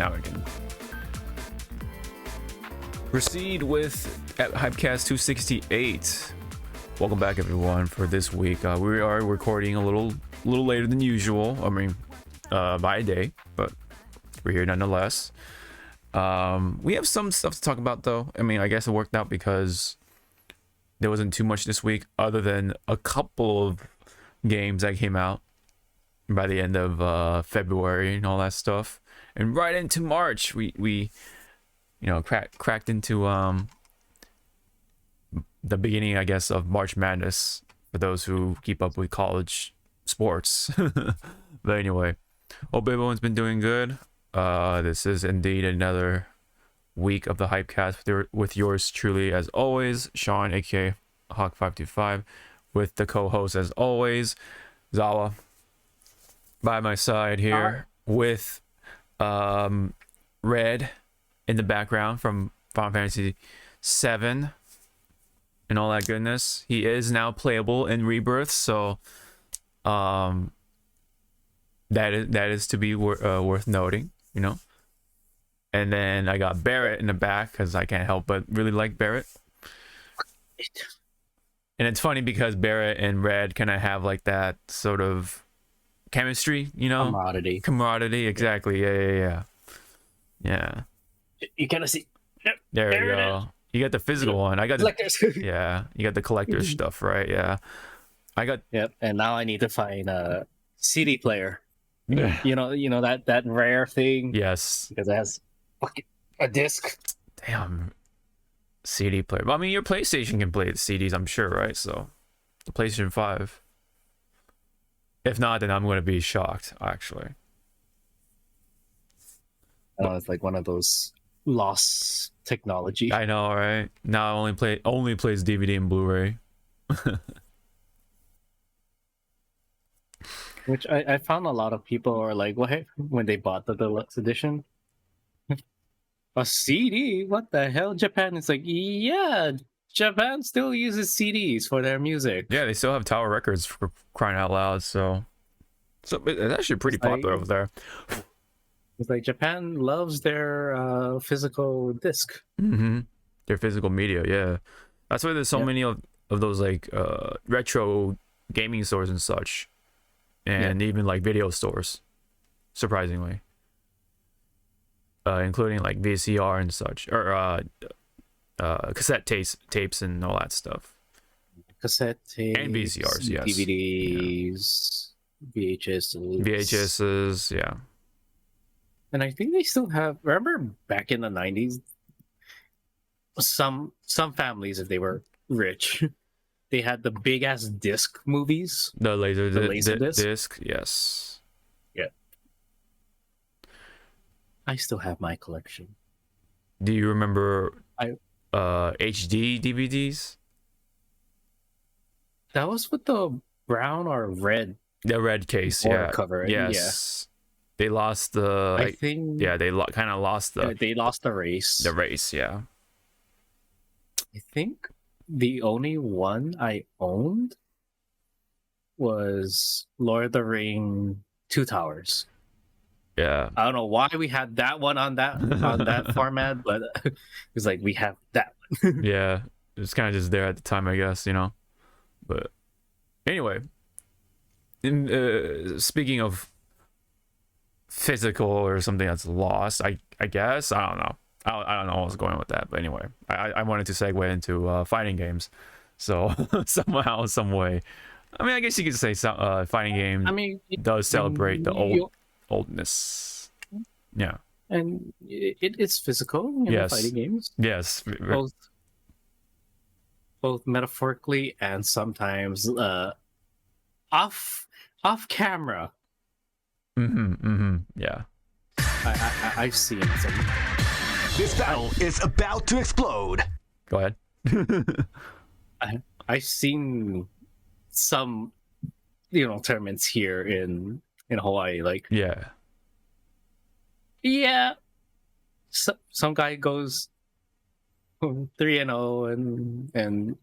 now we can proceed with Hypecast 268. Welcome back, everyone, for this week. We are recording a little later than usual. I mean, by a day, but we're here nonetheless. We have some stuff to talk about, though. I mean, I guess it worked out because there wasn't too much this week, other than a couple of games that came out by the end of February and all that stuff, and right into March, we cracked into the beginning, I guess, of March Madness for those who keep up with college sports. But anyway, hope everyone's been doing good. This is indeed another week of the Hypecast with yours truly, as always, Sean, aka Hawk525, with the co-host, as always, Zawa, by my side here, with Red in the background from Final Fantasy 7 and all that goodness. He is now playable in Rebirth, so that is to be worth noting, you know. And then I got Barrett in the back because I can't help but really like Barrett. And it's funny because Barrett and Red kind of have like that sort of chemistry, you know, camaraderie. Exactly. Yeah. You kind of see. There you go. You got the physical one. I got the collectors. Yeah, you got the collector's stuff, right? Yeah, I got. Yep. And now I need to find a CD player. Yeah. You know that rare thing. Yes. Because it has fucking a disc. Damn. CD player. Well, I mean, your PlayStation can play the CDs, I'm sure, right? So, the PlayStation 5. If not, then I'm going to be shocked, actually. It's like one of those lost technology. I know, right? Now only plays DVD and Blu-ray. Which I found a lot of people are like, what, when they bought the deluxe edition? A CD? What the hell? Japan is like, yeah, Japan still uses CDs for their music. Yeah, they still have Tower Records, for crying out loud, so it's actually pretty popular over there. It's like Japan loves their physical disc. Mm-hmm. Their physical media, yeah. That's why there's so many of those like retro gaming stores and such, and even like video stores, surprisingly, including like VCR and such, or cassette tapes and all that stuff. Cassette tapes and VCRs, yes. DVDs, VHSs, yeah. And I think they still have. Remember back in the 90s, some families, if they were rich, they had the big ass disc movies. The laser disc, yes. Yeah. I still have my collection. Do you remember HD DVDs? That was with the brown or red. The red case, yeah. Cover. Yes. Yeah. They lost the. I think. Yeah, they kind of lost the. They lost the race. The race, yeah. I think the only one I owned was Lord of the Ring: Two Towers. Yeah. I don't know why we had that one on that format, but it's like we have that one. Yeah, it's kind of just there at the time, I guess, you know. But anyway, speaking of physical or something that's lost, I guess, I don't know. I don't know what I was going with that, but anyway, I wanted to segue into fighting games. So somehow, some way, I mean, I guess you could say fighting game. I mean, does celebrate the oldness. Yeah, and it's physical. Yes, fighting games. Yes, both metaphorically and sometimes off camera. Yeah. I've seen some. This battle is about to explode. Go ahead. I've seen some, tournaments here in Hawaii. Like, yeah. Some guy goes 3-0, and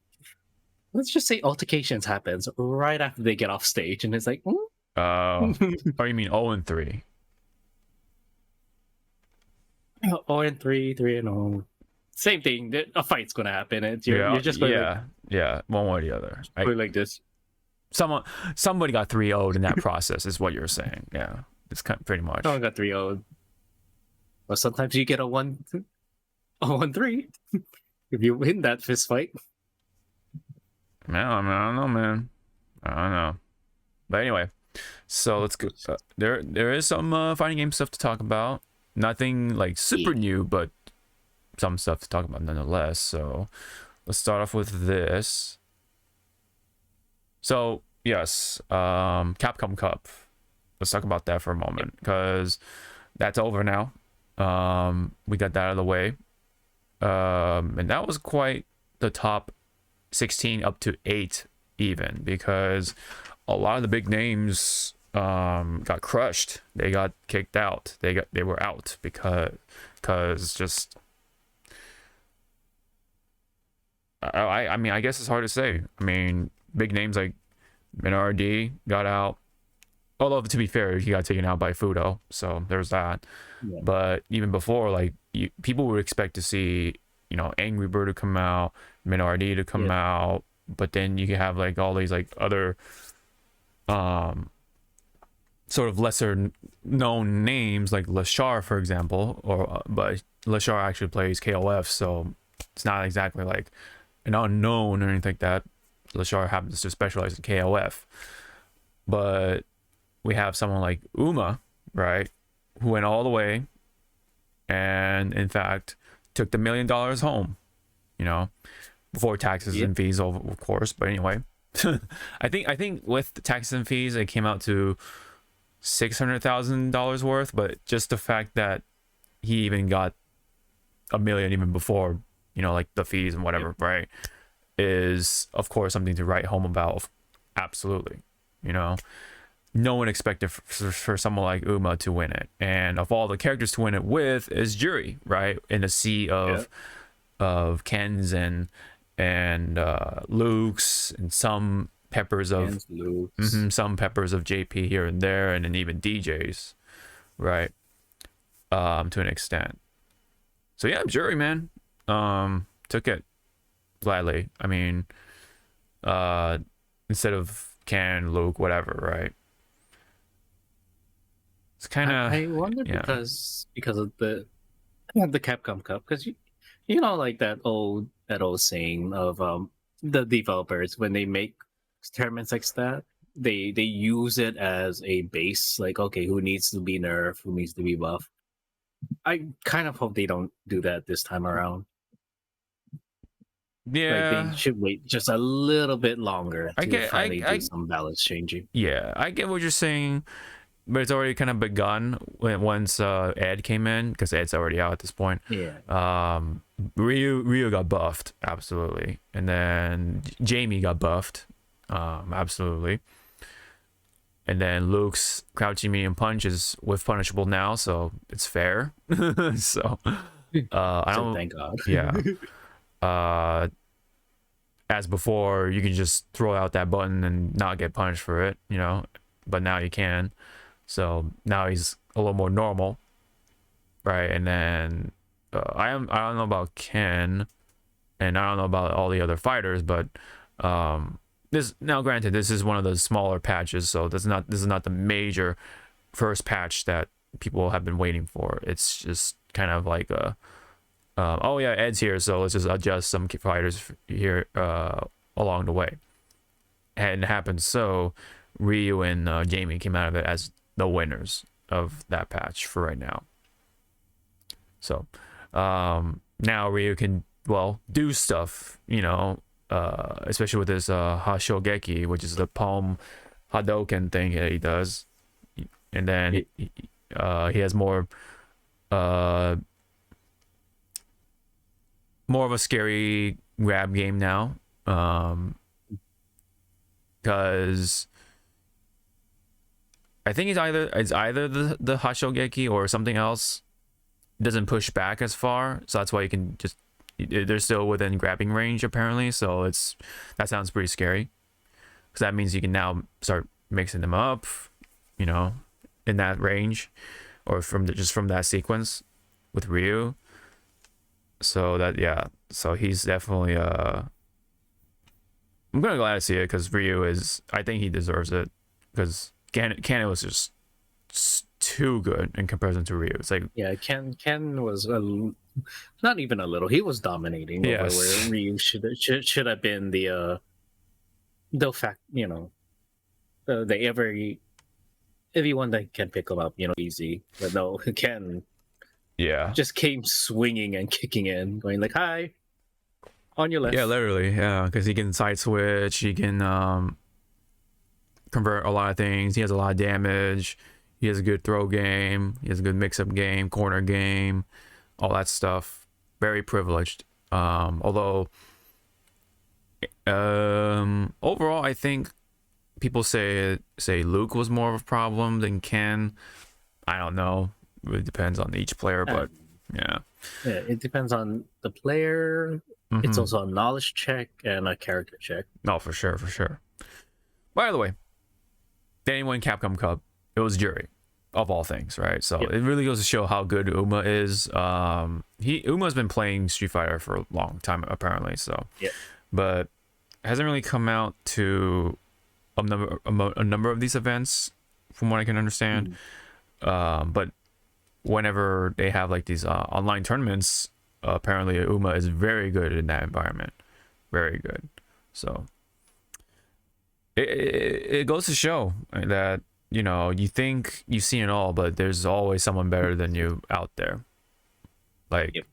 let's just say altercations happens right after they get off stage, and it's like, oh, you mean 0-3? 0-3, 3-0. Same thing. A fight's gonna happen. You're Yeah, just going like, yeah, one way or the other. put it like this. Somebody got 3-0'd in that process, is what you're saying. Yeah, it's kind of pretty much. Someone got 3-0. But sometimes you get a 1-3 if you win that fist fight. Man, I don't know, man. I don't know. But anyway, so let's go. There is some fighting game stuff to talk about. Nothing like super new, but some stuff to talk about nonetheless. So let's start off with this. So yes, Capcom Cup. Let's talk about that for a moment because that's over now. We got that out of the way, and that was quite the top 16 up to 8 even, because a lot of the big names got crushed. They got kicked out. They were out because just I mean, I guess it's hard to say. I mean, big names like Minardi got out. Although, to be fair, he got taken out by Fudo, so there's that. Yeah. But even before, like, people would expect to see, Angry Bird to come out, Minardi to come out, but then you can have like all these like other sort of lesser known names like Lashar, for example, but Lashar actually plays KOF, so it's not exactly like an unknown or anything like that. Lashar happens to specialize in KOF, but we have someone like Uma, right, who went all the way and in fact took the $1 million home, before taxes and fees, of course. But anyway, I think with the taxes and fees, it came out to $600,000 worth. But just the fact that he even got $1 million even before, like the fees and whatever, right, is of course something to write home about. Absolutely, no one expected for someone like Uma to win it, and of all the characters to win it with is Juri, right, in a sea of Kens and Luke's and some peppers of some peppers of JP here and there, and then even DJs, right, to an extent. So yeah, Juri, man, took it gladly. I mean, instead of Ken, Luke, whatever, right? It's kind of. I wonder because of the Capcom Cup, because like that old saying of the developers, when they make tournaments like that, they use it as a base, like, okay, who needs to be nerfed, who needs to be buff. I kind of hope they don't do that this time around. Yeah, like they should wait just a little bit longer to finally do some balance changing. Yeah, I get what you're saying, but it's already kind of begun once Ed came in, because Ed's already out at this point. Yeah. Ryu got buffed, absolutely, and then Jamie got buffed, absolutely, and then Luke's crouching medium punch is with punishable now, so it's fair. So I don't. Thank God. Yeah. As before, you can just throw out that button and not get punished for it, but now you can. So now he's a little more normal, right? And then I don't know about Ken, and I don't know about all the other fighters, but this, now granted, this is one of the smaller patches, so this is not the major first patch that people have been waiting for. It's just kind of like a oh yeah, Ed's here, so let's just adjust some fighters here along the way. And it happens so Ryu and Jamie came out of it as the winners of that patch for right now. So now Ryu can, well, do stuff, especially with this Hashogeki, which is the palm Hadoken thing that he does. And then he has more of a scary grab game now, because I think it's either the Hashogeki or something else doesn't push back as far, so that's why you can just, they're still within grabbing range apparently. So that sounds pretty scary, because that means you can now start mixing them up, in that range, or from that sequence, with Ryu. So that, yeah, so he's definitely I'm gonna glad to see it because Ryu is, I think he deserves it because Ken was just too good in comparison to Ryu. It's like, Yeah, Ken was not even a little. He was dominating over Yes. where Ryu should have been the fact, the everyone that can pick him up, easy. But no, Ken yeah, just came swinging and kicking in, going like, "Hi, on your left." yeah, literally, yeah, because he can side switch, he can convert a lot of things. He has a lot of damage. He has a good throw game. He has a good mix-up game, corner game, all that stuff. Very privileged. Although, overall, I think people say Luke was more of a problem than Ken. I don't know. It really depends on each player, but yeah. Yeah, it depends on the player. It's Mhm. also a knowledge check and a character check. No, for sure, for sure. By the way, they didn't win Capcom Cup. It was Jury, of all things, right? So Yep. it really goes to show how good Uma is. Uma's been playing Street Fighter for a long time, apparently. So, Yep. but hasn't really come out to a number of these events, from what I can understand. But whenever they have like these online tournaments, apparently Uma is very good in that environment, very good. So it goes to show that, you think you've seen it all, but there's always someone better than you out there. Like, Yep.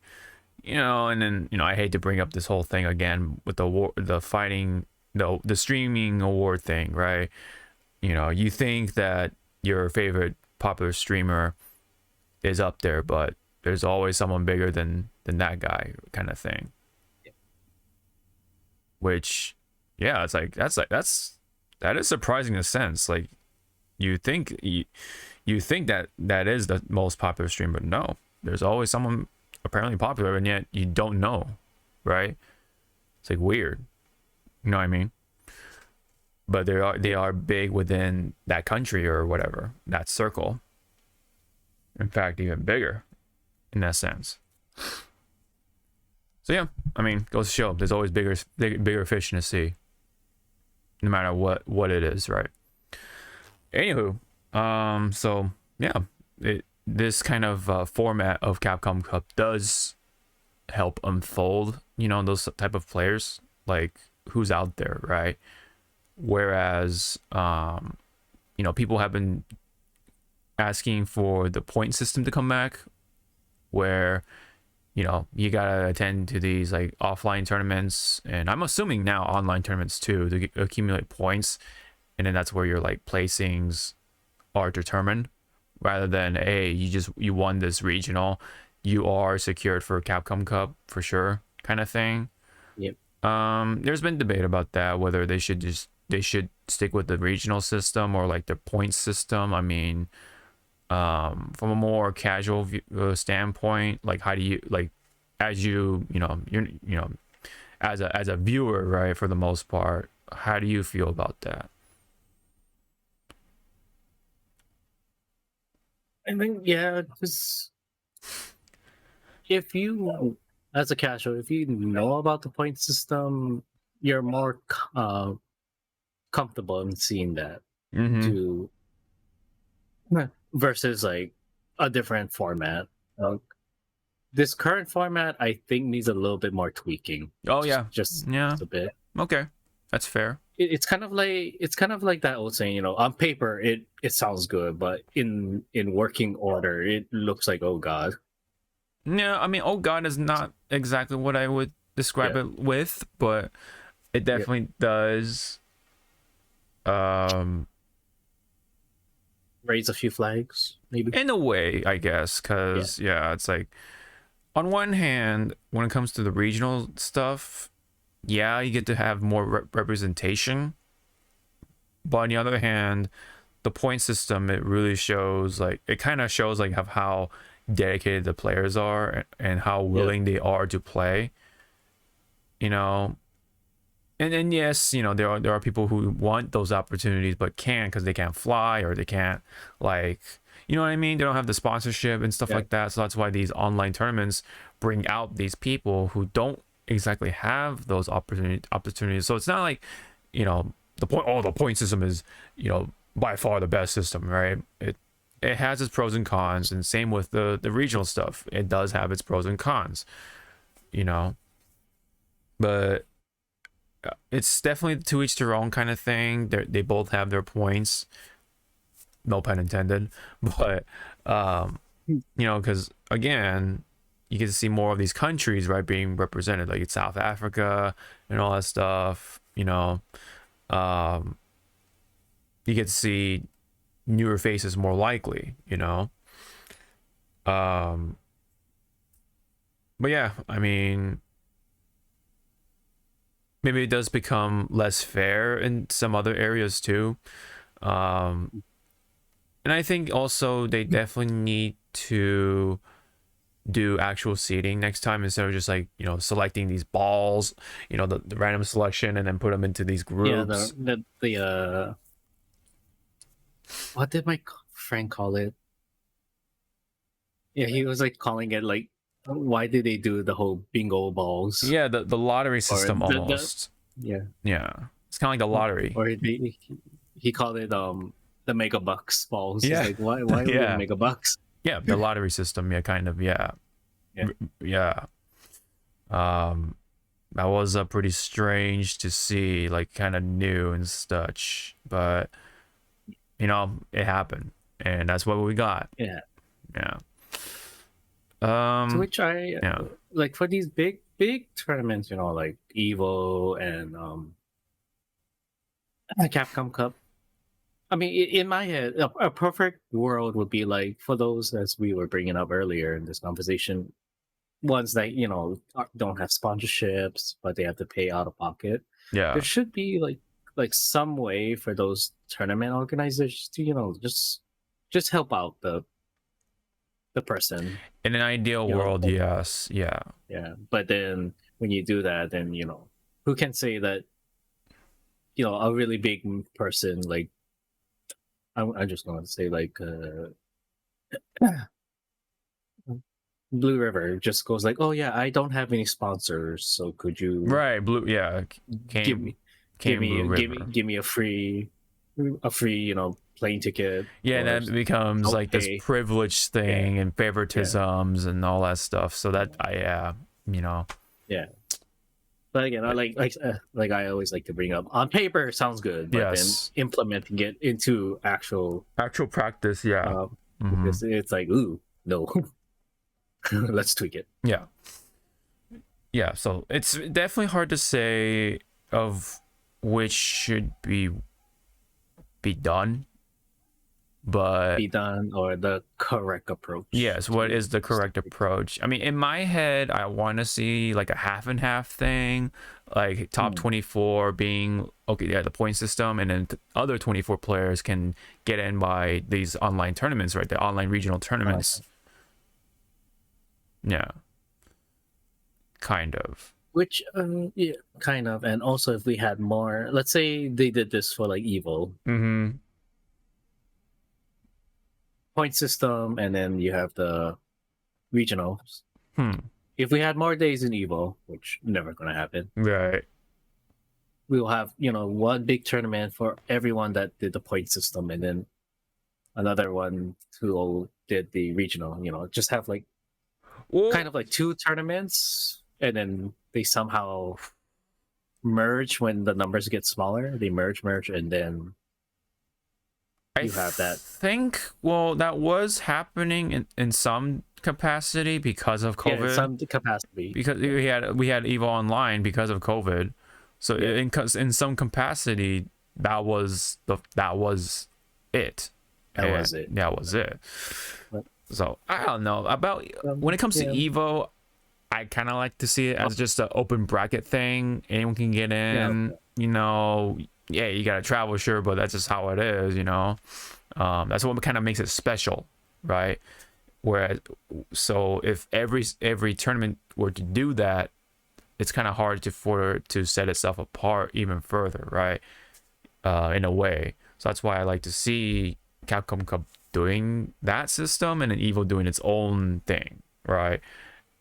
And then, I hate to bring up this whole thing again with the fighting, the streaming award thing, right? You think that your favorite popular streamer is up there, but there's always someone bigger than that guy, kind of thing. Yep. Which, yeah, it's like that is surprising in a sense. Like, you think that is the most popular streamer, but no, there's always someone apparently popular, and yet you don't know, right? It's like weird, you know what I mean? But they are big within that country or whatever, that circle. In fact, even bigger in that sense. So yeah, I mean, goes to show there's always bigger fish in the sea, no matter what it is, right? Anywho, so yeah, this kind of format of Capcom Cup does help unfold, those type of players, like who's out there, right? Whereas, people have been asking for the point system to come back, where you gotta attend to these like offline tournaments, and I'm assuming now online tournaments too, to accumulate points, and then that's where your like placings are determined, rather than, hey, you won this regional, you are secured for Capcom Cup for sure, kind of thing. Yep. There's been debate about that, whether they should stick with the regional system or like the point system. I mean, from a more casual standpoint, like how do you, like, as you're as a viewer, right, for the most part, how do you feel about that? I think, yeah, because if you, as a casual, if you know about the point system, you're more comfortable in seeing that to versus like a different format. This current format, I think, needs a little bit more tweaking. Oh yeah, just yeah, a bit. Okay, that's fair. It's kind of like that old saying, on paper it sounds good, but in working order it looks like, oh god. Yeah, I mean, oh god is not exactly what I would describe it with, but it definitely does raise a few flags, maybe, in a way, I guess, because it's like, on one hand, when it comes to the regional stuff, yeah, you get to have more representation, but on the other hand, the point system, it really shows, like, it kind of shows like how dedicated the players are and how willing they are to play, and then yes, there are people who want those opportunities but can't, because they can't fly, or they can't, like, you know what I mean? They don't have the sponsorship and stuff like that. So that's why these online tournaments bring out these people who don't exactly have those opportunities. So it's not like, you know, the point system is, you know, by far the best system, right? It has its pros and cons, and same with the regional stuff. It does have its pros and cons, you know. But it's definitely to each their own kind of thing. They both have their points, no pun intended. But you know, because again, you get to see more of these countries, right, being represented, like it's South Africa and all that stuff, you know. You get to see newer faces more likely, you know. But yeah, I mean, maybe it does become less fair in some other areas too. And I think also they definitely need to do actual seeding next time instead of just like, you know, selecting these balls, you know, the random selection and then put them into these groups. Yeah, what did my friend call it? Yeah, he was like calling it like, why did they do the whole bingo balls? Yeah, the lottery system almost. Yeah, it's kind of like a lottery. Or he called it the mega bucks balls. Yeah. He's like, why Yeah. mega bucks? Yeah, the lottery system. Yeah, kind of. Yeah. That was pretty strange to see, like kind of new and such, but you know, it happened, and that's what we got. Yeah. To which I like for these big tournaments, you know, like Evo and Capcom Cup. I mean, in my head, a perfect world would be like for those, as we were bringing up earlier in this conversation, ones that, you know, don't have sponsorships but they have to pay out of pocket. Yeah, there should be like some way for those tournament organizers to, you know, just help out the person. In an ideal world, yes. Yeah. But then when you do that, then, you know, who can say that, you know, a really big person, like I'm just going to say like Blue River just goes like, oh yeah, I don't have any sponsors, so could you give me a free, you know, plane ticket. Yeah, and then it becomes like this privilege thing and favoritisms and all that stuff. So that you know. Yeah. But again, I like I always like to bring up, on paper it sounds good, but then implementing it into actual practice, it's like, ooh, no. Let's tweak it. Yeah, so it's definitely hard to say of which should be done, but or the correct approach. Yes, what is the correct approach? I mean, in my head, I want to see like a half and half thing, like top 24 being the point system, and then other 24 players can get in by these online tournaments, right? The online regional tournaments. Yeah, kind of. Which kind of. And also, if we had more, let's say they did this for like Evo. Point system, and then you have the regionals. If we had more days in Evo, which never gonna happen, right? We'll have, you know, one big tournament for everyone that did the point system, and then another one who did the regional. You know, just have like kind of like two tournaments, and then they somehow merge when the numbers get smaller. They merge, and then you have that. That was happening in some capacity because of COVID. Yeah, some capacity. Because we had Evo Online because of COVID. So in some capacity, that was it. That was it. So I don't know about when it comes to Evo. I kind of like to see it as just an open bracket thing. Anyone can get in. You know, you gotta travel, sure, but that's just how it is. You know, that's what kind of makes it special, right? Whereas, so if every tournament were to do that, it's kind of hard to set itself apart even further, right? In a way. So that's why I like to see Capcom Cup doing that system, and then Evo doing its own thing, right?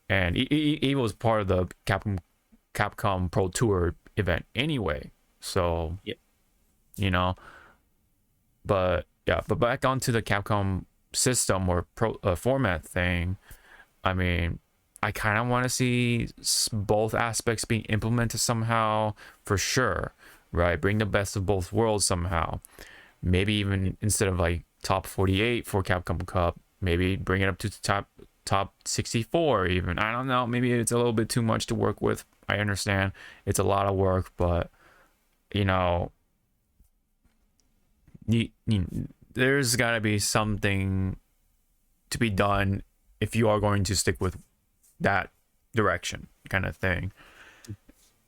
And Evo is part of the Capcom Pro Tour event anyway, so Yep. you know. But yeah, but back onto the Capcom system or format thing. I mean, I kind of want to see both aspects being implemented somehow, for sure, right? Bring the best of both worlds somehow. Maybe even instead of like top 48 for Capcom Cup, maybe bring it up to top 64 even. I don't know. Maybe it's a little bit too much to work with. I understand it's a lot of work, but you know, there's got to be something to be done if you are going to stick with that direction kind of thing.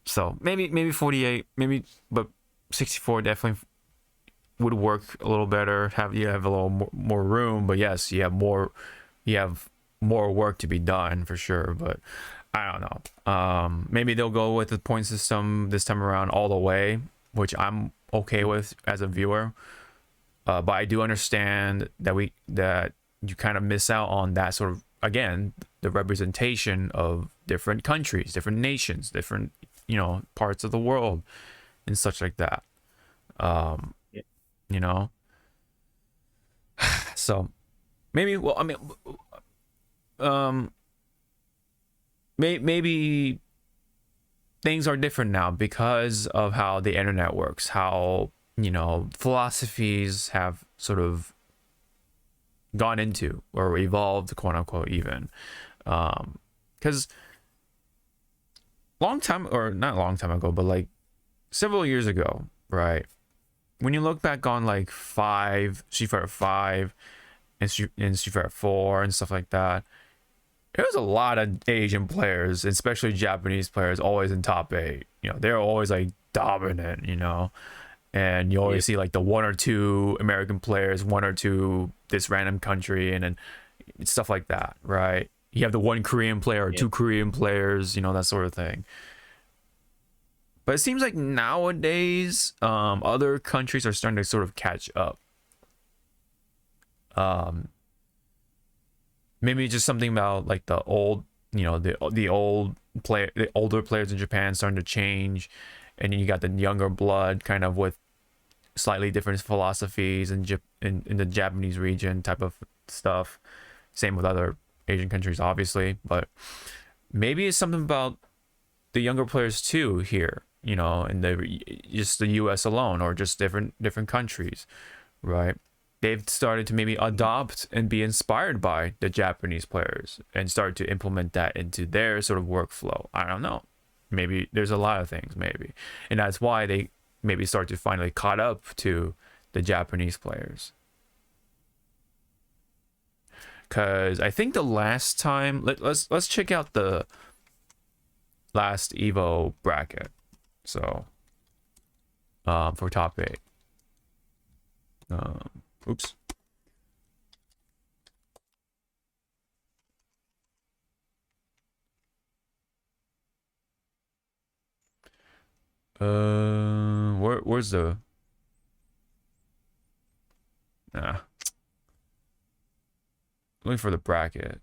So maybe 48, maybe, but 64 definitely would work a little better. You have a little more room, but yes, you have more work to be done for sure. But I don't know. Maybe they'll go with the point system this time around all the way, which I'm okay with as a viewer. But I do understand that you kind of miss out on that sort of, again, the representation of different countries, different nations, different, parts of the world and such like that. You know, so maybe, well, I mean, maybe things are different now because of how the internet works, how, philosophies have sort of gone into or evolved, quote unquote, even. Because not long time ago, but like several years ago, right? When you look back on like Street Fighter 5 and Street Fighter 4 and stuff like that, there was a lot of Asian players, especially Japanese players, always in top 8. They're always like dominant, and you always see like the 1 or 2 American players, 1 or 2 this random country, and then stuff like that, right? You have the 1 Korean player or 2 Korean players, that sort of thing. But it seems like nowadays, other countries are starting to sort of catch up. Maybe just something about like the old, the older players in Japan starting to change, and then you got the younger blood kind of with slightly different philosophies in the Japanese region type of stuff. Same with other Asian countries, obviously, but maybe it's something about the younger players too here, in just the US alone, or just different countries, right? They've started to maybe adopt and be inspired by the Japanese players and start to implement that into their sort of workflow. I don't know. Maybe there's a lot of things, maybe. And that's why they maybe start to finally caught up to the Japanese players. Because I think the last time, let's check out the last Evo bracket. So, for top 8. Oops. Where's the? Looking for the bracket.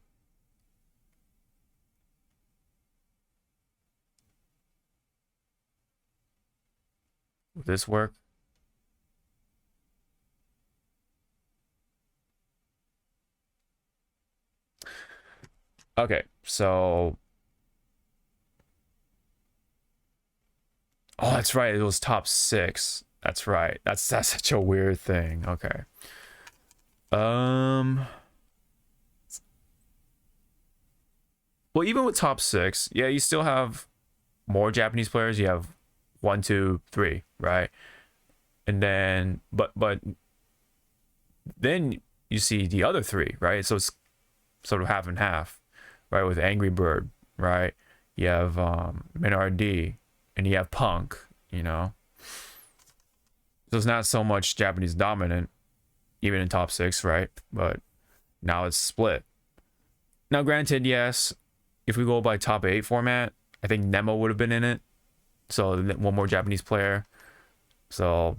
Will this work? Okay, so oh, that's right. It was top 6. That's right. That's such a weird thing. Okay. Well, even with top 6, yeah, you still have more Japanese players. You have 1, 2, 3, right? And then, but then you see the other 3, right? So it's sort of half and half, right? With Angry Bird, right? You have Minardi, and you have Punk, So it's not so much Japanese dominant, even in top 6, right? But now it's split. Now, granted, yes, if we go by top 8 format, I think Nemo would have been in it. So 1 more Japanese player. So,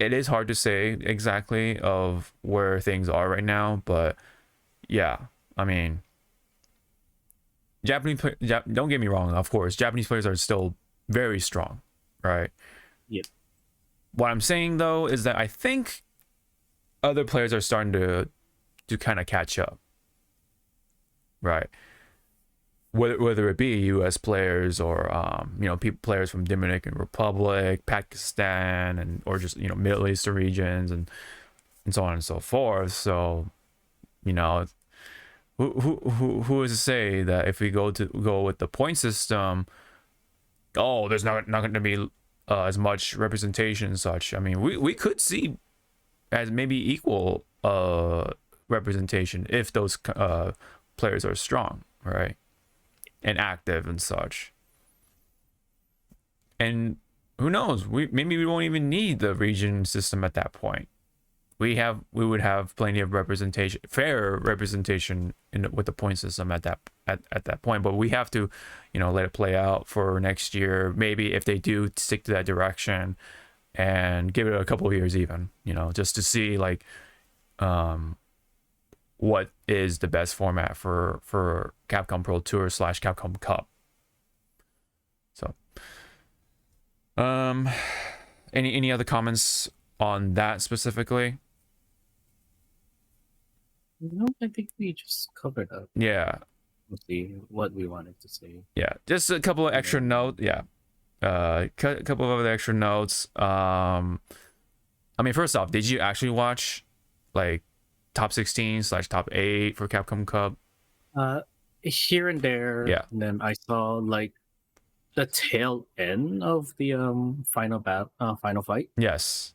it is hard to say exactly of where things are right now, but yeah, I mean, don't get me wrong, of course, Japanese players are still very strong, right? Yep. What I'm saying though is that I think other players are starting to kind of catch up, right? Whether it be U.S. players or players from Dominican Republic, Pakistan, and or just Middle Eastern regions and so on and so forth. So, who is to say that if we go with the point system, there's not going to be as much representation and such. I mean, we could see as maybe equal representation if those players are strong, right? And active and such. And who knows, maybe we won't even need the region system at that point. We would have plenty of representation, fair representation with the point system at that point, but we have to let it play out for next year, maybe if they do stick to that direction, and give it a couple of years even, just to see like what is the best format for Capcom Pro Tour / Capcom Cup. So any other comments on that specifically? No, I think we just covered up. Yeah, What we wanted to say. yeah, just a couple of extra notes. Yeah, a couple of other extra notes. I mean, first off, did you actually watch like top 16 / top 8 for Capcom Cup? Here and there. Yeah. And then I saw like the tail end of the final fight. Yes.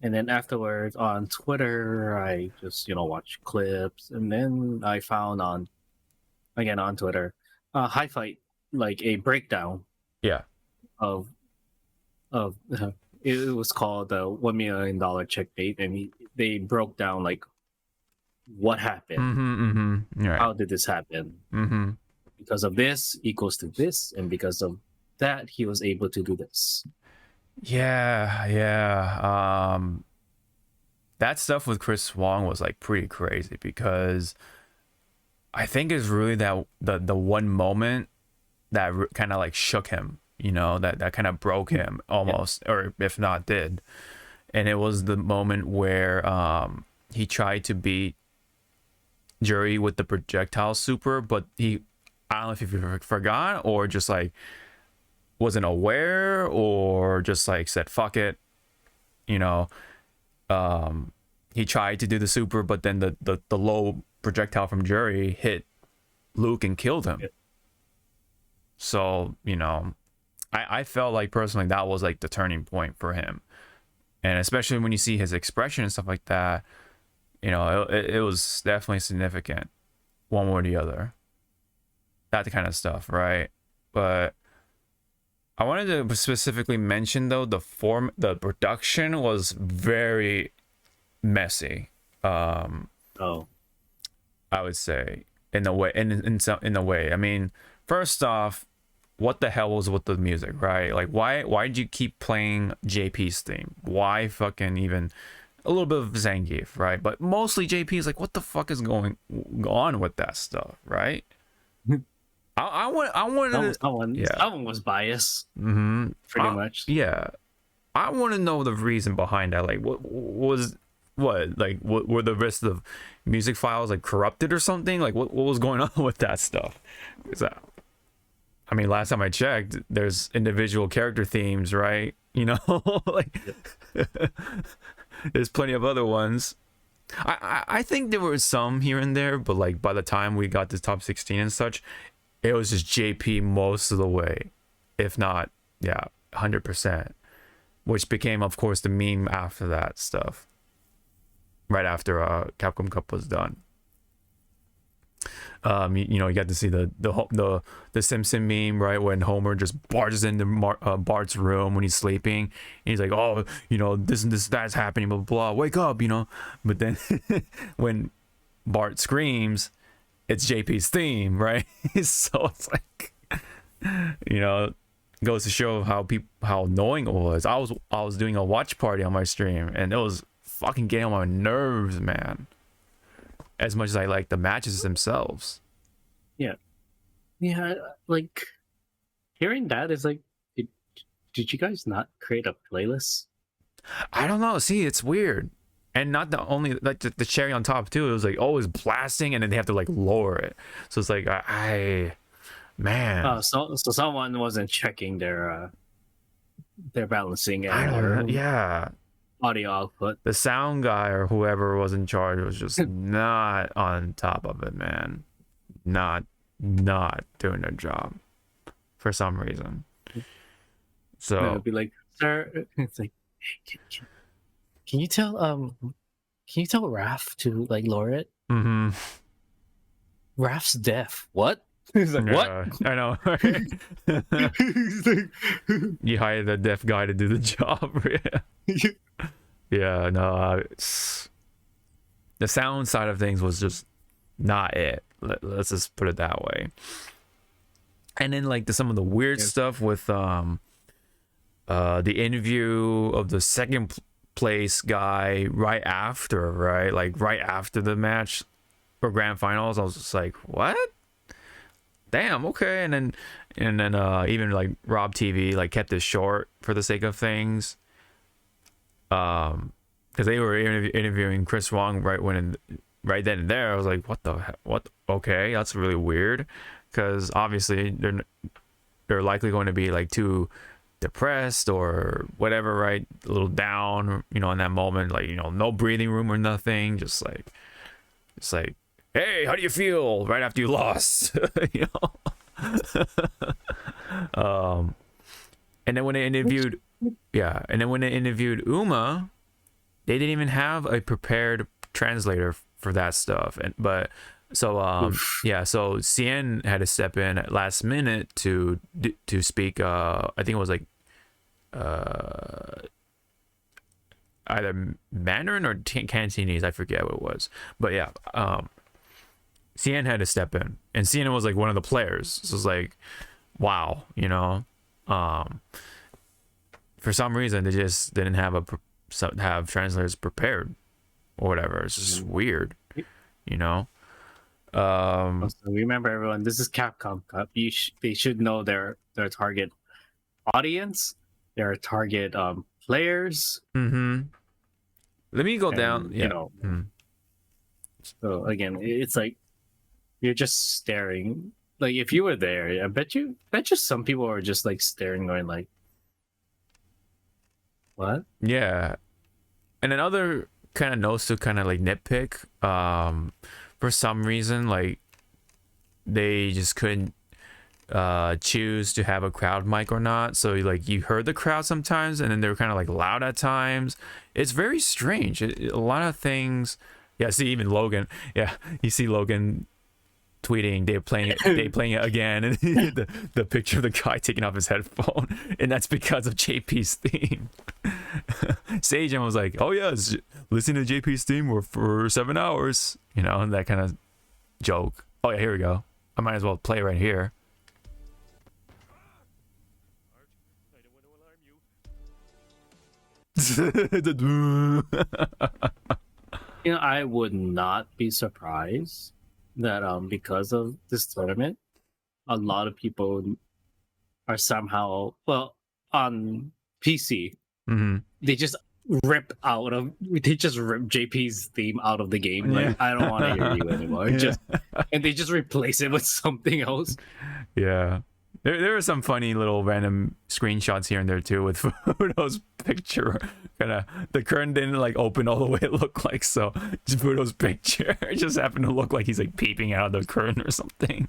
And then afterwards on Twitter, I just watch clips, and then I found on Twitter, High Fight, like a breakdown. Yeah. Of it was called the $1 million checkmate, and they broke down like what happened. Right. How did this happen? Because of this equals to this, and because of that he was able to do this. Yeah. That stuff with Chris Wong was like pretty crazy, because I think it's really that the one moment that kind of like shook him, that kind of broke him almost, or if not did. And it was the moment where he tried to beat Jury with the projectile super, but I don't know if he forgot or just like wasn't aware, or just like said fuck it, he tried to do the super, but then the low projectile from Jury hit Luke and killed him. So I felt like personally that was like the turning point for him, and especially when you see his expression and stuff like that, it was definitely significant, one way or the other, that kind of stuff, right? But I wanted to specifically mention though the production was very messy. I would say in a way. I mean, first off, what the hell was with the music, right? Like why did you keep playing JP's theme? Why fucking even a little bit of Zangief, right? But mostly JP is like, what the fuck is going on with that stuff, right? I wanted that one was biased. Pretty much. Yeah. I want to know the reason behind that. Like, what were the rest of the music files like corrupted or something? Like, what was going on with that stuff? I mean, last time I checked, there's individual character themes, right? Like, there's plenty of other ones. I think there were some here and there, but like by the time we got to top 16 and such, it was just JP most of the way, if not, 100%, which became, of course, the meme after that stuff, right after Capcom Cup was done. You got to see the Simpson meme, right, when Homer just barges into Bart's room when he's sleeping, and he's like, oh, this and this, that's happening, blah blah blah, wake up, but then when Bart screams, it's JP's theme, right? So it's like, goes to show how annoying it was. I was doing a watch party on my stream, and it was fucking getting on my nerves, man. As much as I like the matches themselves. Yeah, like hearing that is like, did you guys not create a playlist? I don't know. See, it's weird. And not the only, like, the cherry on top too. It was like always blasting, and then they have to like lower it. So it's like man. So someone wasn't checking their balancing I and don't know. their Yeah. audio output. The sound guy or whoever was in charge was just not on top of it, man. Not doing their job for some reason. So It'd be like, sir, it's like, hey, can you tell Raph to like lower it? mm-hmm. Raph's deaf. What? He's like, what? I know. You hired the deaf guy to do the job. Yeah, no. The sound side of things was just not it. Let's just put it that way. And then like some of the weird stuff with the interview of the second place guy right after the match for grand finals. I was just like, what? Damn, okay. And then even like Rob TV like kept it short for the sake of things, because they were interviewing Chris Wong right then and there. I was like, what? Okay, that's really weird, because obviously they're likely going to be like too depressed or whatever, right? A little down, in that moment, like, no breathing room or nothing, just like, hey, how do you feel right after you lost? And then when they interviewed Uma, they didn't even have a prepared translator for that stuff. So Cien had to step in at last minute to speak. I think it was like either Mandarin or Cantonese. I forget what it was, but yeah, Cien had to step in, and Cien was like one of the players. So it was like, wow, for some reason they just didn't have translators prepared or whatever. It's just weird, Also, remember, everyone, this is Capcom Cup. They should know their target audience, their target players. Mm-hmm. Let me go down. Yeah. So again, it's like you're just staring. Like if you were there, I bet you some people are just like staring, going like, "What?" Yeah. And another kind of notes to kind of like nitpick. For some reason, like they just couldn't choose to have a crowd mic or not. So like you heard the crowd sometimes, and then they were kind of like loud at times. It's very strange. A lot of things. Yeah, see, even Logan. Yeah, you see Logan tweeting they playing it again, and the picture of the guy taking off his headphone, and that's because of JP's theme. Sage was like, oh yeah, listening to JP's theme for 7 hours, and that kind of joke. Oh yeah, here we go. I might as well play right here. I would not be surprised that because of this tournament, a lot of people are somehow on PC. Mm-hmm. They just rip JP's theme out of the game. Like, I don't want to hear you anymore. Yeah. And they just replace it with something else. Yeah. There were some funny little random screenshots here and there too with Fudo's picture. Kind of the curtain didn't like open all the way it looked like, so just Fudo's picture just happened to look like he's like peeping out of the curtain or something.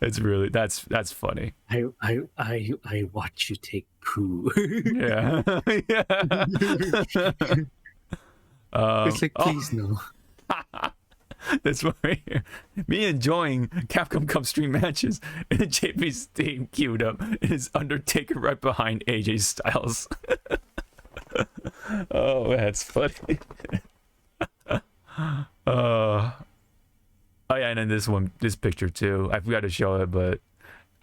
It's really that's funny. I watch you take poo. Yeah. Yeah. It's like, please no. That's right here. Me enjoying Capcom Cup stream matches, and JP's theme queued up is Undertaker right behind AJ Styles. Oh, that's funny. Oh yeah, and then this picture too. I forgot to show it, but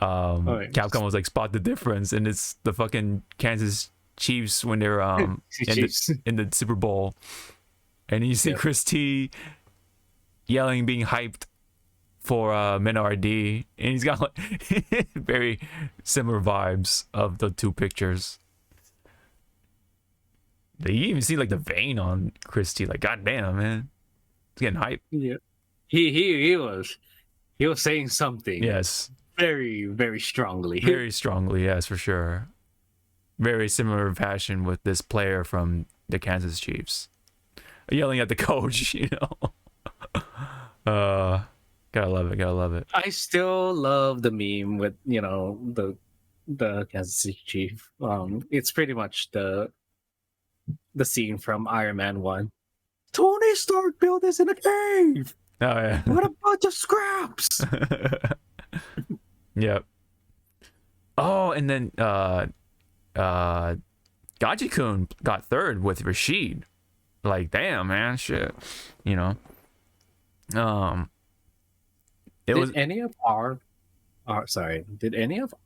Alright. Capcom was like, spot the difference, and it's the fucking Kansas Chiefs when they're in the Super Bowl, and you see Chris T yelling, being hyped for Menardi, and he's got like very similar vibes of the two pictures. You even see like the vein on Chris T, like goddamn, man, he's getting hyped. Yeah, he was saying something. Yes, very, very strongly. Very strongly, yes, for sure. Very similar fashion with this player from the Kansas Chiefs yelling at the coach, you know. Gotta love it. I still love the meme with, you know, the Kansas City Chief. It's pretty much the scene from Iron Man 1. Tony Stark built this in a cave. Oh yeah. What a bunch of scraps. Yep. Oh, and then Gaji-kun got third with Rashid. Like, damn, man, shit. You know. Did any of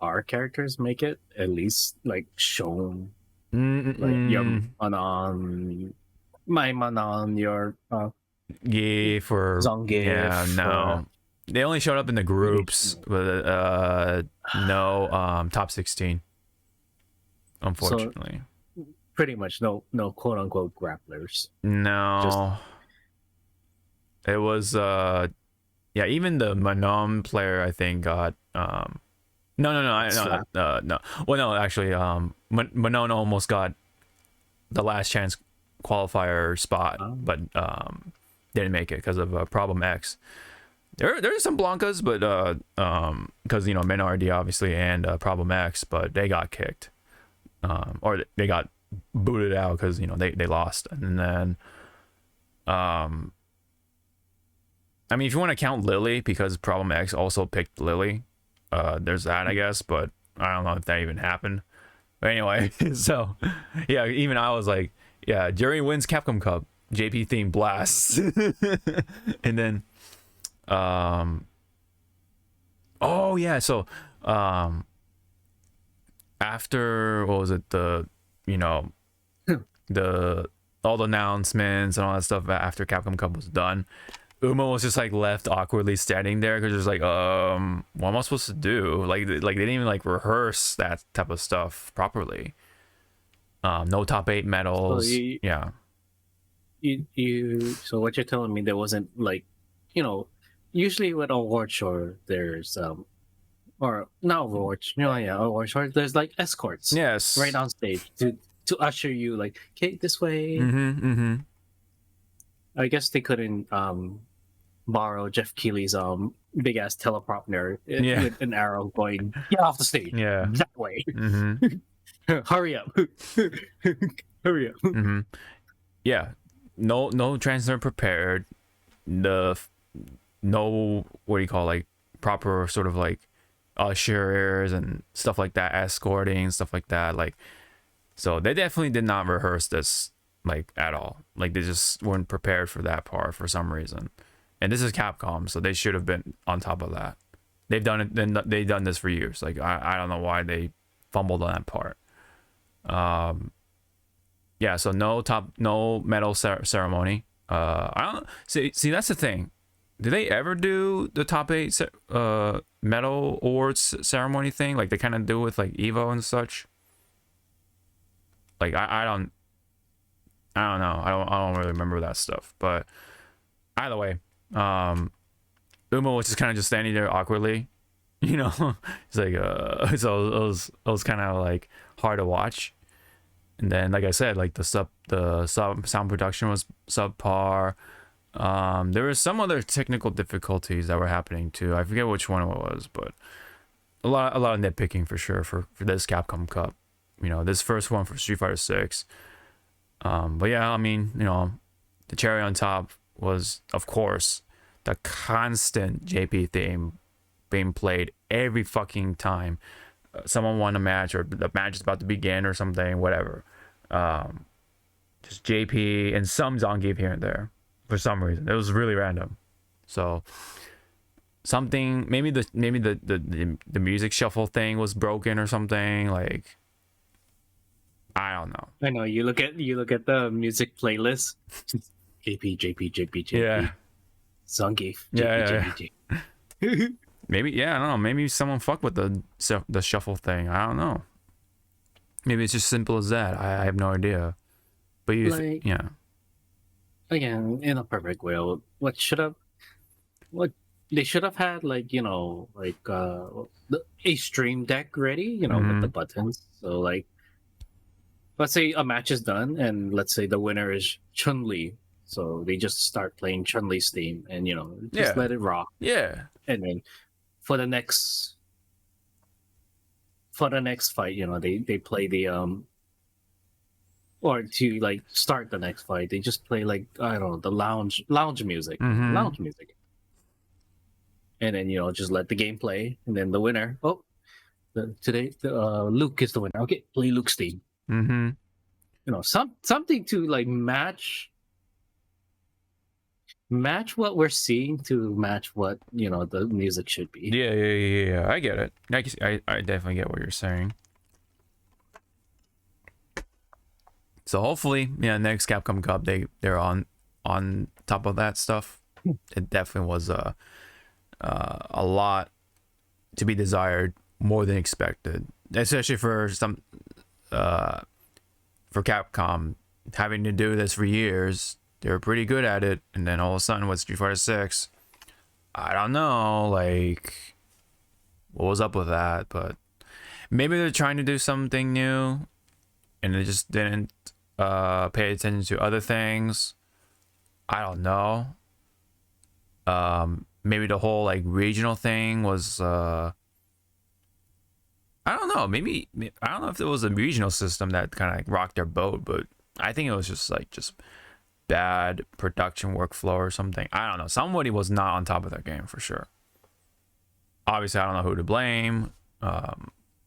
our characters make it at least like shown? Like your Manon, my Manon, your yeah, for Zangief, yeah, no. They only showed up in the groups with no top 16. Unfortunately. So, pretty much no quote unquote grapplers. No. It was yeah, even the Manon player I think got no. Well, no, actually Manon almost got the last chance qualifier spot, but didn't make it because of Problem X. There's some Blancas, but because you know Menardi obviously and Problem X, but they got kicked, or they got booted out because you know they lost, and then I mean if you want to count Lily because Problem X also picked Lily, there's that I guess, but I don't know if that even happened. But anyway, so yeah, even I was like, yeah, Jerry wins Capcom Cup, JP theme blasts, and then. Oh yeah, so after what was it, the you know the all the announcements and all that stuff after Capcom Cup was done, Uma was just like left awkwardly standing there because there's like what am I supposed to do, like they didn't even like rehearse that type of stuff properly. No top 8 medals. So so what you're telling me, there wasn't like, you know, usually with award show there's or not award, award show, there's like escorts, yes, right on stage to usher you like, okay, this way. I guess they couldn't borrow Jeff Keighley's big ass teleprompter with an arrow going, get off the stage, that way. Hurry up. Hurry up. Yeah, no transfer prepared, no what do you call, like proper sort of like ushers and stuff like that, escorting, stuff like that, like, so they definitely did not rehearse this like at all, like they just weren't prepared for that part for some reason. And this is Capcom, so they should have been on top of that. They've done this for years. Like I don't know why they fumbled on that part. Yeah, so no medal ceremony. I don't see that's the thing. Did they ever do the top 8 medal awards ceremony thing like they kind of do with like Evo and such? Like I don't know. I don't really remember that stuff. But either way, Uma was just kind of just standing there awkwardly, you know. It's like so it was kind of like hard to watch. And then, like I said, like the sound production was subpar. There were some other technical difficulties that were happening too. I forget which one it was, but a lot of nitpicking for sure for this Capcom Cup. You know, this first one for Street Fighter 6. But yeah, I mean, you know, the cherry on top was, of course, the constant JP theme being played every fucking time someone won a match or the match is about to begin or something, whatever. Just JP and some Zangief here and there for some reason. It was really random. So something. Maybe the music shuffle thing was broken or something. Like, I don't know. I know you look at the music playlist. JP. Yeah. Zangief. Yeah. JP. Maybe, I don't know. Maybe someone fucked with the shuffle thing. I don't know. Maybe it's just simple as that. I have no idea. But yeah. Again, in a perfect world, what they should have had, like, a stream deck ready, with the buttons. So, like, let's say a match is done, and let's say the winner is Chun-Li. So they just start playing Chun-Li's theme, and just let it rock. Yeah. And then for the next fight, they play the or to, like, start the next fight, they just play, like, I don't know, the lounge music, and then just let the game play, and then the winner. Oh, today Luke is the winner. Okay, play Luke's theme. Something to, like, match what we're seeing to match what the music should be. Yeah. I get it. I definitely get what you're saying. So hopefully, next Capcom Cup they're on top of that stuff. It definitely was a lot to be desired, more than expected, especially for Capcom having to do this for years. They were pretty good at it, and then all of a sudden with Street Fighter 6, I don't know, like, what was up with that, but maybe they're trying to do something new and they just didn't pay attention to other things. I don't know. Maybe the whole, like, regional thing was I don't know, maybe I don't know if it was a regional system that kind of, like, rocked their boat, but I think it was just bad production workflow or something. I don't know. Somebody was not on top of their game for sure. Obviously, I don't know who to blame. But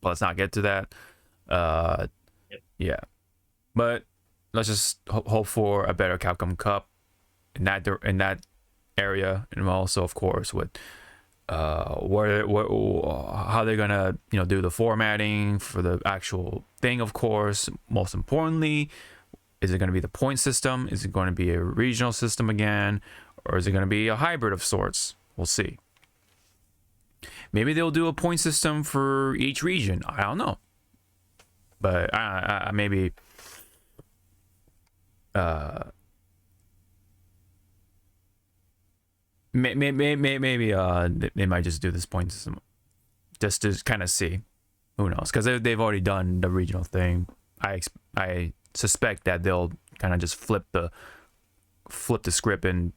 let's not get to that. Yeah. But let's just hope for a better Capcom Cup in that area, and also, of course, with how they're gonna do the formatting for the actual thing. Of course, most importantly, is it going to be the point system? Is it going to be a regional system again? Or is it going to be a hybrid of sorts? We'll see. Maybe they'll do a point system for each region. I don't know. But maybe... maybe they might just do this point system just to kind of see. Who knows? Because they've already done the regional thing. I suspect that they'll kind of just flip the script and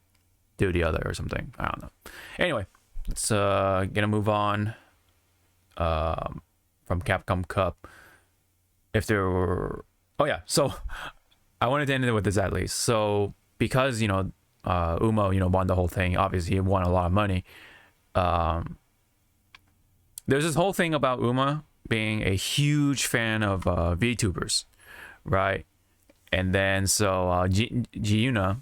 do the other or something. I don't know. Anyway, let's gonna move on from Capcom Cup. If there were, so I wanted to end it with this at least. So because Uma won the whole thing. Obviously, he won a lot of money. There's this whole thing about Uma being a huge fan of VTubers, right? And then so Giuna,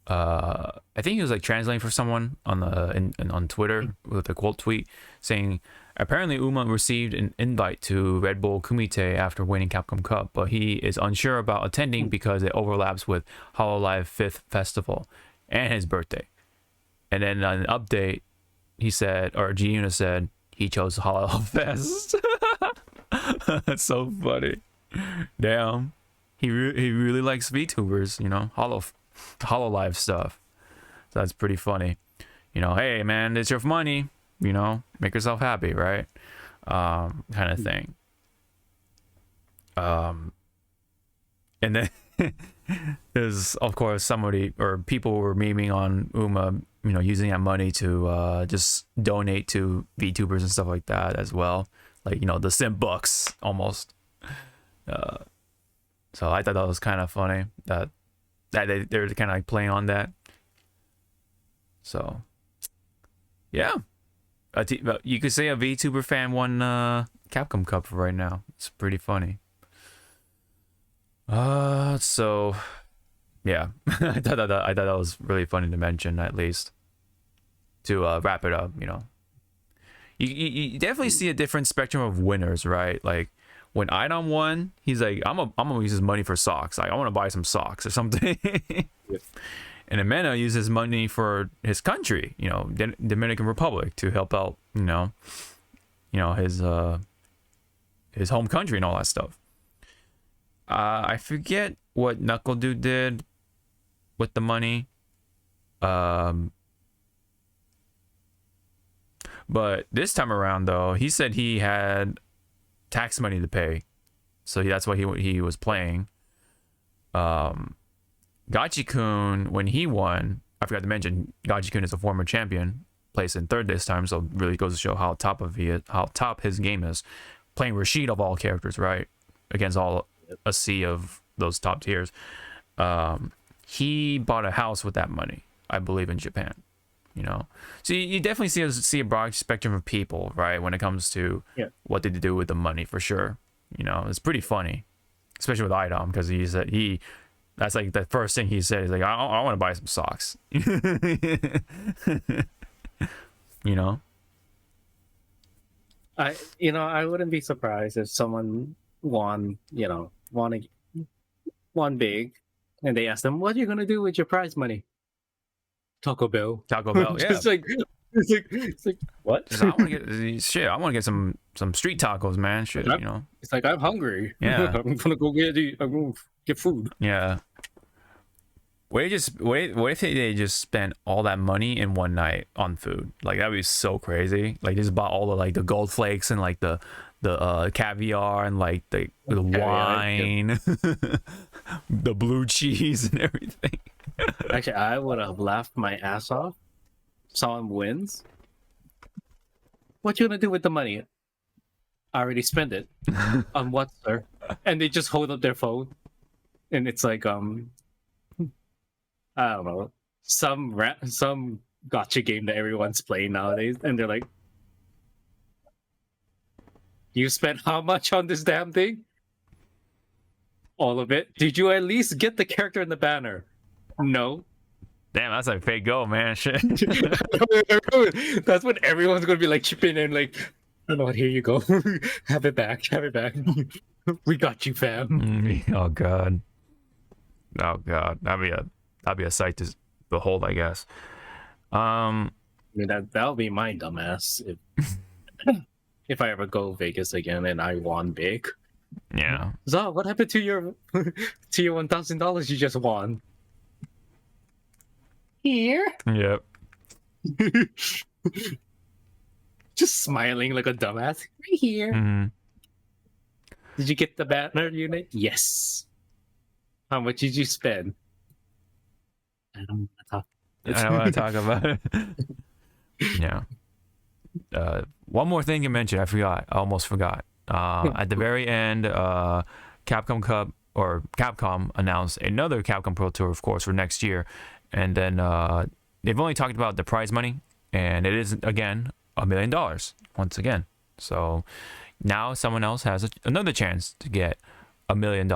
I think he was, like, translating for someone on Twitter with a quote tweet saying, apparently Uma received an invite to Red Bull Kumite after winning Capcom Cup, but he is unsure about attending because it overlaps with HoloLive 5th Festival and his birthday. And then on an update, he said, or Giuna said, he chose HoloLive Fest. That's so funny. Damn. He really likes VTubers, HoloLive stuff. So that's pretty funny. Hey man, it's your money, make yourself happy, right? Kind of thing. And then there's, of course, somebody or people were memeing on Uma, using that money to just donate to VTubers and stuff like that as well. Like, the simp bucks almost. So I thought that was kind of funny that they're kind of, like, playing on that. So, yeah. You could say a VTuber fan won Capcom Cup for right now. It's pretty funny. So, yeah. I thought that was really funny to mention, at least. wrap it up. You know, you definitely see a different spectrum of winners, right? Like when Idom won, he's like, I'm gonna use his money for socks. Like I want to buy some socks or something. And Amena uses money for his country, you know, Dominican Republic, to help out, you know, his home country and all that stuff. I forget what Knuckle Dude did with the money. But this time around, though, he said he had tax money to pay, so that's why he was playing. Gachi-kun, when he won, I forgot to mention, Gachi-kun is a former champion, placed in third this time, so it really goes to show how top his game is. Playing Rashid of all characters, right, against a sea of those top tiers. He bought a house with that money, I believe, in Japan. You know, so you definitely see a broad spectrum of people, right, when it comes to what they do with the money, for sure. You know, it's pretty funny, especially with Idom, because he said that's like the first thing he said. He's like, I want to buy some socks. You know, I wouldn't be surprised if someone won big, and they asked them, "What are you gonna do with your prize money?" Taco Bell, yeah. it's like what? I want to get some street tacos, man. Shit, you know. It's like, I'm hungry. Yeah, I'm gonna go get food. Yeah. What if they just spent all that money in one night on food? Like that'd be so crazy. Like just bought all the like the gold flakes and like the caviar and like the wine, the blue cheese and everything. Actually, I would have laughed my ass off. Someone wins. What you gonna do with the money? I already spent it. On what, sir? And they just hold up their phone, and it's like I don't know, some gotcha game that everyone's playing nowadays, and they're like, "You spent how much on this damn thing?" All of it. Did you at least get the character in the banner? No. Damn, that's like fake go, man. Shit. That's what everyone's gonna be like chipping in, like, you know what? Here you go. Have it back. We got you, fam. Oh god. That'd be a sight to behold, I guess. I mean, that'll be my dumbass if I ever go Vegas again and I won big. Yeah. So what happened to your $1,000 you just won? Here. Yep. Just smiling like a dumbass. Right here. Mm-hmm. Did you get the banner unit? Yes. How much did you spend? I don't want to talk about it. Yeah. One more thing you mentioned, I almost forgot. At the very end, Capcom announced another Capcom Pro Tour, of course, for next year. And then they've only talked about the prize money, and it is, again, $1 million once again. So now someone else has another chance to get $1 million.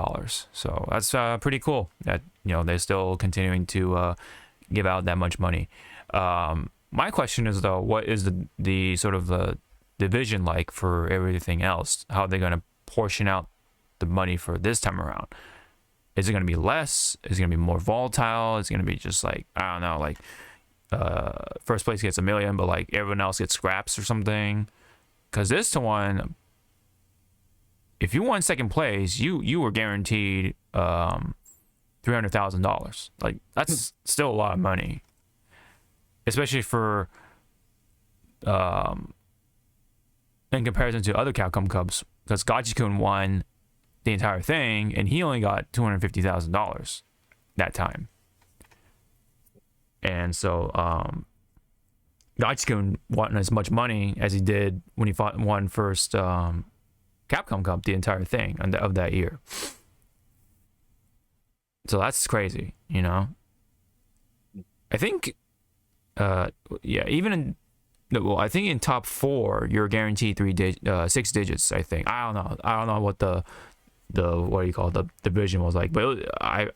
So that's pretty cool that, you know, they're still continuing to give out that much money. My question is, though, what is the sort of the division like for everything else? How are they going to portion out the money for this time around? Is it going to be less? Is it going to be more volatile? Is it going to be just like, I don't know, like first place gets $1 million, but like everyone else gets scraps or something? Because this one, if you won second place, you were guaranteed $300,000. Like that's still a lot of money, especially for in comparison to other Capcom Cubs, because Gachi-kun won the entire thing and he only got $250,000 that time. And so Gachi-kun won as much money as he did when he won first Capcom Cup, the entire thing of that year. So that's crazy, you know. I think even in I think in top 4 you're guaranteed 6 digits. I think I don't know what the what do you call it, the division was like, but I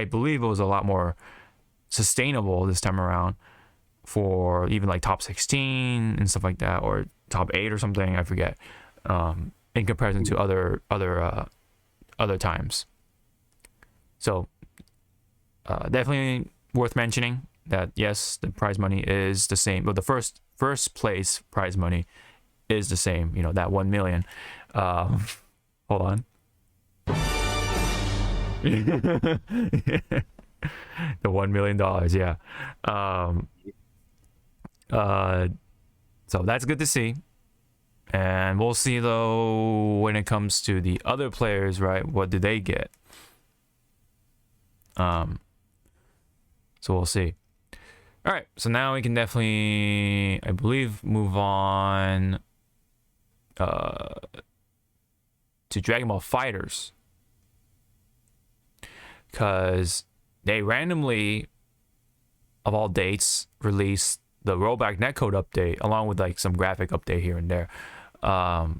believe it was a lot more sustainable this time around for even like top 16 and stuff like that, or top 8 or something, I forget, in comparison to other times. So definitely worth mentioning that yes, the prize money is the same, but the first place prize money is the same, you know, that 1 million. Hold on. The $1 million, yeah. So that's good to see, and we'll see though when it comes to the other players, right? What do they get? So we'll see. All right, so now we can definitely, I believe, move on to Dragon Ball Fighters, because they randomly, of all dates, released the rollback netcode update along with like some graphic update here and there, like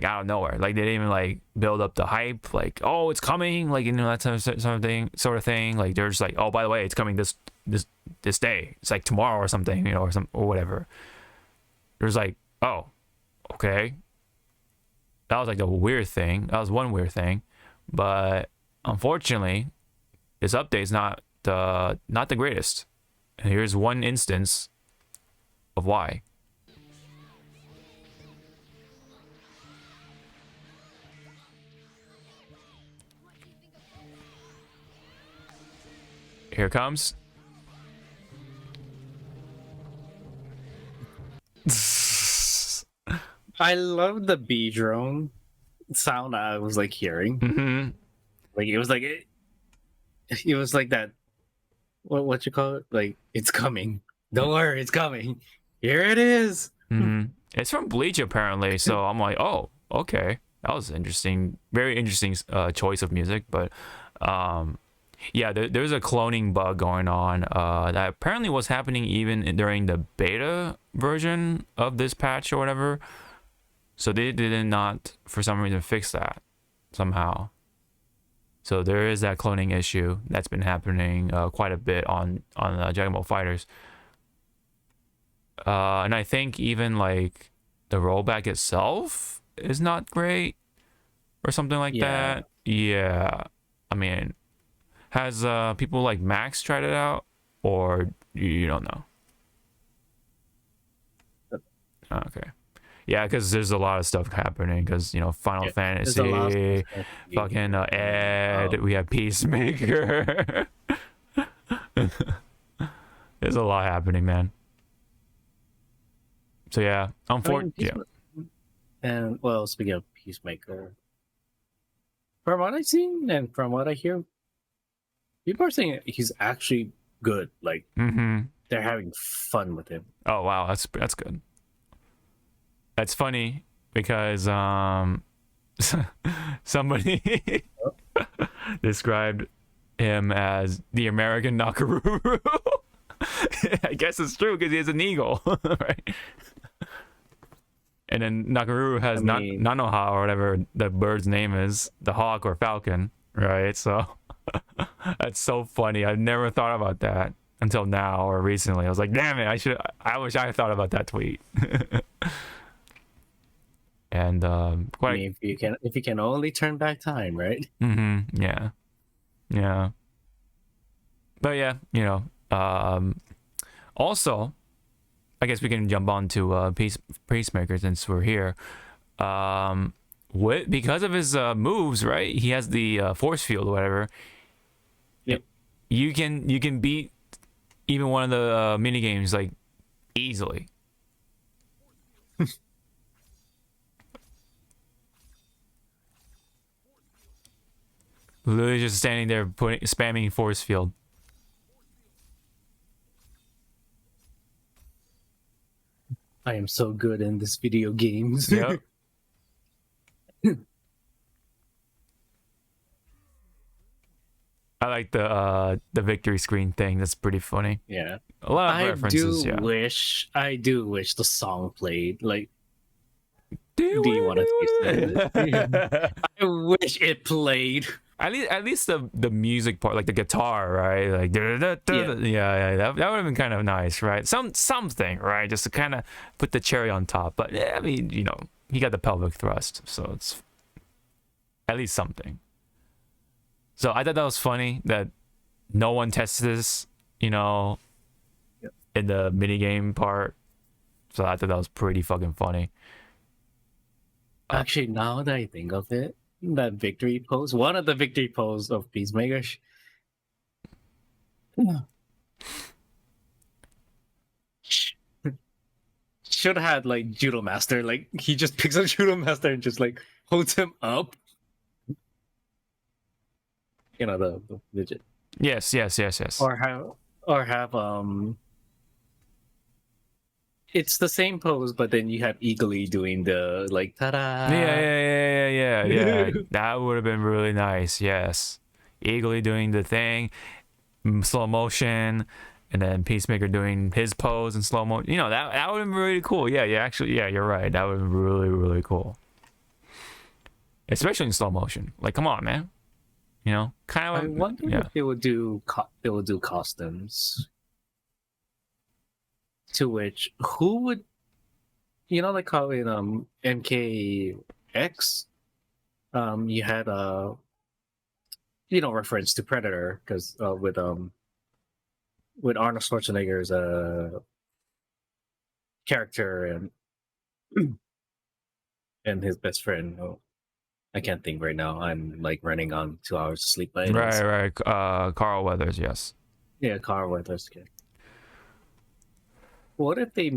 out of nowhere. Like they didn't even like build up the hype, like, oh, it's coming, like, you know, that sort of thing. Like they're just like, oh, by the way, it's coming this day. It's like tomorrow or something, you know, or whatever. There's like, oh, okay. That was like a weird thing. That was one weird thing, but unfortunately, this update is not the greatest. And here's one instance of why. Here it comes. I love the bee drone sound I was like hearing. Mm-hmm. Like it was like it was like that. What you call it? Like, it's coming. Don't worry, it's coming. Here it is. Mm-hmm. It's from Bleach apparently, so I'm like, oh, okay, that was interesting. Very interesting choice of music, but yeah, there's a cloning bug going on that apparently was happening even during the beta version of this patch or whatever. So they did not, for some reason, fix that somehow. So there is that cloning issue that's been happening quite a bit on Dragon Ball Fighters. And I think even like the rollback itself is not great or something like that. Yeah. I mean, has people like Max tried it out, or you don't know? Okay. Yeah, because there's a lot of stuff happening. Because, you know, Final Fantasy, fucking Ed, we have Peacemaker. There's a lot happening, man. So yeah, unfortunately. And well, speaking of Peacemaker, from what I've seen and from what I hear, people are saying he's actually good. Like they're having fun with him. Oh wow, that's good. That's funny because somebody described him as the American Nakaruru. I guess it's true because he has an eagle, right? And then Nakaruru has Nanoha or whatever the bird's name is, the hawk or falcon, right? So that's so funny. I've never thought about that until now or recently. I was like, damn it, I wish I thought about that tweet. And if you can only turn back time, right? Yeah. But yeah, you know, also, I guess we can jump on to Peacemaker since we're here. Because of his moves, right? He has the force field or whatever. Yep. You can beat even one of the mini games like easily. Literally just standing there spamming force field. I am so good in this video games. Yep. I like the victory screen thing. That's pretty funny. Yeah. A lot of references. I do wish the song played. Like, do you want to I wish it played. at least the music part, like the guitar, right? Like yeah, that would have been kind of nice, right? Something, right? Just to kind of put the cherry on top. But yeah, I mean, you know, he got the pelvic thrust, so it's at least something. So I thought that was funny that no one tested this, you know, in the minigame part. So I thought that was pretty fucking funny. Actually, now that I think of it, that victory pose, one of the victory pose of Peacemaker, should have had like Judo Master. Like he just picks up Judo Master and just like holds him up. You know, the midget. Yes. Or have it's the same pose, but then you have Eagly doing the like ta-da. Yeah. That would have been really nice. Yes, Eagly doing the thing, slow motion, and then Peacemaker doing his pose in slow motion. You know, that would have been really cool. Yeah, actually, yeah, you're right. That would have been really cool, especially in slow motion. Like, come on, man. You know, kind of. I wonder if they would do costumes. To which, who would, you know, like how in MKX, you had you know, reference to Predator because with Arnold Schwarzenegger's character and his best friend. Oh, I can't think right now. I'm like running on 2 hours of sleep. Right. Carl Weathers, yes. Yeah, Carl Weathers. Okay. What if they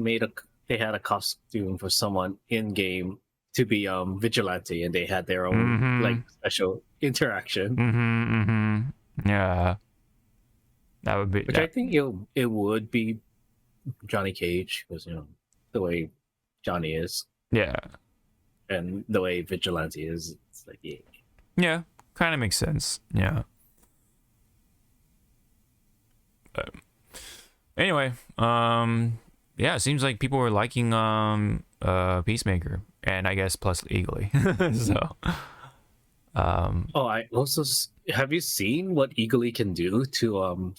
had a costume for someone in game to be vigilante and they had their own like special interaction? Yeah, that would be. Which I think it would be Johnny Cage because, you know, the way Johnny is. Yeah. And the way vigilante is, it's like yeah, kind of makes sense. Yeah. Anyway, yeah, it seems like people were liking Peacemaker, and I guess plus Eagly. So I also have you seen what Eagly can do to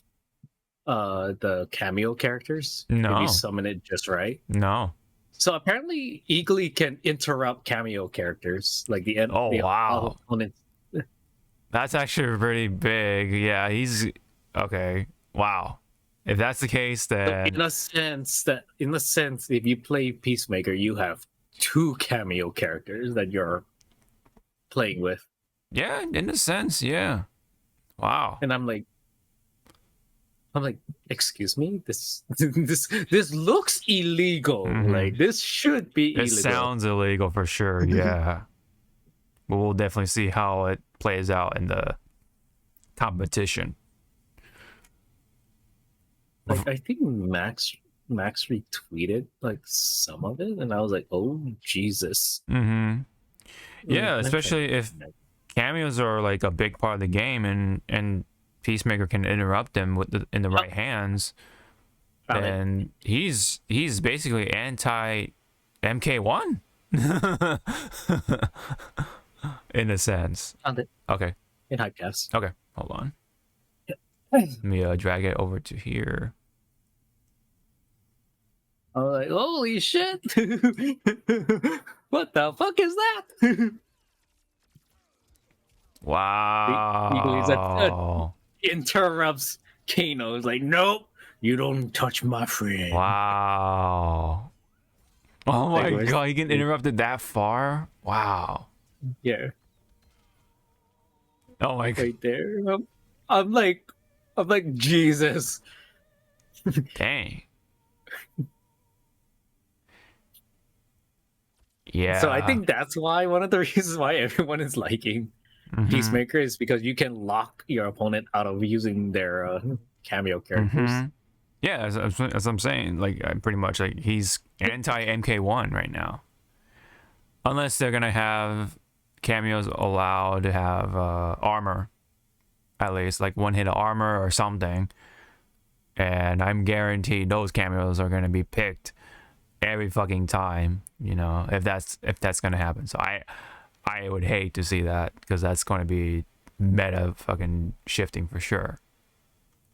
the cameo characters? No. If you summon it just right. No. So apparently Eagly can interrupt cameo characters, like the end. Oh, wow. Opponents. That's actually pretty big. Yeah, he's okay. Wow. If that's the case, then in a sense, if you play Peacemaker, you have 2 cameo characters that you're playing with. Yeah, in a sense, yeah. Wow. And I'm like, excuse me, this looks illegal. Like this should be illegal. It sounds illegal for sure. Yeah. But we'll definitely see how it plays out in the competition. Like I think Max retweeted like some of it, and I was like, "Oh Jesus!" Yeah, especially if cameos are like a big part of the game, and Peacemaker can interrupt them in the right hands. Then he's basically anti MK1 in a sense. Okay. In Hypecast. Okay, hold on. Let me drag it over to here. I was like, holy shit! What the fuck is that? Wow. Interrupts Kano. It's like, nope, you don't touch my friend. Wow. Oh my god, you can interrupt it that far? Wow. Yeah. Oh my god. Right there. I'm like, Jesus. Dang. Yeah. So I think that's why one of the reasons why everyone is liking Peacemaker is because you can lock your opponent out of using their cameo characters. Yeah, as I'm saying, like I'm pretty much like he's anti MK1 right now, unless they're gonna have cameos allowed to have armor, at least like one hit of armor or something, and I'm guaranteed those cameos are gonna be picked every fucking time, you know, if that's gonna happen. So I would hate to see that because that's going to be meta fucking shifting for sure.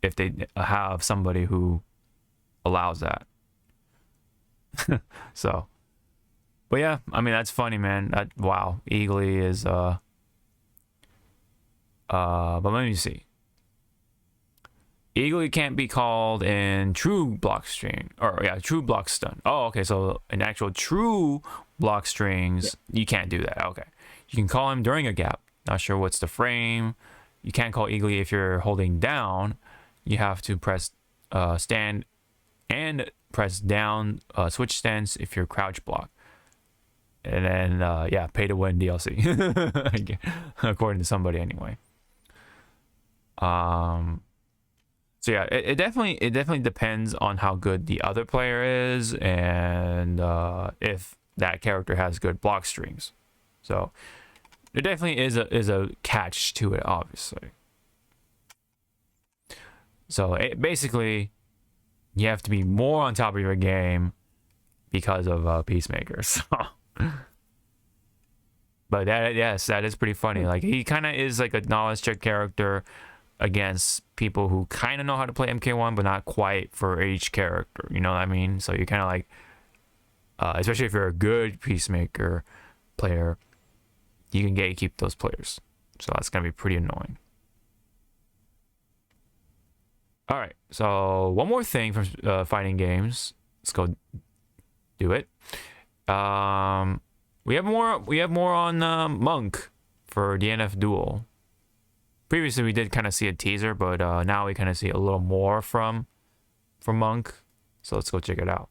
If they have somebody who allows that. So, but yeah, I mean that's funny, man. That wow, Eagly is but let me see. Eagly can't be called in true block string, or yeah, true block stun. Oh, okay, so in actual true block strings, you can't do that. Okay, you can call him during a gap. Not sure what's the frame. You can't call Eagly if you're holding down. You have to press stand and press down switch stance if you're crouch block. And then yeah, pay to win DLC according to somebody anyway. So yeah, it definitely depends on how good the other player is and if that character has good block strings. So there definitely is a catch to it, obviously. So basically, you have to be more on top of your game because of Peacemaker. So, but that is pretty funny. Like he kind of is like a knowledge check character against people who kind of know how to play MK1, but not quite for each character. You know what I mean? So you kind of like, especially if you're a good Peacemaker player, you can gatekeep those players. So that's gonna be pretty annoying. All right, so one more thing from fighting games. Let's go do it. We have more on Monk for DNF Duel. Previously, we did kind of see a teaser, but now we kind of see a little more from Monk. So let's go check it out.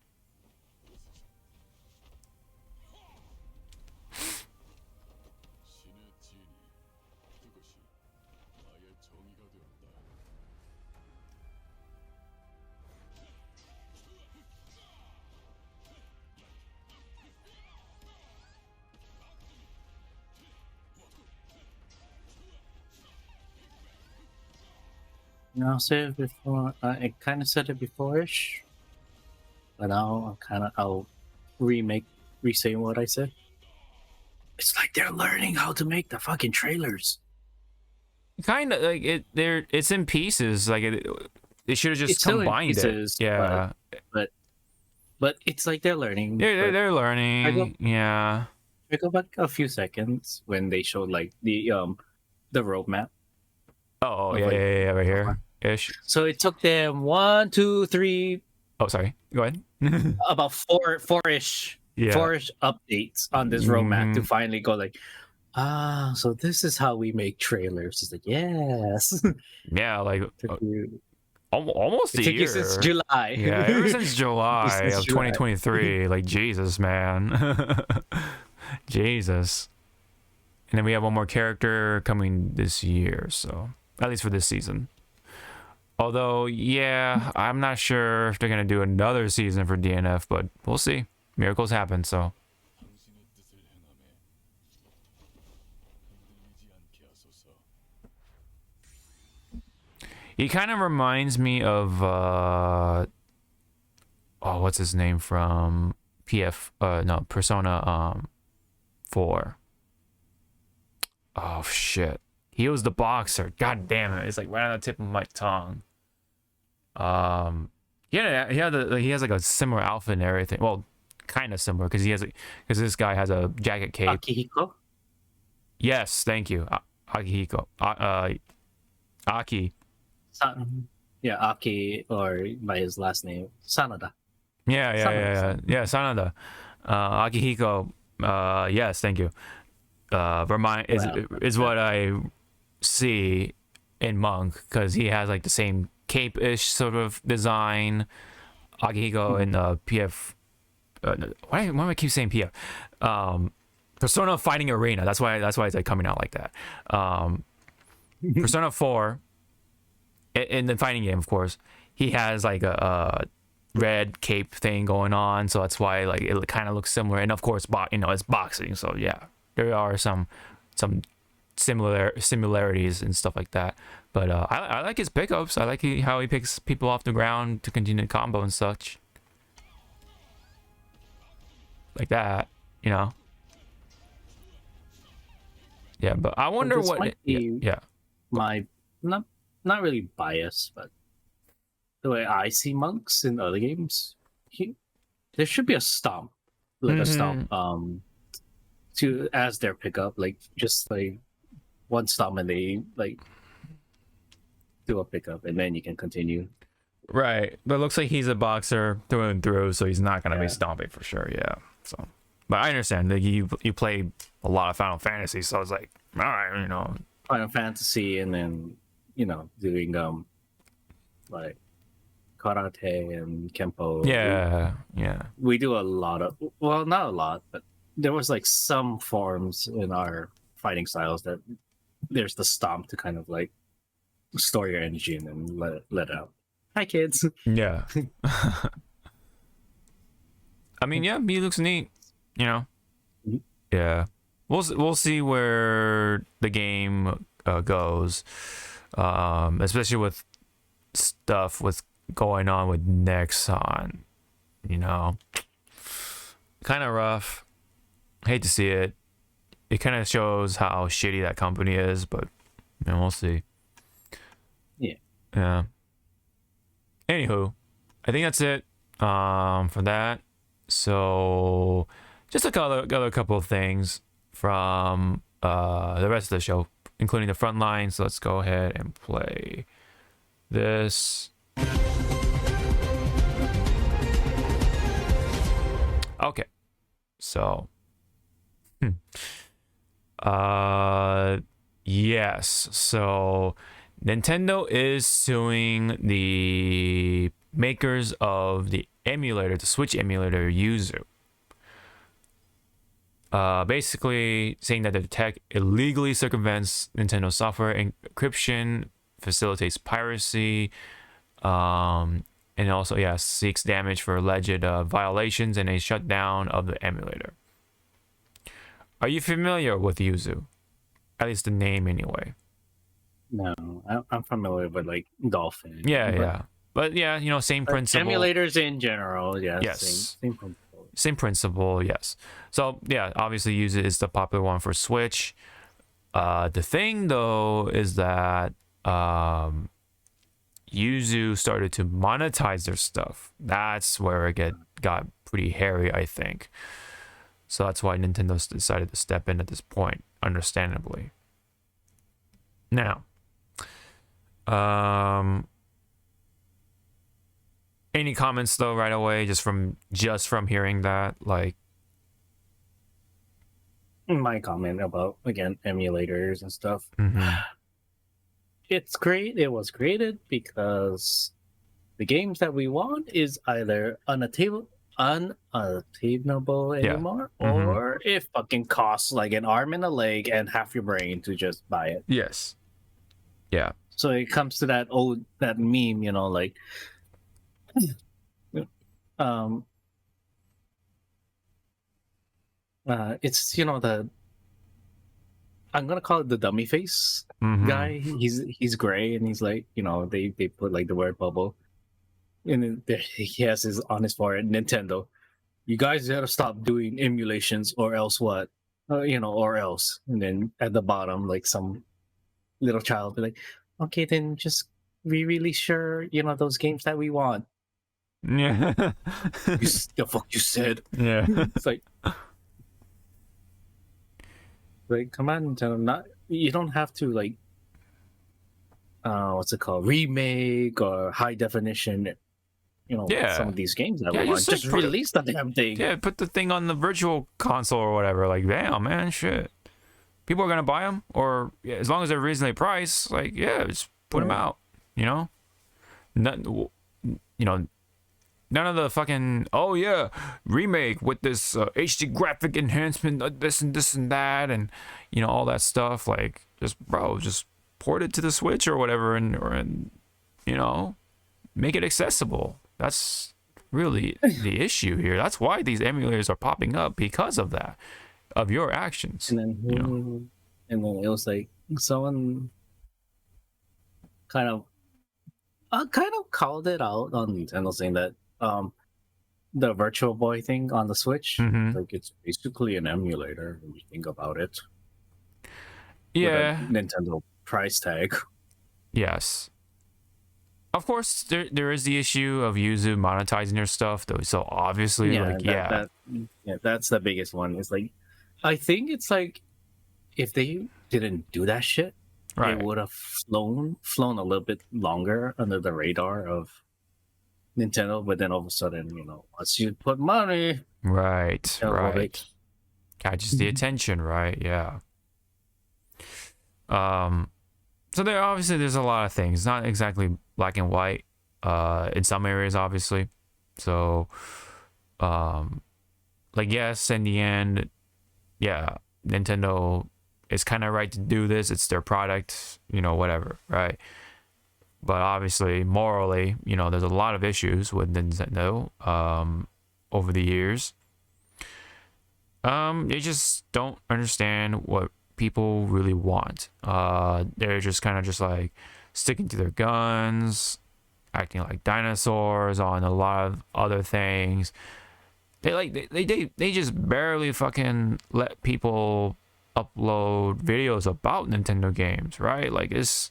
I'll say it before. I kind of said it before-ish, but now I'll re-say what I said. It's like they're learning how to make the fucking trailers. Kind of like it's in pieces. Like they should have just combined pieces, it. Yeah, but it's like they're learning. They're learning. Yeah. I go back a few seconds when they showed like the roadmap. Oh yeah, right here ish. So it took them 1, 2, 3. Oh, sorry. Go ahead. About four-ish updates on this roadmap to finally go like, so this is how we make trailers. It's like, yes. Yeah, like almost a took year. you since July. Yeah, ever since July of 2023. Like Jesus, man. Jesus. And then we have one more character coming this year, so at least for this season. Although, yeah, I'm not sure if they're gonna do another season for DNF, but we'll see. Miracles happen, so. He kind of reminds me of what's his name from Persona 4. Oh shit. He was the boxer. God damn it. It's like right on the tip of my tongue. He has like a similar outfit and everything. Well, kind of similar because this guy has a jacket cape. Akihiko? Yes, thank you. Akihiko. Aki. Aki, or by his last name, Sanada. Yeah, Sanada. Akihiko. Yes, thank you. Is what I see in Monk, because he has like the same cape-ish sort of design. Akihiko in PF. Why do I keep saying PF? Persona Fighting Arena. That's why it's like coming out like that. Persona 4. In the fighting game, of course, he has like a red cape thing going on, so that's why like it kind of looks similar. And of course, it's boxing, so yeah, there are some similarities and stuff like that. But I like his pickups. I like how he picks people off the ground to continue the combo and such, like that, you know. Yeah, but I wonder what. Yeah. my not not really biased, but the way I see monks in other games, there should be a stomp, like a stomp, to as their pickup, like just like one stomp and they like do a pickup, and then you can continue. Right, but it looks like he's a boxer through and through, so he's not gonna be stomping for sure. Yeah. So, but I understand that you play a lot of Final Fantasy, so it's like, all right, you know, Final Fantasy, and then doing like karate and kempo. Yeah. We do a lot of, well, not a lot, but there was like some forms in our fighting styles that there's the stomp to kind of like store your energy and then let it out. Hi kids. Yeah. I mean, yeah, he looks neat, you know. Yeah, we'll see where the game goes, especially with stuff with going on with Nexon, you know. Kind of rough. Hate to see it. It kind of shows how shitty that company is, but you know, we'll see. Yeah. Anywho, I think that's it for that. So just a couple of things from the rest of the show, including the front line. So let's go ahead and play this. Okay. So yes. So Nintendo is suing the makers of the emulator, the Switch emulator, Yuzu. Basically saying that the tech illegally circumvents Nintendo software encryption, facilitates piracy, and also, seeks damage for alleged violations and a shutdown of the emulator. Are you familiar with Yuzu? At least the name, anyway. No, I'm familiar with like Dolphin. But yeah, you know, same principle. Emulators in general, yes. Yes. Same principle. Same principle, yes. So yeah, obviously Yuzu is the popular one for Switch. The thing though is that Yuzu started to monetize their stuff. That's where it got pretty hairy, I think. So that's why Nintendo decided to step in at this point, understandably. Now, any comments though right away, just from hearing that, like? My comment about, again, emulators and stuff. Mm-hmm. It's great. It was created because the games that we want is either unattainable anymore, or it fucking costs like an arm and a leg and half your brain to just buy it. Yes. Yeah. So it comes to that meme, you know, like it's, you know, I'm gonna call it the dummy face guy. He's gray and he's like, you know, they put like the word bubble, and then he has his on his forehead, Nintendo. You guys gotta stop doing emulations, or else what? Or else. And then at the bottom, like some little child be like, okay, then just re-release sure, you know, those games that we want. Yeah. The fuck you said. Yeah. It's like come on, Nintendo, you don't have to like what's it called, remake or high definition, you know, some of these games that we want. Just release the damn thing. Yeah, put the thing on the virtual console or whatever. Like, damn, man, shit. People are gonna buy them, or as long as they're reasonably priced, like, just put them out. You know, none of the fucking remake with this HD graphic enhancement, this and that, and you know, all that stuff. Like, just port it to the Switch or whatever, and you know, make it accessible. That's really the issue here. That's why these emulators are popping up, because of that, of your actions. And then, and then it was like someone kind of called it out on Nintendo, saying that the Virtual Boy thing on the Switch, like, it's basically an emulator when you think about it. Yeah. With a Nintendo price tag. Yes. Of course, there is the issue of Yuzu monetizing their stuff, though. So obviously, That's the biggest one. It's like, I think it's like, if they didn't do that shit, right, it would have flown a little bit longer under the radar of Nintendo. But then all of a sudden, once you put money, right, right, catches the attention, right? Yeah. So there's a lot of things. Not exactly black and white. In some areas, obviously. So, yes, in the end, yeah, Nintendo is kind of right to do this. It's their product, whatever, right? But obviously, morally, there's a lot of issues with Nintendo over the years. They just don't understand what people really want. They're just kind of just like sticking to their guns, acting like dinosaurs on a lot of other things. They just barely fucking let people upload videos about Nintendo games, right? Like it's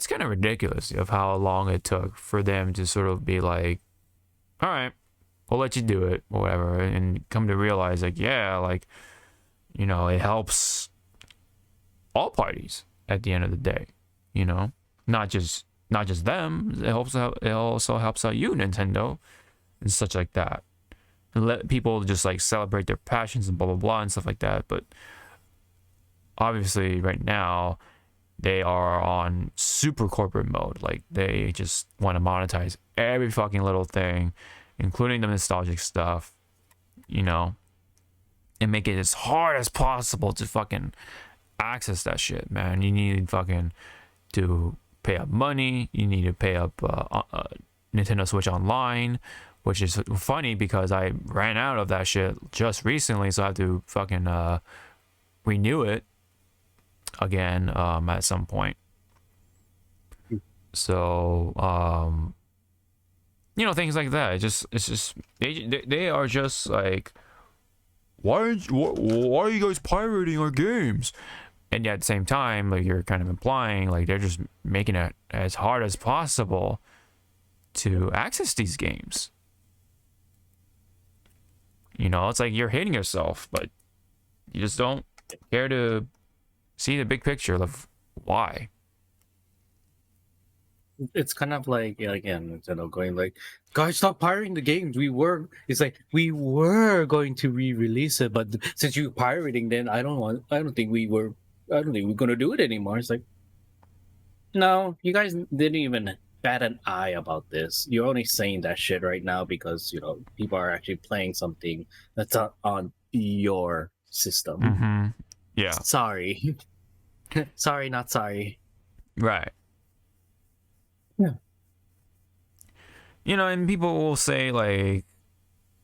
kind of ridiculous of how long it took for them to sort of be like, all right, we'll let you do it or whatever, and come to realize like, yeah, like, it helps all parties at the end of the day, not just them. It also helps out you, Nintendo, and such like that, and let people just like celebrate their passions and blah blah blah and stuff like that. But obviously right now they are on super corporate mode. Like they just want to monetize every fucking little thing, including the nostalgic stuff, and make it as hard as possible to fucking access that shit, man. You need fucking to pay up money. You need to pay up Nintendo Switch Online, which is funny because I ran out of that shit just recently, so I have to fucking renew it again at some point. So things like that. It's just they are just like, why are you guys pirating our games? And yet at the same time, like you're kind of implying like they're just making it as hard as possible to access these games. It's like you're hating yourself, but you just don't care to see the big picture of why. It's kind of like, again, going like, guys, stop pirating the games. We were going to re-release it, but since you're pirating, then I don't think we're gonna do it anymore. It's like, no, you guys didn't even bat an eye about this. You're only saying that shit right now because people are actually playing something that's not on your system. Mm-hmm. Yeah. Sorry. Sorry, not sorry. Right. Yeah. And people will say like,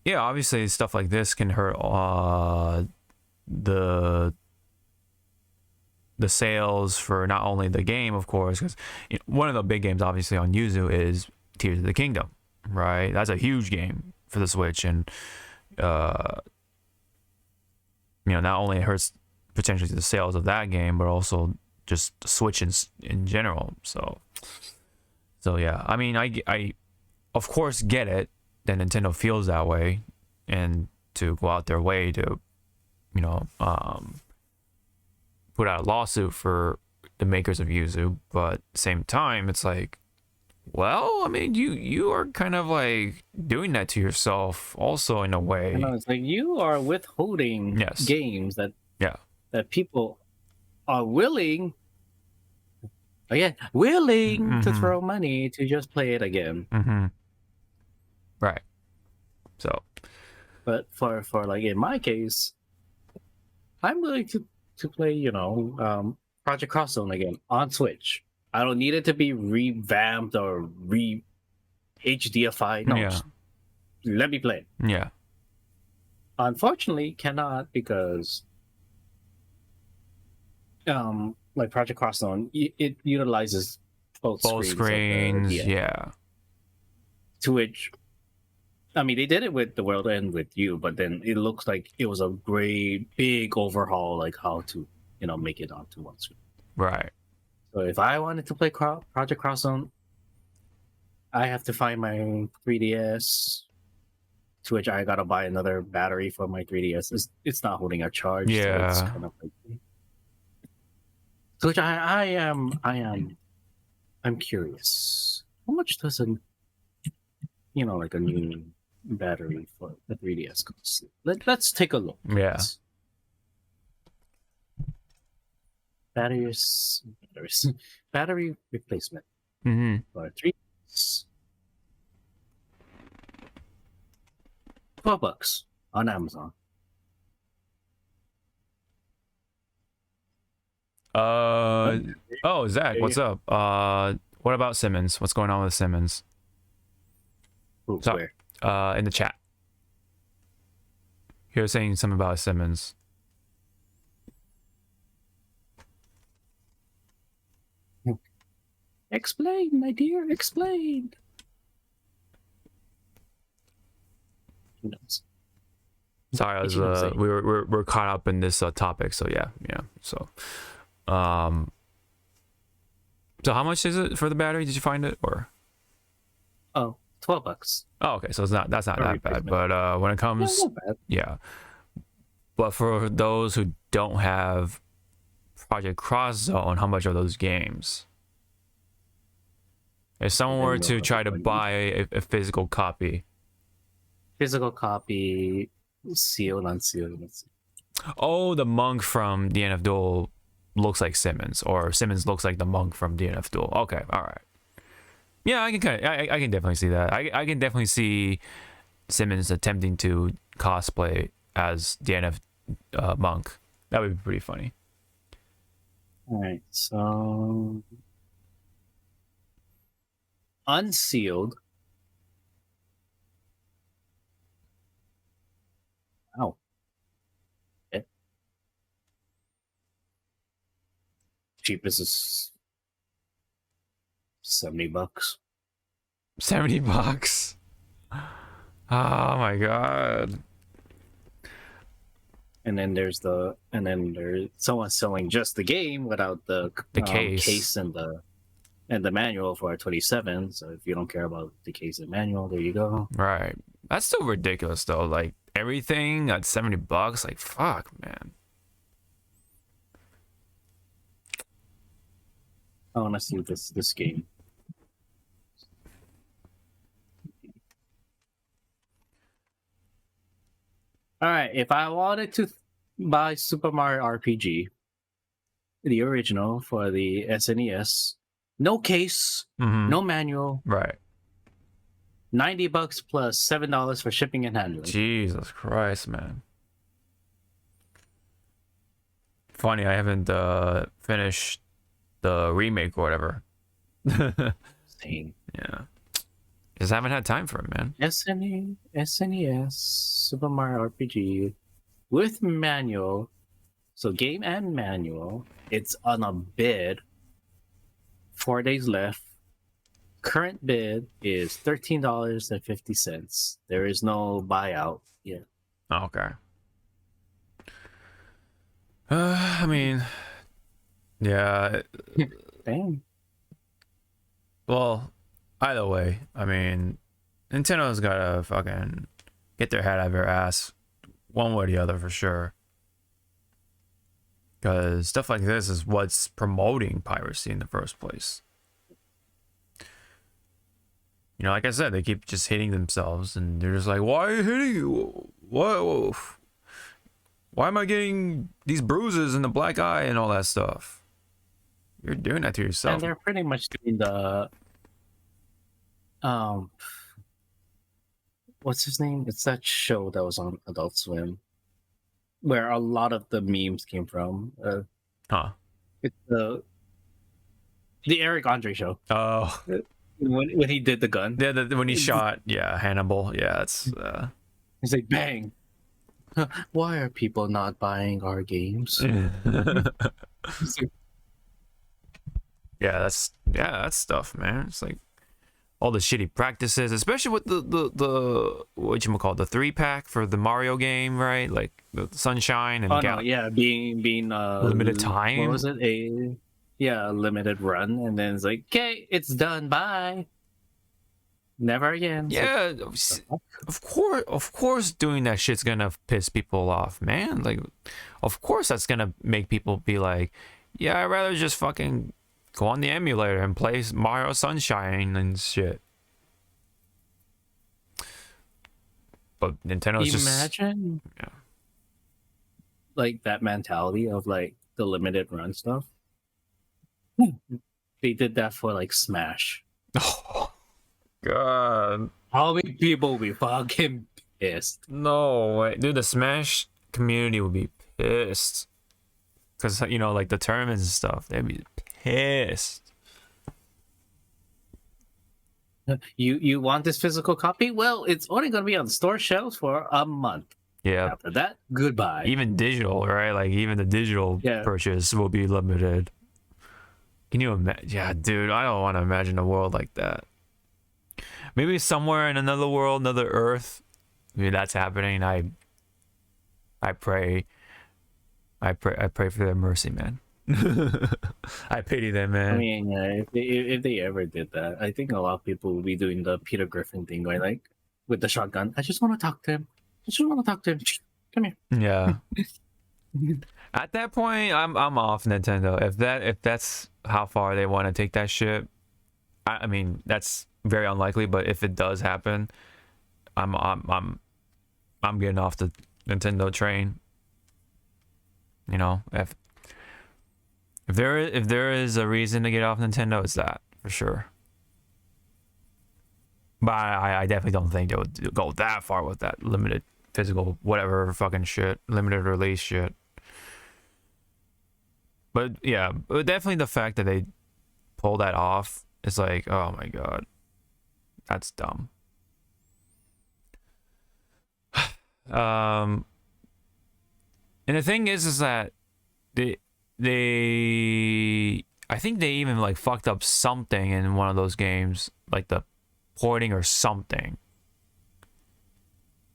yeah, obviously stuff like this can hurt the sales for not only the game, of course, because one of the big games obviously on Yuzu is Tears of the Kingdom, right? That's a huge game for the Switch, and not only it hurts potentially the sales of that game, but also just the Switch in general. So yeah, I mean, I of course get it that Nintendo feels that way, and to go out their way to, put out a lawsuit for the makers of Yuzu, but at the same time, it's like, well, I mean, you are kind of like doing that to yourself, also in a way. It's like you are withholding games that people are willing to throw money to just play it again. Mm-hmm. Right. So, but for like in my case, I'm willing to play Project Cross Zone again on Switch. I don't need it to be revamped or HDified. No, just let me play it. Yeah. Unfortunately, cannot, because like Project Cross Zone, it utilizes both screens. Yeah. To which, I mean, they did it with The World End With You, but then it looks like it was a great big overhaul, like how to make it onto one screen. Right. So if I wanted to play Project Cross Zone, I have to find my 3DS, to which I gotta buy another battery for my 3DS. It's not holding a charge, so it's Yeah. kind of like. So which I'm curious. How much does like a new battery for the 3DS cost? Let's take a look. Yeah. Battery replacement Mm-hmm. for 3DS. $12 on Amazon. Oh, Zach, what's up? What about Simmons? What's going on with Simmons? Ooh, So- where? In the chat. He was saying something about Simmons. Explain, my dear, explain. Who knows? Sorry, I was, He didn't say. we're caught up in this topic, so yeah. So so how much is it for the battery? Did you find it, or? Oh, $12. Oh, okay, so that's not For that bad. replacement. But when it Yeah, comes, not bad. yeah. But for those who don't have Project Cross Zone, how much are those games? If someone were to try to buy a physical copy, Physical copy, sealed, unsealed. oh, the monk from DNF Duel looks like Simmons, or Simmons looks like the monk from DNF Duel. Okay, all right. Yeah, I can definitely see that. I can definitely see Simmons attempting to cosplay as DNF monk. That would be pretty funny. All right, so unsealed. Wow. Okay. Cheapest is $70. $70. Oh my god. And then there's someone selling just the game without the case. and the manual for 27. So if you don't care about the case and manual, there you go. Right. That's still ridiculous though. Like everything at $70. Like fuck, man. I want to see this game. All right, if I wanted to buy Super Mario RPG, the original for the SNES, no case, Mm-hmm. no manual, Right. $90 plus $7 for shipping and handling. Jesus Christ, man. Funny, I haven't finished the remake or whatever. Same. Yeah. Just haven't had time for it, man. SNES Super Mario RPG with manual, so game and manual. It's on a bid. 4 days left. Current bid is $13.50. There is no buyout yet. Okay. I mean, yeah. Damn. Well, either way, I mean, Nintendo's gotta fucking get their head out of their ass one way or the other for sure. Because stuff like this is what's promoting piracy in the first place. You know, like I said, they keep just hitting themselves, and they're just like, "Why are you hitting you? What? Why am I getting these bruises and the black eye and all that stuff?" You're doing that to yourself. And they're pretty much doing the what's his name? It's that show that was on Adult Swim, where a lot of the memes came from. Huh? It's the Eric Andre show. Oh, When he did the gun, yeah. When he shot, yeah, Hannibal. Yeah, it's. he's like, "Bang! Why are people not buying our games?" It's like, Yeah, that's stuff, man. It's like all the shitty practices, especially with the what you call the 3-pack for the Mario game, right? Like the Sunshine and oh no, yeah, being limited time. What was it? a limited run, and then it's like, okay, it's done. Bye. Never again. Yeah, of course, doing that shit's gonna piss people off, man. Like, of course, that's gonna make people be like, yeah, I'd rather just fucking go on the emulator and play Mario Sunshine and shit. But Nintendo's Imagine, like that mentality of like the limited run stuff. They did that for like Smash. Oh God. How many people will be fucking pissed? No way. Dude, the Smash community would be pissed. Because, you know, like the tournaments and stuff, they'd be pissed. You want this physical copy? Well, it's only going to be on store shelves for a month. Yeah. After that, goodbye. Even digital, right? Like, even the digital purchase will be limited. Can you imagine? Yeah, dude, I don't want to imagine a world like that. Maybe somewhere in another world, another Earth, maybe that's happening. I pray for their mercy, man. I pity them, man. I mean, if they ever did that, I think a lot of people will be doing the Peter Griffin thing, right? Like with the shotgun. I just want to talk to him. Come here. Yeah. At that point, I'm off Nintendo. If that's how far they want to take that shit, I mean that's very unlikely. But if it does happen, I'm getting off the Nintendo train. You know, if there is a reason to get off Nintendo, it's that for sure. But I definitely don't think they would go that far with that limited physical whatever fucking shit, limited release shit. But yeah, but definitely the fact that they pull that off is like, oh my god, that's dumb. And the thing is that they I think they even like fucked up something in one of those games, like the porting or something.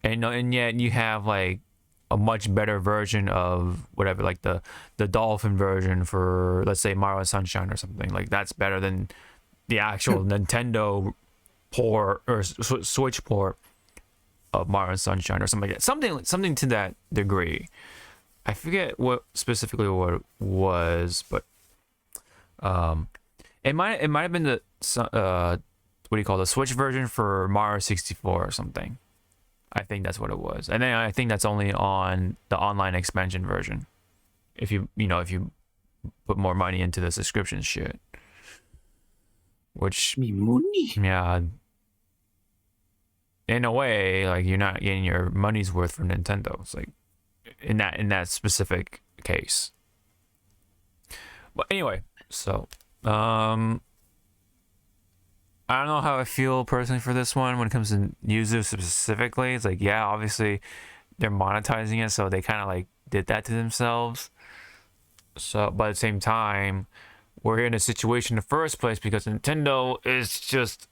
And yet you have like a much better version of whatever, like the dolphin version for, let's say, Mario Sunshine or something. Like that's better than the actual Nintendo port or Switch port of Mario Sunshine or something like that. Something to that degree. I forget what specifically what it was, but it might have been the what do you call the Switch version for Mario 64 or something. I think that's what it was, and then I think that's only on the online expansion version. If you put more money into the subscription shit, which yeah, in a way, like you're not getting your money's worth from Nintendo. It's like in that specific case. But anyway, so I don't know how I feel personally for this one when it comes to Yuzu specifically. It's like, yeah, obviously they're monetizing it, so they kind of like did that to themselves. So, but at the same time, we're in a situation in the first place because Nintendo is just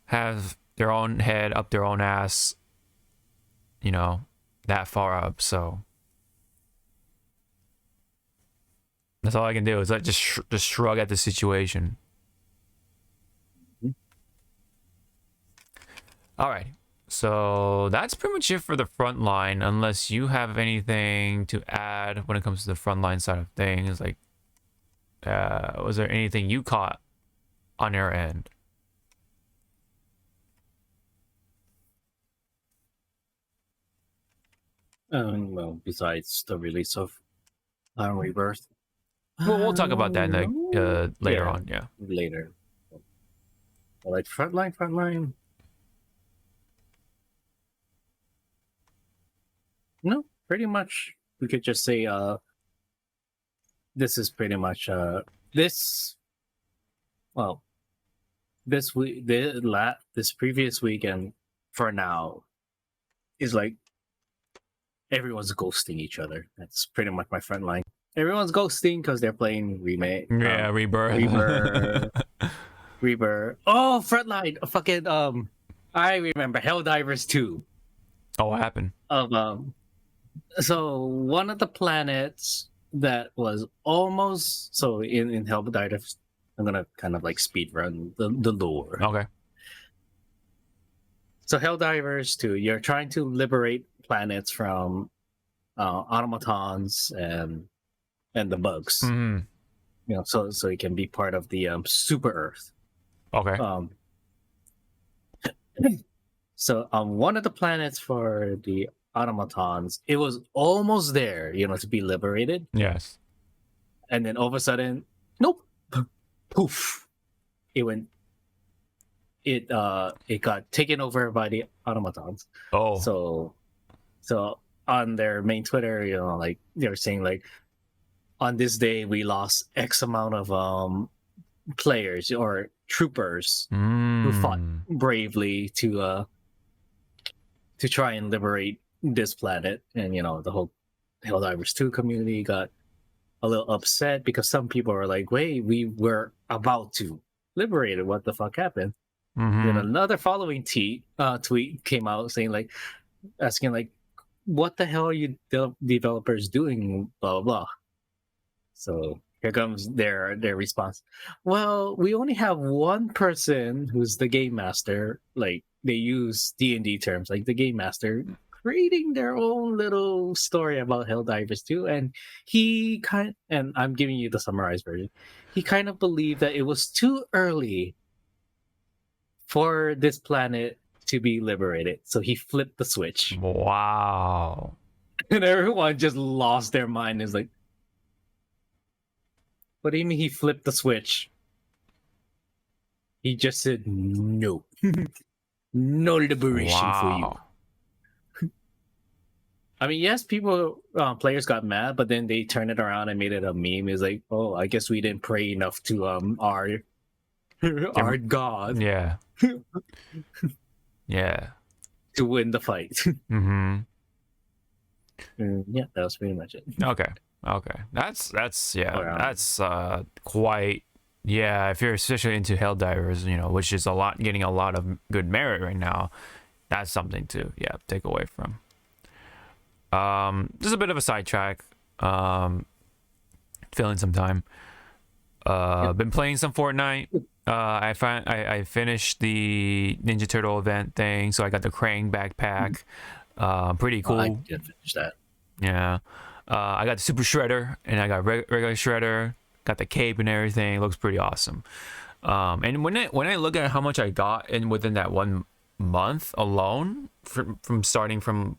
have their own head up their own ass, you know, that far up. So that's all I can do is like just shrug at the situation. All right, so that's pretty much it for the front line, unless you have anything to add when it comes to the front line side of things. Like, was there anything you caught on your end? Well, besides the release of Rebirth. Well, we'll talk about that later on. Yeah, later. Like frontline. No, pretty much we could just say this is pretty much this week, this previous weekend for now is like everyone's ghosting each other. That's pretty much my front line. Everyone's ghosting because they're playing remake. Yeah, Rebirth. Rebirth. Oh, frontline. Fucking I remember Helldivers 2. Oh, what happened? So one of the planets that was almost so in Helldivers. I'm gonna kind of like speed run the lore. Okay. So Helldivers 2, you're trying to liberate planets from automatons and the bugs. Mm. You know, so it can be part of the Super Earth. Okay. So on one of the planets for the automatons, it was almost there, you know, to be liberated. Yes. And then all of a sudden, nope, poof, it went. It got taken over by the automatons. Oh. So on their main Twitter, you know, like they were saying like, on this day we lost X amount of players or troopers who fought bravely to try and liberate this planet. And you know, the whole Helldivers 2 community got a little upset because some people were like, wait, we were about to liberate it, what the fuck happened? Then another following tweet came out saying like, asking like, what the hell are you developers doing, blah blah blah. So here comes their response. Well, we only have one person who's the game master. Like they use D&D terms, like the game master creating their own little story about Helldivers 2, and and I'm giving you the summarized version. He kind of believed that it was too early for this planet to be liberated, so he flipped the switch. Wow. And everyone just lost their mind. Is like, what do you mean he flipped the switch? He just said no. No liberation for you. I mean, yes, players got mad, but then they turned it around and made it a meme. It's like, oh, I guess we didn't pray enough to our god. Yeah. Yeah. To win the fight. Mm-hmm. Yeah, that was pretty much it. Okay. That's yeah. Wow. That's quite if you're especially into Helldivers, you know, which is getting a lot of good merit right now. That's something to take away from. Just a bit of a sidetrack. Filling some time. Been playing some Fortnite. I finished the Ninja Turtle event thing, so I got the Krang backpack. Pretty cool. I did finish that. Yeah. I got the Super Shredder, and I got regular Shredder. Got the cape and everything. It looks pretty awesome. And when I look at how much I got within that 1 month alone, from starting from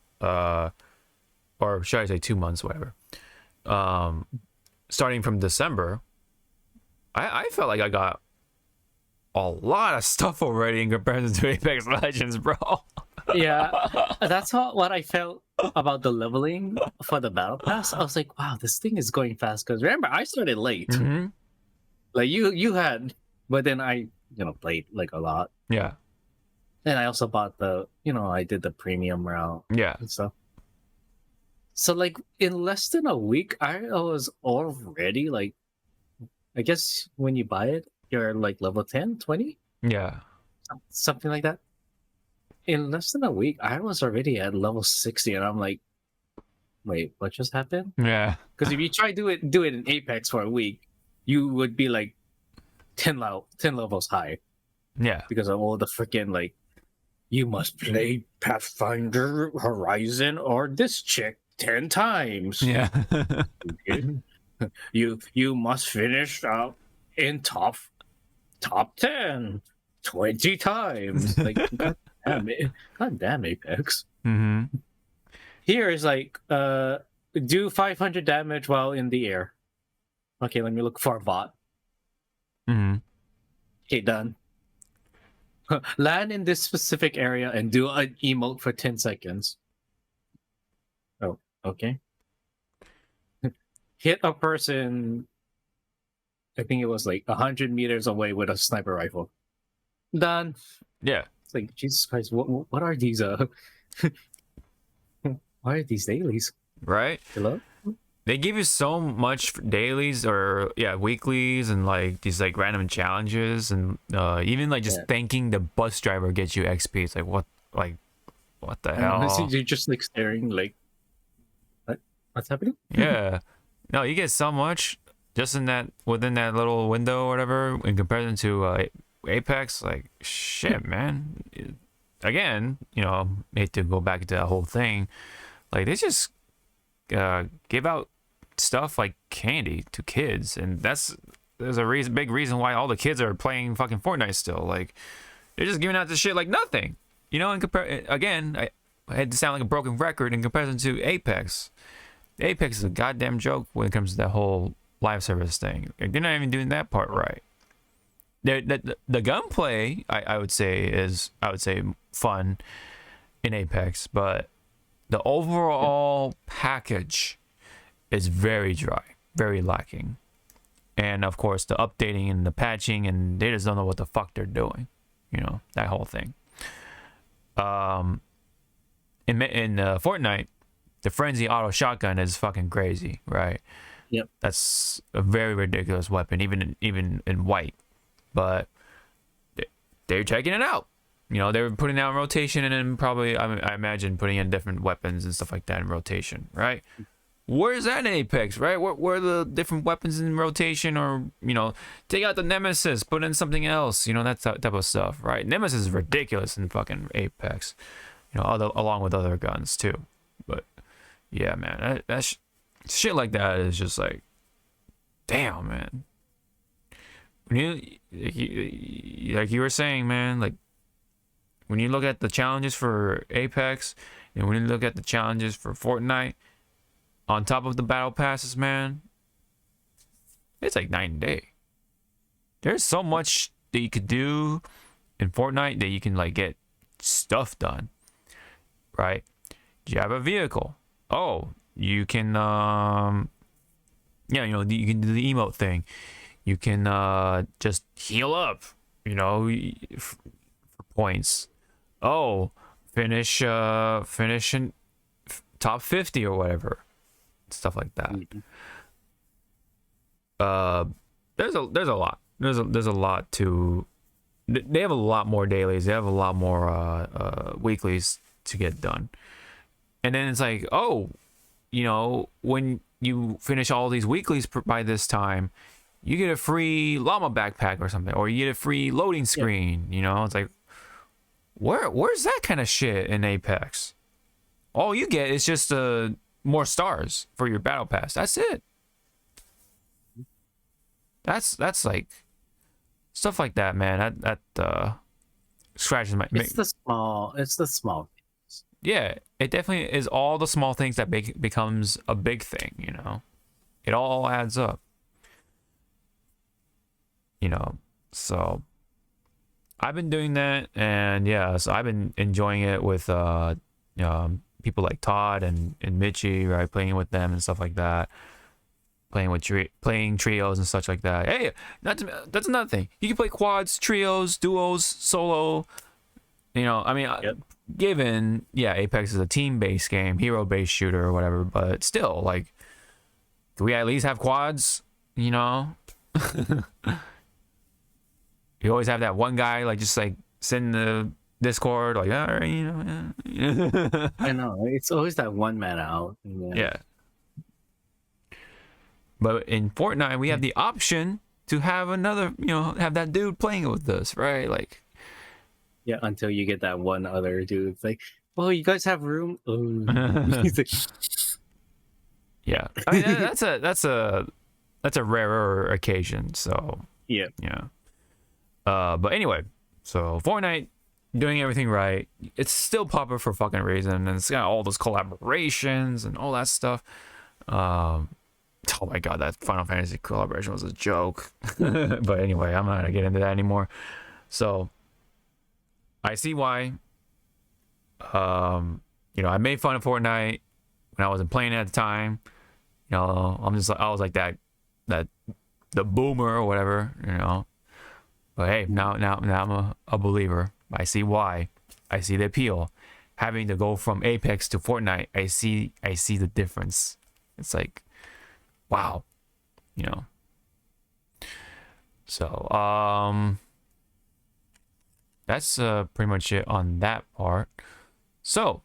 or should I say 2 months, whatever. Starting from December, I felt like I got a lot of stuff already in comparison to Apex Legends, bro. Yeah, that's what I felt about the leveling for the battle pass. I was like, wow, this thing is going fast. Because remember, I started late. Mm-hmm. Like you had, but then I played like a lot. Yeah. And I also bought I did the premium route. Yeah. And stuff. So like in less than a week, I was already like, I guess when you buy it, you're like level 10, 20? Yeah. Something like that. In less than a week, I was already at level 60, and I'm like, wait, what just happened? Yeah. Because if you try do it in Apex for a week, you would be like 10 levels high. Yeah. Because of all the freaking like, you must play Pathfinder, Horizon, or this chick 10 times. Yeah. You must finish in top 10 20 times. Like, God damn Apex. Mm-hmm. Here is like do 500 damage while in the air. Okay, let me look for a bot. Mm-hmm. Okay, done. Land in this specific area and do an emote for 10 seconds. Oh, okay. Hit a person, I think it was like 100 meters away with a sniper rifle. Done. Yeah. It's like, Jesus Christ, what are these why are these dailies? Right? Hello? They give you so much dailies or weeklies and like these like random challenges and even like just thanking the bus driver gets you XP. It's like what the hell? Honestly, you're just like staring like, what's happening? Yeah. No, you get so much just in that within that little window or whatever in comparison to Apex. Like shit, man. Again, you know, hate to go back to that whole thing. Like they just give out stuff like candy to kids, and there's a big reason why all the kids are playing fucking Fortnite still. Like they're just giving out this shit like nothing, you know. Again, I had to sound like a broken record in comparison to Apex. Apex is a goddamn joke when it comes to that whole live service thing. Like, they're not even doing that part right. The gunplay I would say fun in Apex, but the overall package is very dry, very lacking. And of course the updating and the patching, and they just don't know what the fuck they're doing, you know, that whole thing. In Fortnite, the frenzy auto shotgun is fucking crazy, right? Yep. That's a very ridiculous weapon, even in white. But they're taking it out. You know, they were putting out in rotation, and then probably I imagine putting in different weapons and stuff like that in rotation, right? Where's that in Apex, right? Where are the different weapons in rotation? Or, you know, take out the Nemesis, put in something else, you know, that type of stuff, right? Nemesis is ridiculous in fucking Apex, you know, along with other guns too. But yeah, man, shit like that is just like, damn, man. When you like you were saying, man, like when you look at the challenges for Apex and when you look at the challenges for Fortnite, on top of the battle passes, man, it's like night and day. There's so much that you could do in Fortnite that you can like get stuff done, right? You have a vehicle. Oh, you can yeah, you know, you can do the emote thing. You can just heal up, you know, for points. Oh, finish in top 50 or whatever, stuff like that. There's a lot. There's a lot to. They have a lot more dailies. They have a lot more weeklies to get done. And then it's like, oh, you know, when you finish all these weeklies by this time, you get a free llama backpack or something, or you get a free loading screen. You know, it's like, where's that kind of shit in Apex? All you get is just more stars for your battle pass. That's it. That's like stuff like that, man. That scratches my. It's the small things. Yeah, it definitely is all the small things that becomes a big thing. You know, it all adds up. You know, so I've been doing that, and yeah, so I've been enjoying it with people like Todd and Mitchie, right? Playing with them and stuff like that. Playing trios and such like that. Hey, that's another thing. You can play quads, trios, duos, solo. You know, I mean, given Apex is a team-based game, hero-based shooter or whatever, but still, like, do we at least have quads? You know. You always have that one guy, like, just like send the Discord, like, all right, you know. Yeah. I know, it's always that one man out. Yeah. But in Fortnite, we have the option to have another, you know, have that dude playing with us, right? Like, yeah, until you get that one other dude. It's like, oh, you guys have room? Oh. Yeah, I mean, that's a rarer occasion. So yeah. But anyway, so Fortnite doing everything right. It's still popular for fucking reason, and it's got all those collaborations and all that stuff. Oh my god, that Final Fantasy collaboration was a joke. But anyway, I'm not gonna get into that anymore. So I see why. You know, I made fun of Fortnite when I wasn't playing it at the time. You know, I was like that the boomer or whatever, you know. But hey, now I'm a believer. I see why. I see the appeal. Having to go from Apex to Fortnite, I see the difference. It's like, wow, you know. So that's pretty much it on that part. So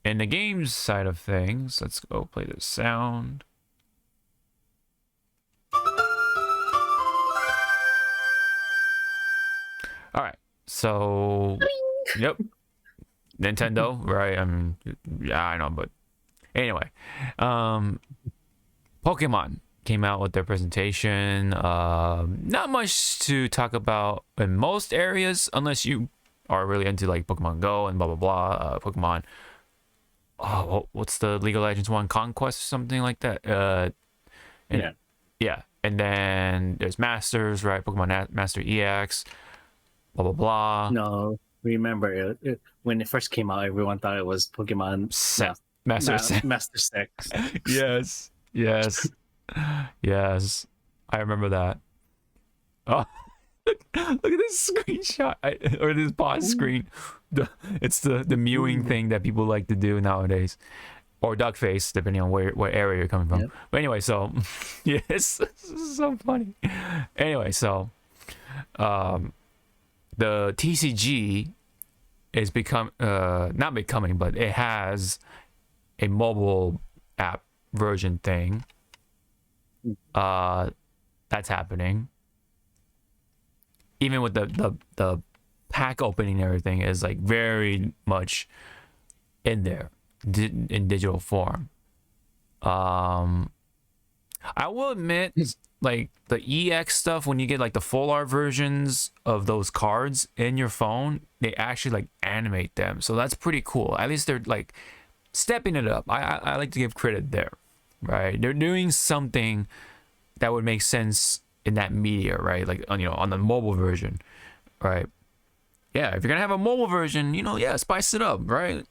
in the games side of things, let's go play the sound. All right. So, yep. Nintendo, right? I mean, yeah, I know, but anyway, Pokemon came out with their presentation. Not much to talk about in most areas, unless you are really into like Pokemon Go and blah blah blah. Pokemon. Oh, what's the League of Legends one? Conquest or something like that. Yeah. Yeah, and then there's Masters, right? Pokemon Master EX. Blah blah blah. No, remember when it first came out, everyone thought it was Pokemon Master Sex. Yes, yes, yes. I remember that. Oh, look at this screenshot or this pause screen. It's the mewing thing that people like to do nowadays, or duck face, depending on what area you're coming from. Yep. But anyway, so yes, this is so funny. Anyway, so the TCG is not becoming, but it has a mobile app version thing. That's happening. Even with the pack opening and everything is like very much in there in digital form. I will admit, like the EX stuff, when you get like the full art versions of those cards in your phone, they actually like animate them, so that's pretty cool. At least they're like stepping it up. I like to give credit there, right? They're doing something that would make sense in that media, right? Like on the mobile version, right? Yeah, if you're gonna have a mobile version, spice it up, right?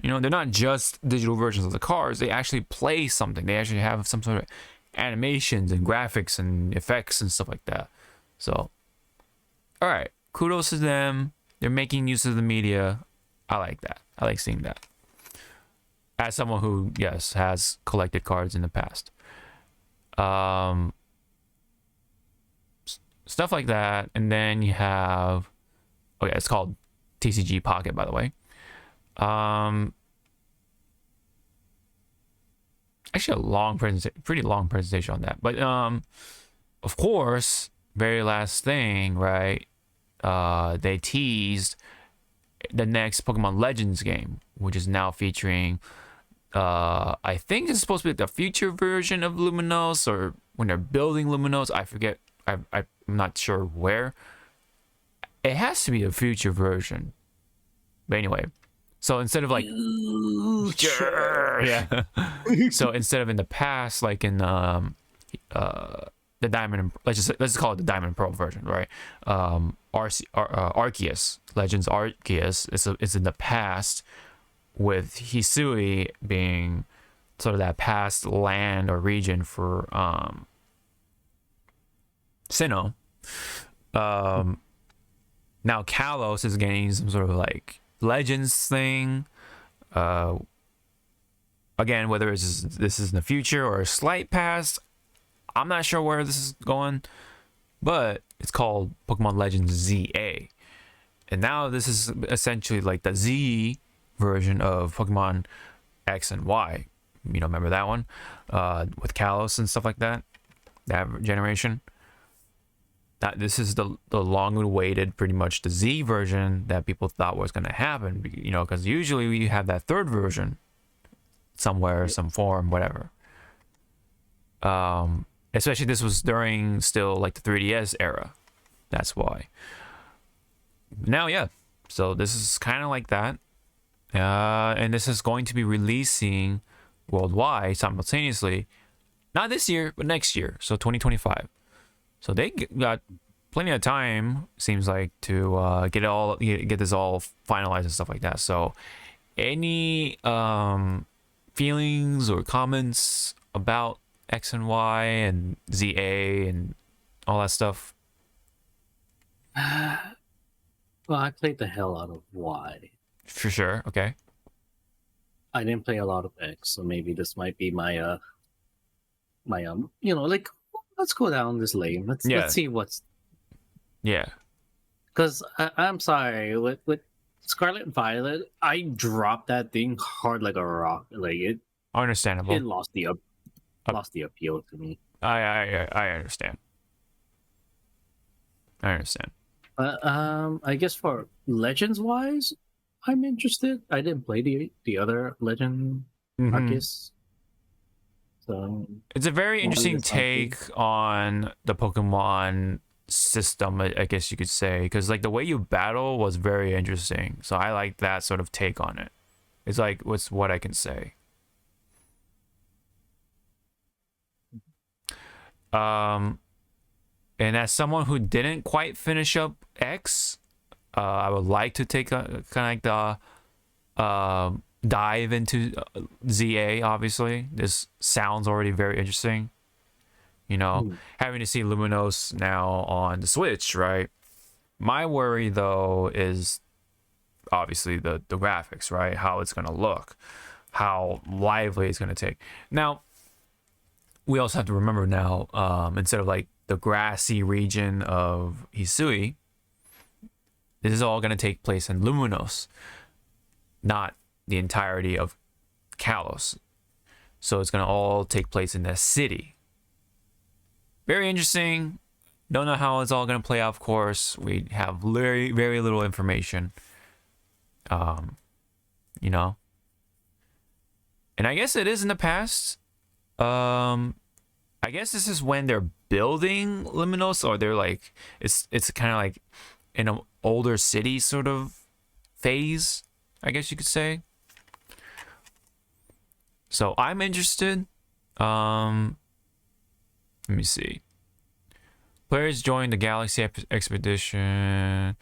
They're not just digital versions of the cards. They actually play something. They actually have some sort of animations and graphics and effects and stuff like that. So, all right, kudos to them. They're making use of the media. I like that. I like seeing that. As someone who, yes, has collected cards in the past. Stuff like that. And then you have, it's called TCG Pocket, by the way. Actually pretty long presentation on that. But of course, very last thing, right? They teased the next Pokemon Legends game, which is now featuring I think it's supposed to be the future version of Luminos, or when they're building Luminos. I forget. I'm not sure where. It has to be a future version. But anyway, so instead of like yeah. So instead of in the past, like in the Diamond and, let's call it the Diamond and Pearl version, right? Arceus, Legends Arceus is in the past, with Hisui being sort of that past land or region for Sinnoh. Now Kalos is getting some sort of like Legends thing. Again, whether this is in the future or a slight past, I'm not sure where this is going, but it's called Pokemon Legends ZA. And now this is essentially like the Z version of Pokemon X and Y. Remember that one? With Kalos and stuff like that? That generation? This is the long-awaited, pretty much the Z version that people thought was going to happen, because usually we have that third version somewhere, some form, whatever. Especially this was during still like the 3DS era. That's why. Now, yeah. So this is kind of like that. And this is going to be releasing worldwide simultaneously. Not this year, but next year. So 2025. So they got plenty of time, seems like, to get this all finalized and stuff like that. So any feelings or comments about X and Y and ZA and all that stuff? Well, I played the hell out of Y. For sure. Okay. I didn't play a lot of X, so maybe this might be my like, let's go down this lane. Let's see what's. Yeah. Because I'm sorry, with Scarlet Violet, I dropped that thing hard like a rock. Like it. Understandable. It lost the appeal to me. I understand. I understand. I guess for Legends wise, I'm interested. I didn't play the other Legend Hmm. Arceus, so It's a very maybe interesting that's something. take on the Pokemon system, I guess you could say, because like the way you battle was very interesting. So I like that sort of take on it. It's like what's what I can say. Um, and as someone who didn't quite finish up X, I would like to take a kind of like the dive into ZA. Obviously, this sounds already very interesting. You know, Hmm. having to see Luminos now on the Switch, right? My worry though is obviously the graphics, right? How it's gonna look, how lively it's gonna take. Now, we also have to remember now, instead of like the grassy region of Hisui, this is all gonna take place in Luminos, not the entirety of Kalos. So it's gonna all take place in the city. Very interesting. Don't know how it's all gonna play out. Of course, we have very very little information. Um, you know, and I guess it is in the past. Um, I guess this is when they're building Luminos, or they're like it's kind of like in an older city sort of phase, I guess you could say. So I'm interested. Um, let me see. Players join the Galaxy Expedition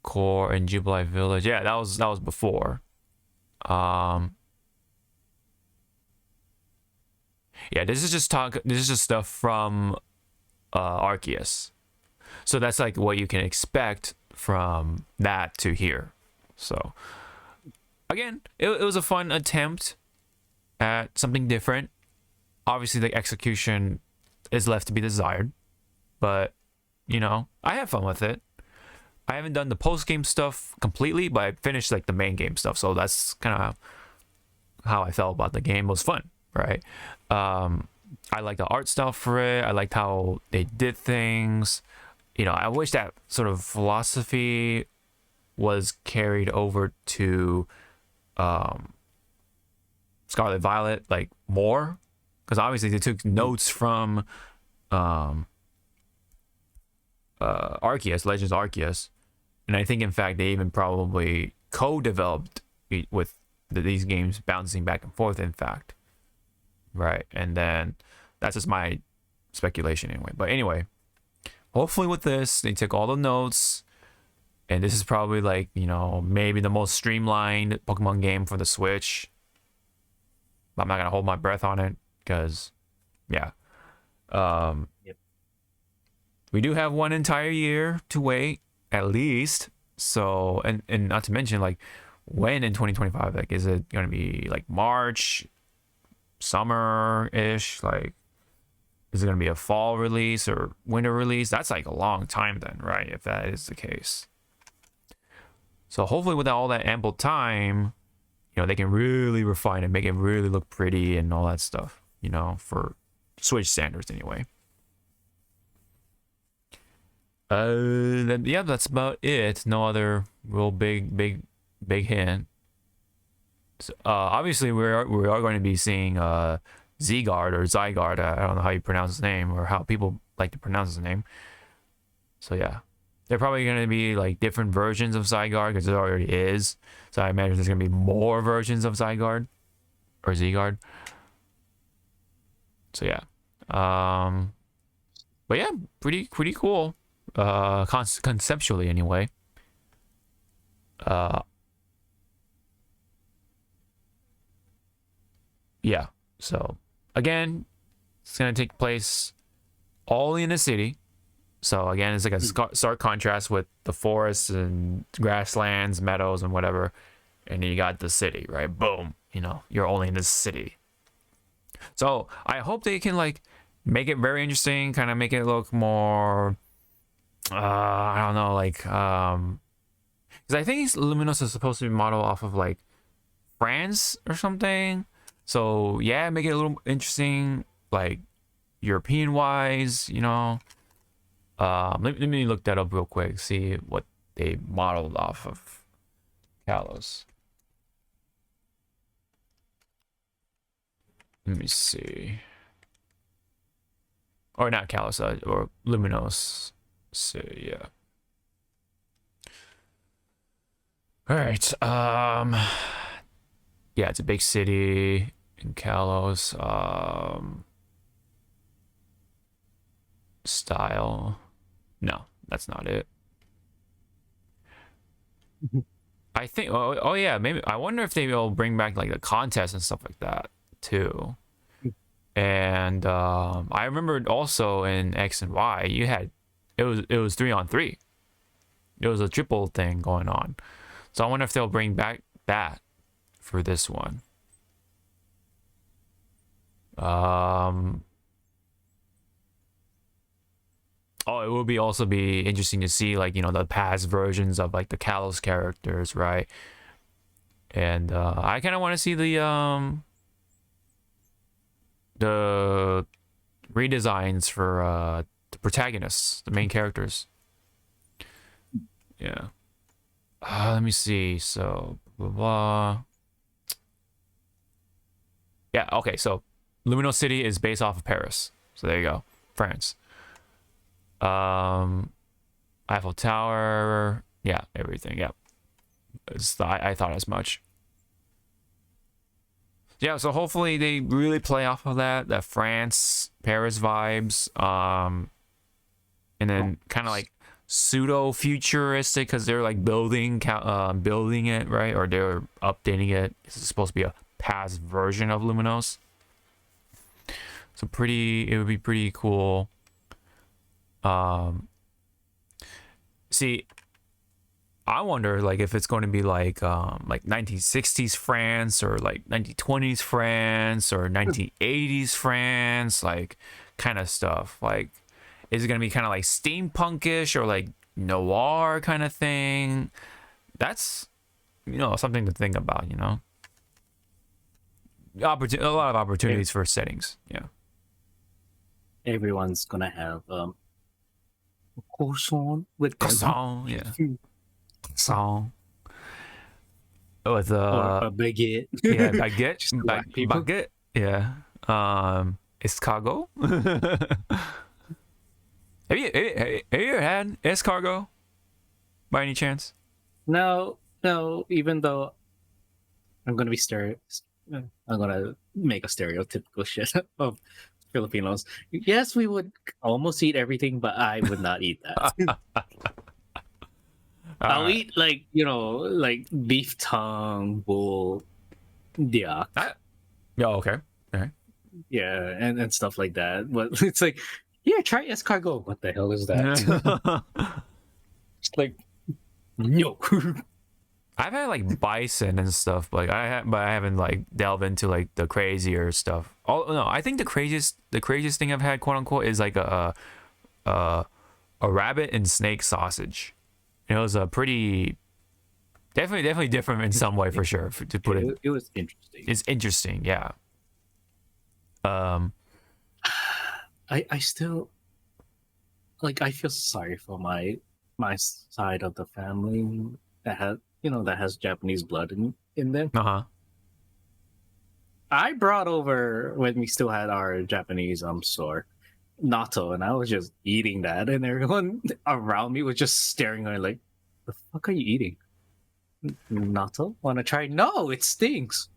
Core and Jubilee Village. Yeah, that was before. Um, yeah, this is just talk. This is just stuff from Arceus. So that's like what you can expect from that to here. So again, it was a fun attempt at something different. Obviously, the execution is left to be desired, but you know, I have fun with it. I haven't done the post game stuff completely, but I finished like the main game stuff, so that's kind of how I felt about the game. It was fun, right? I like the art style for it. I liked how they did things. You know, I wish that sort of philosophy was carried over to Scarlet Violet like more, because obviously they took notes from Arceus, Legends Arceus, and I think in fact they even probably co-developed with these games bouncing back and forth. In fact, right, and then that's just my speculation anyway. But anyway, hopefully with this they took all the notes, and this is probably like, you know, maybe the most streamlined Pokemon game for the Switch. I'm not gonna hold my breath on it because, yeah, Yep. we do have one entire year to wait at least. So, and not to mention like when in 2025, like is it gonna be like March, summer ish? Like, is it gonna be a fall release or winter release? That's like a long time then, right? If that is the case. So hopefully with all that ample time, you know, they can really refine it, make it really look pretty and all that stuff, you know, for Switch standards anyway. Yeah, that's about it. No other real big hint. So, obviously we are going to be seeing Zygarde or Zygarde. I don't know how you pronounce his name or how people like to pronounce his name. So yeah, they're probably going to be like different versions of Zygarde because there already is. So I imagine there's going to be more versions of Zygarde or Zygarde. So yeah, but yeah, pretty cool. Conceptually anyway. Yeah. So again, it's gonna take place all in the city. So again, it's like a stark contrast with the forests and grasslands, meadows, and whatever, and then you got the city, right? Boom. You know, you're only in this city. So I hope they can like make it very interesting, kind of make it look more. I don't know, like because I think Luminos is supposed to be modeled off of like France or something. So yeah, make it a little interesting, like European wise, you know. Let me look that up real quick. See what they modeled off of Kalos. Let me see. Or not Kalos, or Luminos. So yeah. All right. Yeah, it's a big city in Kalos. Style. No, that's not it. I think. Oh yeah, maybe. I wonder if they will bring back like the contest and stuff like that too. And I remember also in X and Y, you had it was 3-on-3. It was a triple thing going on. So I wonder if they'll bring back that for this one. Oh, it will be also be interesting to see, like, you know, the past versions of like the Kalos characters, right? And I kind of want to see the redesigns for the protagonists, the main characters. Yeah. Let me see. So blah, blah. Yeah. Okay. So Luminos City is based off of Paris. So there you go, France. Eiffel Tower. Yeah. Everything. Yeah. I thought as much. Yeah, so hopefully they really play off of that France, Paris vibes, and then kind of like pseudo futuristic because they're like building it, right? Or they're updating it. It's supposed to be a past version of Luminos. So it would be pretty cool. See, I wonder like if it's going to be like 1960s France or like 1920s France or 1980s France, like kind of stuff. Like, is it going to be kind of like steampunkish or like noir kind of thing? That's, you know, something to think about, you know. A lot of opportunities for settings. Yeah. Everyone's gonna have croissant with Croissant, yeah. Song with or a baguette. yeah, baguette. Just the black people. Baguette, yeah. Escargot. have you ever had escargot by any chance? No. Even though I'm gonna make a stereotypical shit of Filipinos. Yes, we would almost eat everything, but I would not eat that. I'll eat like, you know, like beef tongue, bull, diak. Yeah, okay. Okay. Yeah, and stuff like that. But it's like, yeah, try escargot. What the hell is that? It's like, no. I've had like bison and stuff, but I haven't like delved into like the crazier stuff. Oh no, I think the craziest thing I've had, quote unquote, is like a rabbit and snake sausage. It was a pretty definitely different in some way for sure. To put it, It was interesting. it's interesting, yeah. I still like, I feel sorry for my side of the family that has Japanese blood in them. I brought over, when we still had our Japanese store, natto, and I was just eating that, and everyone around me was just staring at me like, the fuck are you eating? Natto? Wanna try? No, it stinks.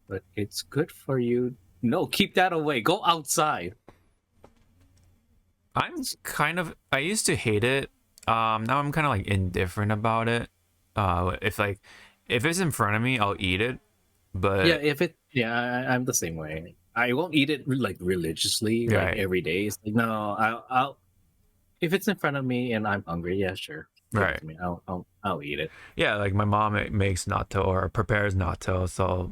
But it's good for you. No, keep that away. Go outside. I used to hate it. Now I'm kind of like indifferent about it. If it's in front of me, I'll eat it. But I'm the same way. I won't eat it like religiously, like Right. every day. It's like, no, I'll if it's in front of me and I'm hungry, yeah, sure. Give it Right. to me. I'll eat it. yeah, like my mom makes natto or prepares natto, so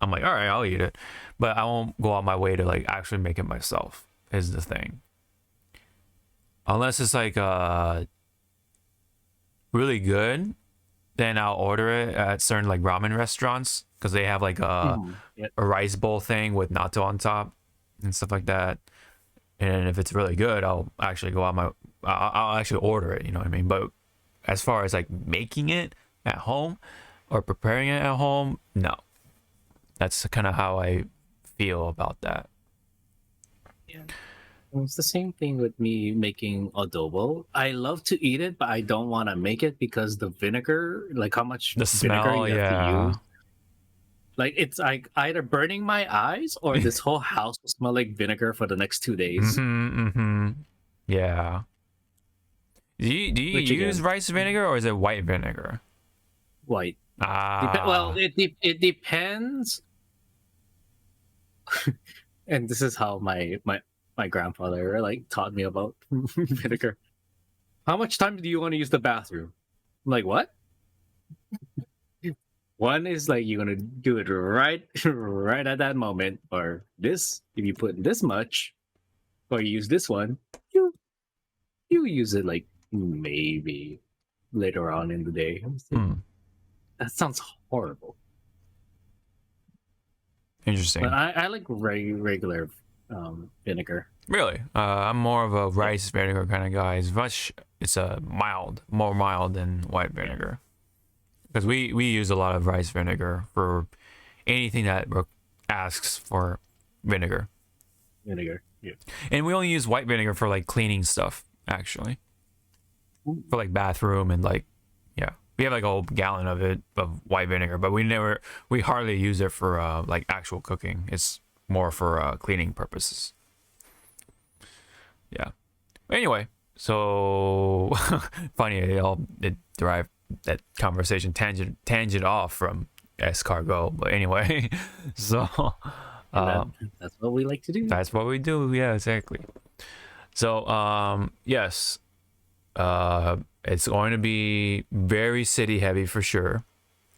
I'm like, all right, I'll eat it, but I won't go out my way to like actually make it myself. Is the thing. Unless it's like really good, then I'll order it at certain like ramen restaurants because they have like Yeah. a rice bowl thing with natto on top and stuff like that. And if it's really good, I'll actually go out I'll actually order it. You know what I mean? But as far as like making it at home or preparing it at home, no. That's kind of how I feel about that. Yeah. It's the same thing with me making adobo. I love to eat it, but I don't want to make it because the vinegar, like how much The vinegar smell, you have to yeah. use. Like it's like either burning my eyes or this whole house will smell like vinegar for the next 2 days. Yeah. Do you Which use again, rice vinegar or is it white vinegar? white. Ah. It depends. And this is how my grandfather like taught me about vinegar. How much time do you want to use the bathroom? I'm like, what? One is like you're gonna do it right right at that moment, or this if you put this much, or you use this one, you you use it like maybe later on in the day. That sounds horrible. Interesting. But I like regular vinegar. Really? I'm more of a rice vinegar kind of guy. It's a more mild than white vinegar. Because we use a lot of rice vinegar for anything that asks for vinegar. Vinegar, yeah. And we only use white vinegar for like cleaning stuff, actually. For like bathroom and like, yeah. We have like a whole gallon of it, of white vinegar, but we hardly use it for like actual cooking. It's more for cleaning purposes. Yeah. Anyway, so funny, it derived that conversation tangent off from escargot, but anyway, so That's what we like to do. that's what we do. Yeah, exactly. So yes, it's going to be very city heavy for sure,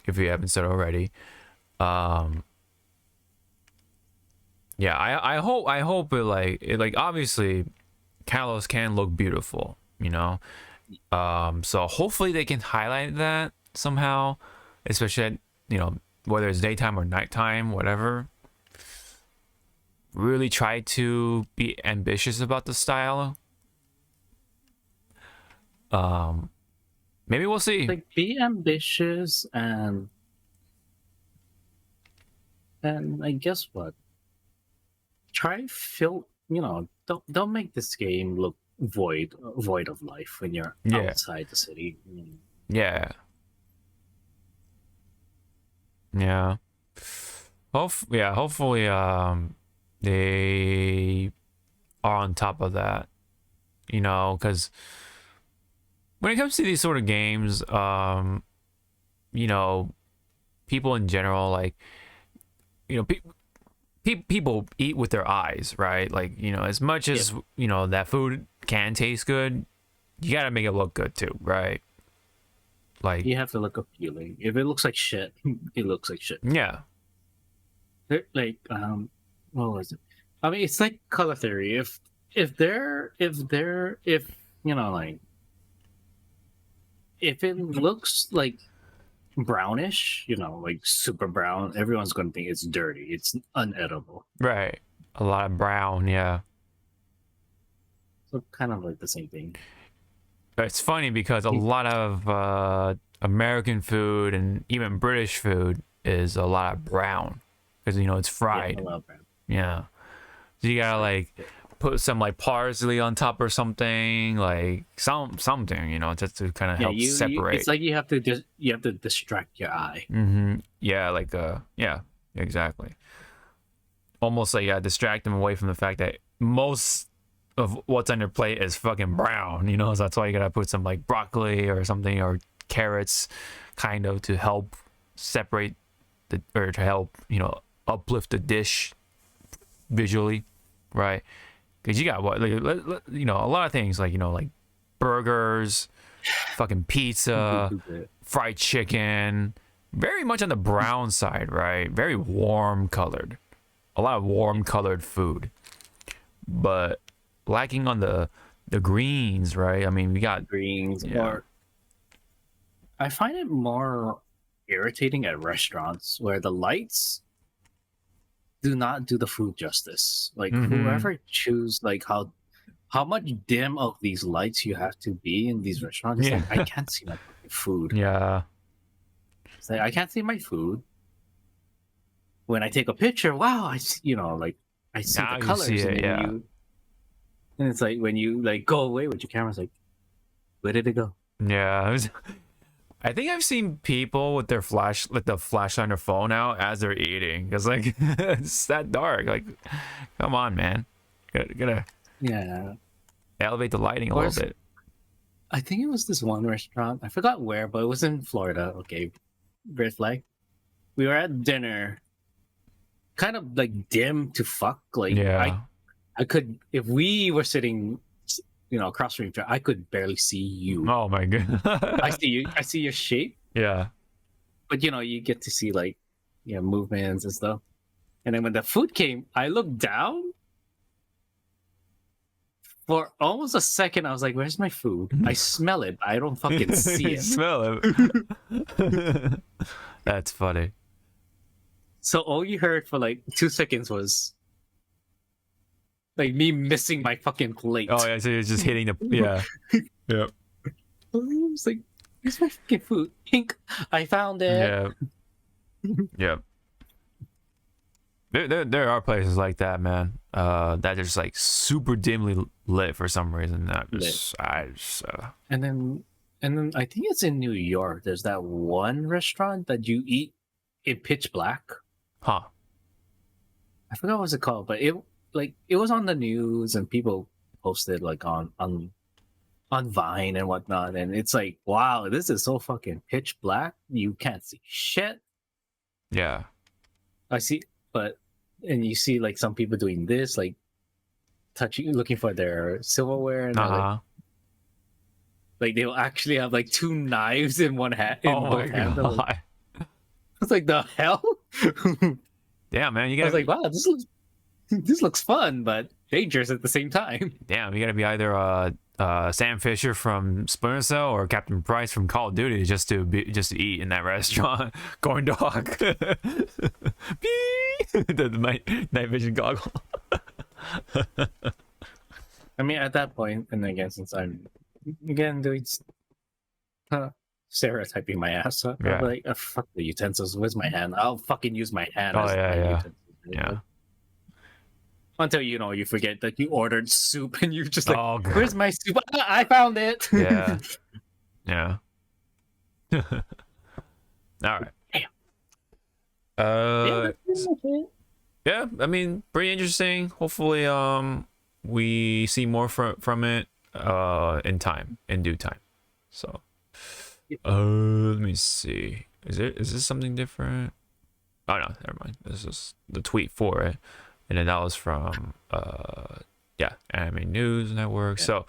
if you haven't said already. Yeah, I hope it like obviously Kalos can look beautiful, you know. So hopefully they can highlight that somehow, especially at, you know, whether it's daytime or nighttime, whatever. Really try to be ambitious about the style. Maybe we'll see. Like be ambitious and I guess what? Try don't make this game look void of life when you're outside the city. Yeah. Yeah. Hopefully they are on top of that. You know, because when it comes to these sort of games, you know, people in general, like, you know, people eat with their eyes, right? Like, you know, as much as, you know, that food can taste good, you gotta make it look good too, right? Like, You have to look appealing. If it looks like shit, it looks like shit. yeah. Like what was it? I mean, it's like color theory. If you know, like if it looks like brownish, you know, like super brown, everyone's gonna think it's dirty. It's unedible. Right. A lot of brown, yeah. So kind of like the same thing. It's funny because a lot of American food and even British food is a lot of brown because, you know, it's fried. Yeah, I love brown. Yeah. So you gotta like put some like parsley on top or something, like something, you know, just to kind of help separate. It's like you have to distract your eye. Yeah, like yeah, exactly. Almost like distract them away from the fact that most of what's on your plate is fucking brown, you know. So that's why you gotta put some like broccoli or something or carrots, kind of to help separate or to help, you know, uplift the dish visually, right? Because you got what, like, you know, a lot of things like, you know, like burgers, fucking pizza, fried chicken, very much on the brown side, right? Very warm colored, a lot of warm colored food, but lacking on the greens, right? I mean, we got Greens, or I find it more irritating at restaurants where the lights do not do the food justice. Like whoever choose like how how much dim of these lights you have to be in these restaurants. It's like, I can't see my fucking food. Yeah. It's like, I can't see my food. When I take a picture, wow, I see, like I see Now the you colors, see it, and then yeah. and it's like when you like go away with your camera, it's like, where did it go? Yeah. I think I've seen people with their the flash on their phone out as they're eating. Cause like it's that dark. Like, come on, man. Gotta Yeah. elevate the lighting a Or little bit. I think it was this one restaurant. I forgot where, but it was in Florida. Okay, red flag. We were at dinner, kind of like dim to fuck. Like Yeah. I could, if we were sitting, across from each other, I could barely see you. Oh my god. I see you. I see your shape, Yeah. but you get to see like, movements and stuff. And then when the food came, I looked down. For almost a second, I was like, "Where's my food?" I smell it. I don't fucking see You it. smell it. That's funny. So all you heard for like 2 seconds was like me missing my fucking plate. Oh yeah, so you're just hitting the Yep. I was like, "Where's my fucking food?" Pink. I found it. Yeah. Yep. There are places like that, man. That are just like super dimly lit for some reason. And then I think it's in New York. There's that one restaurant that you eat in pitch black. Huh. I forgot what it's called, but it was on the news and people posted like on Vine and whatnot, and it's like, wow, this is so fucking pitch black. You can't see shit. Yeah. And you see like some people doing this, like looking for their silverware, and they're like they'll actually have like 2 knives in one hand. Oh my god. It's like, the hell. Damn, man, you I was gotta. like, wow, this looks fun, but dangerous at the same time. Damn, you gotta be either Sam Fisher from Splinter Cell or Captain Price from Call of Duty just to eat in that restaurant. Going dog. the night vision goggle. I mean, at that point, and again, since I'm doing stereotyping my ass up, Yeah. I'm like, fuck the utensils. Where's my hand? I'll fucking use my hand. Oh, as yeah, my yeah. utensils. Yeah. Until you forget that you ordered soup and you're just like, Oh, God. where's my soup? I found it. Yeah. Yeah. All right. Yeah, I mean, pretty interesting. Hopefully, we see more from it in due time. So, let me see. Is this something different? Oh no, never mind. This is the tweet for it, and then that was from Anime News Network. Yeah. So,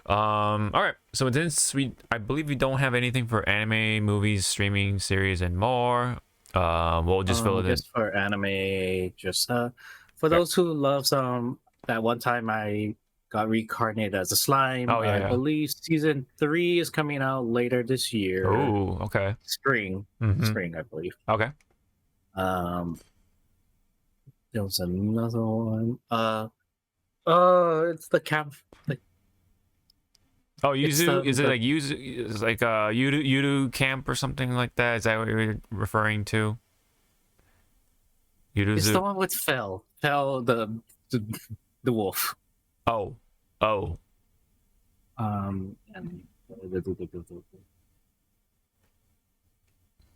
all right. So since I believe we don't have anything for anime, movies, streaming, series, and more. We'll just fill it in. Just for anime, for those who love that one time I got reincarnated as a slime. Oh, yeah, I believe season 3 is coming out later this year. Oh, okay. Spring, I believe. Okay. There was another one. It's the camp. Oh, Yuzu? Is it like Yuzu? It's like Yuzu camp or something like that? Is that what you're referring to? Yuzu? It's the one with Fel. Fel, the wolf. Oh. And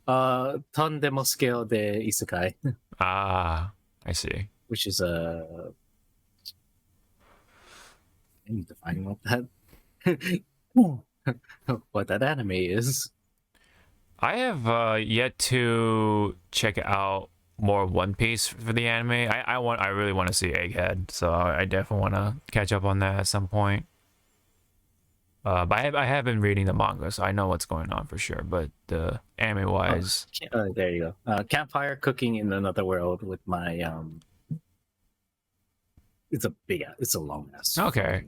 Tondemo Scale de Isekai. Ah, I see. Which is I need to find what that anime is. I have yet to check out more One Piece for the anime. I really want to see Egghead, so I definitely want to catch up on that at some point. But I have been reading the manga, so I know what's going on for sure. But the anime wise, there you go. Campfire cooking in another world with my It's a long ass. Okay.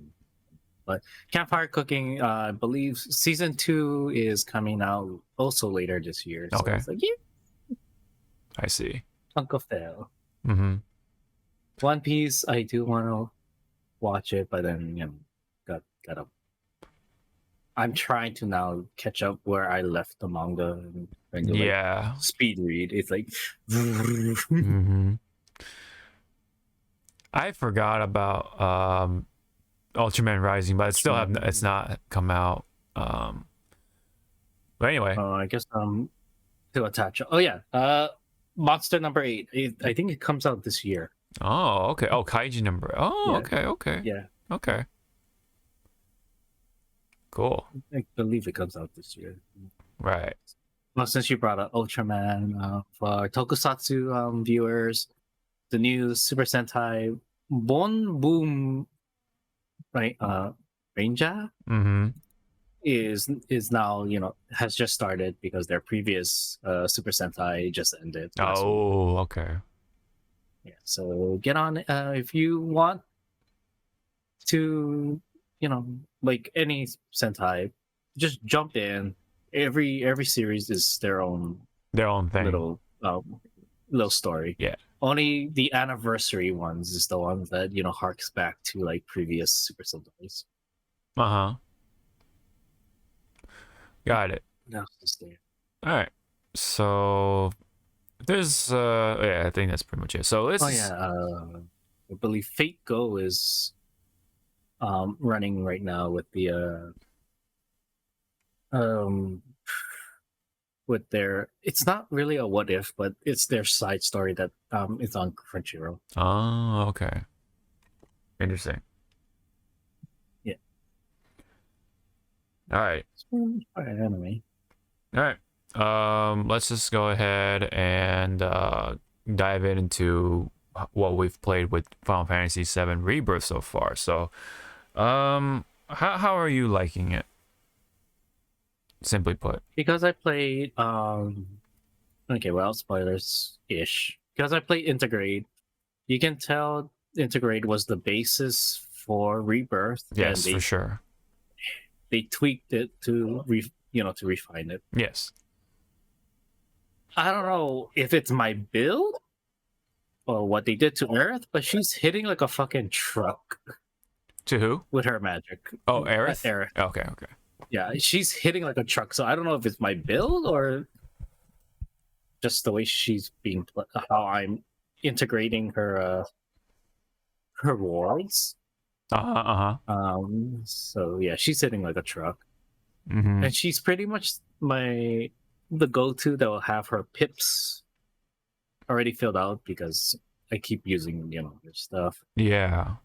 But Campfire Cooking, I believe season 2 is coming out also later this year. So Okay. it's like, yeah. I see. Uncle Phil. Mm-hmm. One Piece, I do want to watch it, but then Got I'm trying to now catch up where I left the manga and trying to Yeah. speed read. It's like Mm-hmm. I forgot about Ultraman Rising, but it's not come out. But anyway. I guess to attach. Oh yeah, Monster number 8. I think it comes out this year. Oh, okay. Oh, Kaiji number. Oh, Yeah. okay. Yeah, Okay. Cool. I believe it comes out this year. Right. Well, since you brought up Ultraman, for Tokusatsu viewers, the new Super Sentai Bon Boom, right? Ranger Mm-hmm. is now has just started because their previous Super Sentai just ended last week. Oh, okay. Yeah, so get on if you want to, like any Sentai, just jump in. Every series is their own thing. little story. Yeah. Only the anniversary ones is the ones that harks back to like previous Super Sentais. Uh-huh. Got it. No, it's there. All right. So there's yeah, I think that's pretty much it. So let's I believe Fate Go is running right now with the with their, it's not really a what if, but it's their side story that is on Crunchyroll. Oh, okay. Interesting. Yeah. All right. Anime. All right. Let's just go ahead and dive into what we've played with Final Fantasy 7 Rebirth so far. So, how are you liking it? Simply put. Because I played okay, well, spoilers ish. Because I played Integrate, you can tell Integrate was the basis for Rebirth. Yes, and for sure. They tweaked it to to refine it. Yes. I don't know if it's my build or what they did to Earth, but she's hitting like a fucking truck. To who? With her magic. Oh, Aerith? Aerith. Okay. Yeah, she's hitting like a truck. So I don't know if it's my build or just the way she's being how I'm integrating her her worlds. So yeah, she's hitting like a truck. Mm-hmm. And she's pretty much the go-to that will have her pips already filled out because I keep using their stuff. Yeah.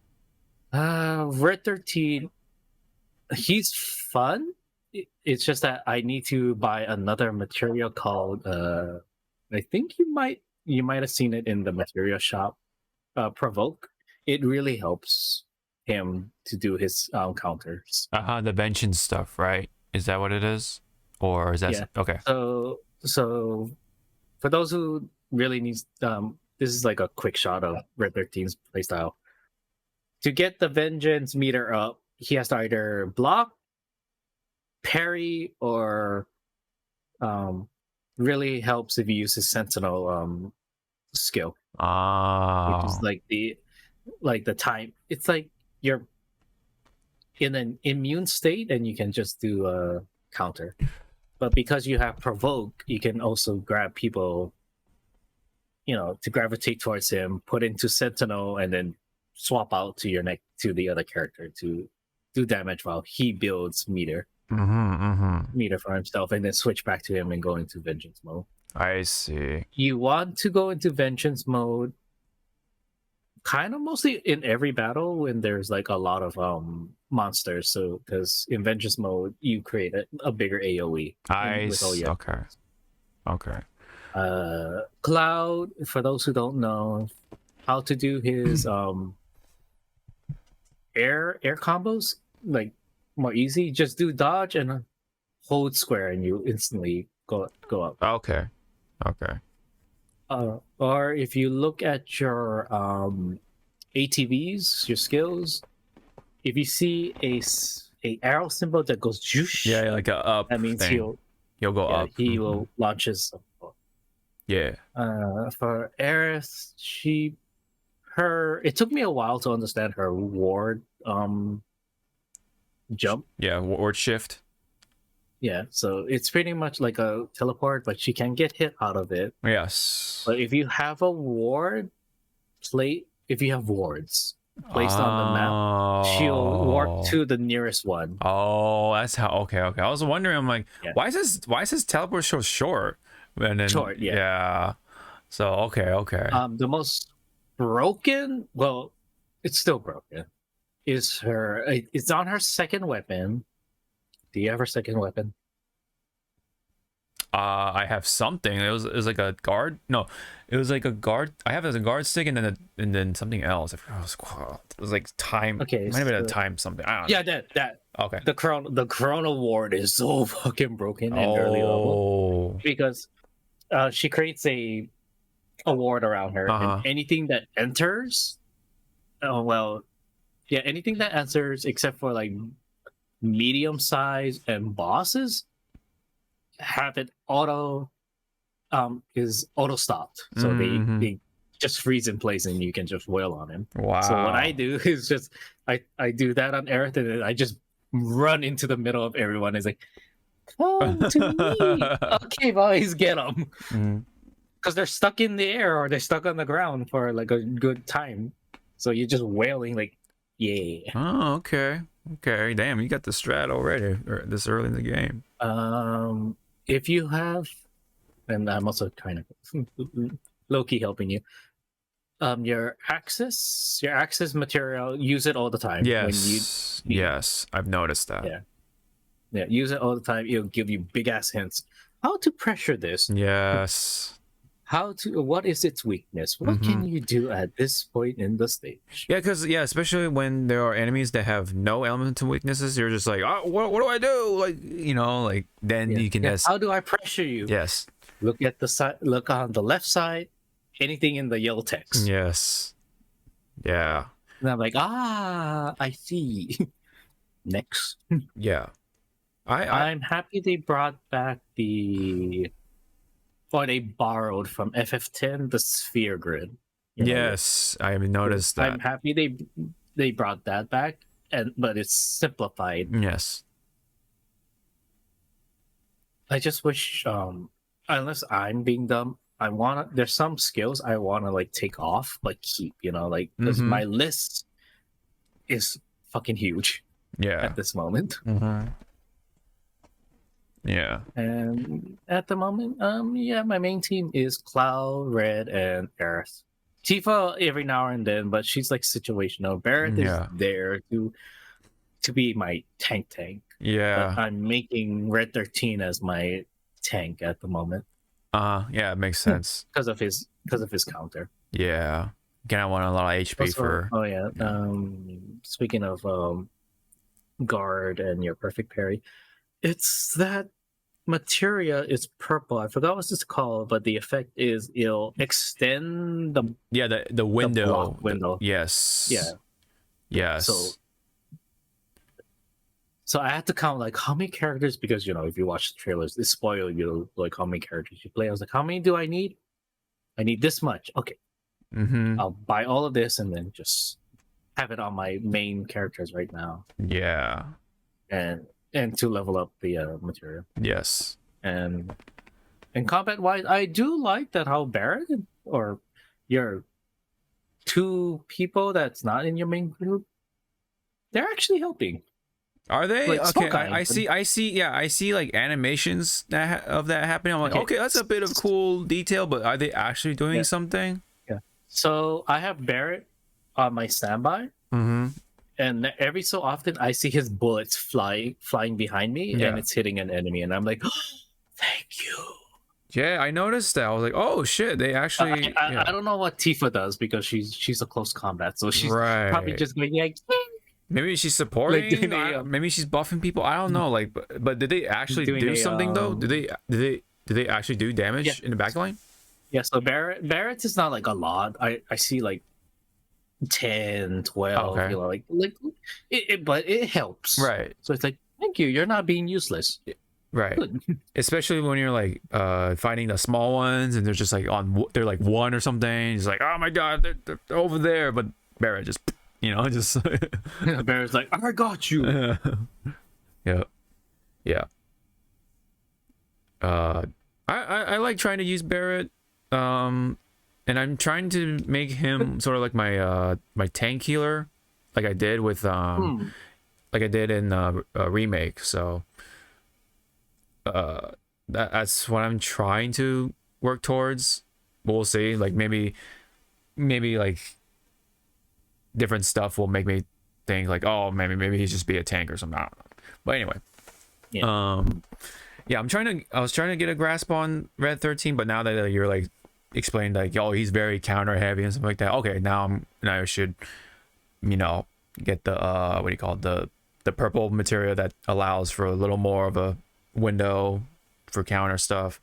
Red 13, he's fun. It's just that I need to buy another material called I think you might have seen it in the material shop, Provoke. It really helps him to do his counters. The vengeance stuff, right? Is that what it is? Or is that okay? So for those who really need this is like a quick shot of Red 13's playstyle. To get the vengeance meter up, he has to either block, parry, or really helps if you use his sentinel skill. Which is like the time. It's like you're in an immune state and you can just do a counter. But because you have provoke, you can also grab people, to gravitate towards him, put into sentinel, and then swap out to your to the other character to do damage while he builds meter for himself, and then switch back to him and go into vengeance mode. I see. You want to go into vengeance mode kind of mostly in every battle when there's like a lot of monsters. So because in vengeance mode you create a bigger AoE. Okay. Cloud, for those who don't know how to do his air combos, like more easy, just do dodge and hold square and you instantly go up. Okay. Or if you look at your ATVs, your skills, if you see a arrow symbol that goes juice, like a up, that means thing. He'll go up. He will launch his. Yeah. For Aerith, it took me a while to understand her ward jump. Yeah, ward shift. Yeah, so it's pretty much like a teleport, but she can get hit out of it. Yes. But if you have a ward, if you have wards placed on the map, she'll warp to the nearest one. Oh, that's how. Okay. I was wondering. I'm like, Yeah. why is this teleport so short? And then Short, yeah. Yeah. So okay. The most broken, well, it's still broken, is her. It's on her second weapon. Do you have her second weapon? I have something. It was like a guard. No, it was like a guard. I have it as a guard stick, and then something else. I forgot it was like time. Okay, It might have been a time something. I don't know. Yeah, that. Okay. The Corona ward is so fucking broken in early level because she creates a ward around her, and anything that enters, anything that enters except for like medium size and bosses have it is auto stopped, so they just freeze in place and you can just wail on him. Wow. So what I do is just I do that on Aerith, and then I just run into the middle of everyone. It's like, come to me. Okay, boys, get them. Because they're stuck in the air or they're stuck on the ground for like a good time. So you're just wailing like, yeah. Oh, okay. Damn, you got the strat already this early in the game. If you have, and I'm also kind of low-key helping you. Your access material, use it all the time. Yes. Yes, I've noticed that. Yeah, use it all the time. It'll give you big ass hints. How to pressure this. Yes. What is its weakness? What can you do at this point in the stage? Yeah, because especially when there are enemies that have no elemental weaknesses, you're just like, oh, what do I do? Like, then you can just. How do I pressure you? Yes. Look at the side. Look on the left side. Anything in the yellow text. Yes. Yeah. And I'm like, I see. Next. Yeah. I'm happy they brought back they borrowed from FF10 the sphere grid. Yes, I have noticed that. I'm happy they brought that back, but it's simplified. Yes. I just wish, unless I'm being dumb, there's some skills I wanna like take off, but keep, because my list is fucking huge. Yeah. At this moment. Yeah. And at the moment, my main team is Cloud, Red, and Aerith. Tifa every now and then, but she's like situational. Barrett is there to be my tank. Yeah. But I'm making Red 13 as my tank at the moment. Yeah, it makes sense. Because of his counter. Yeah. Again, I want a lot of HP also, for. Oh yeah. Speaking of guard and your perfect parry. It's that materia is purple. I forgot what it's called, but the effect is it'll extend the the window. The block window. Yes. Yeah. Yes. So I had to count like how many characters, because if you watch the trailers, they spoil you like how many characters you play. I was like, how many do I need? I need this much. Okay. I'll buy all of this and then just have it on my main characters right now. Yeah. And to level up the material. Yes. And combat wise, I do like that how Barrett or your two people that's not in your main group, they're actually helping. Are they? Like, okay, I see. Yeah, I see like animations of that happening. I'm like, okay, that's a bit of cool detail, but are they actually doing something? Yeah. So I have Barrett on my standby. And every so often, I see his bullets flying behind me, and it's hitting an enemy, and I'm like, oh, "Thank you." Yeah, I noticed that. I was like, "Oh shit!" They actually. I don't know what Tifa does because she's a close combat, so she's probably just going like. Maybe she's supporting. Maybe she's buffing people. I don't know. Like, but did they actually do something though? Did they actually do damage in the backline? Yeah. So Barrett is not like a lot. I see like 10, 12, but it helps, right? So it's like, thank you, you're not being useless, right? Good. Especially when you're like fighting the small ones and they're just like they're like one or something. It's like, oh my god, they're over there, but Barrett just You know, just Barrett's like, I got you. yeah, yeah. I like trying to use Barrett, and I'm trying to make him sort of like my my tank healer, like I did with like I did in remake. So that's what I'm trying to work towards. We'll see. Like maybe like different stuff will make me think like, oh, maybe he's just be a tank or something. I don't know. But anyway, yeah. Yeah, I was trying to get a grasp on Red 13, but now that you're like explained like, oh, he's very counter heavy and stuff like that. Okay, now I should, you know, get the what do you call it, the purple material that allows for a little more of a window for counter stuff,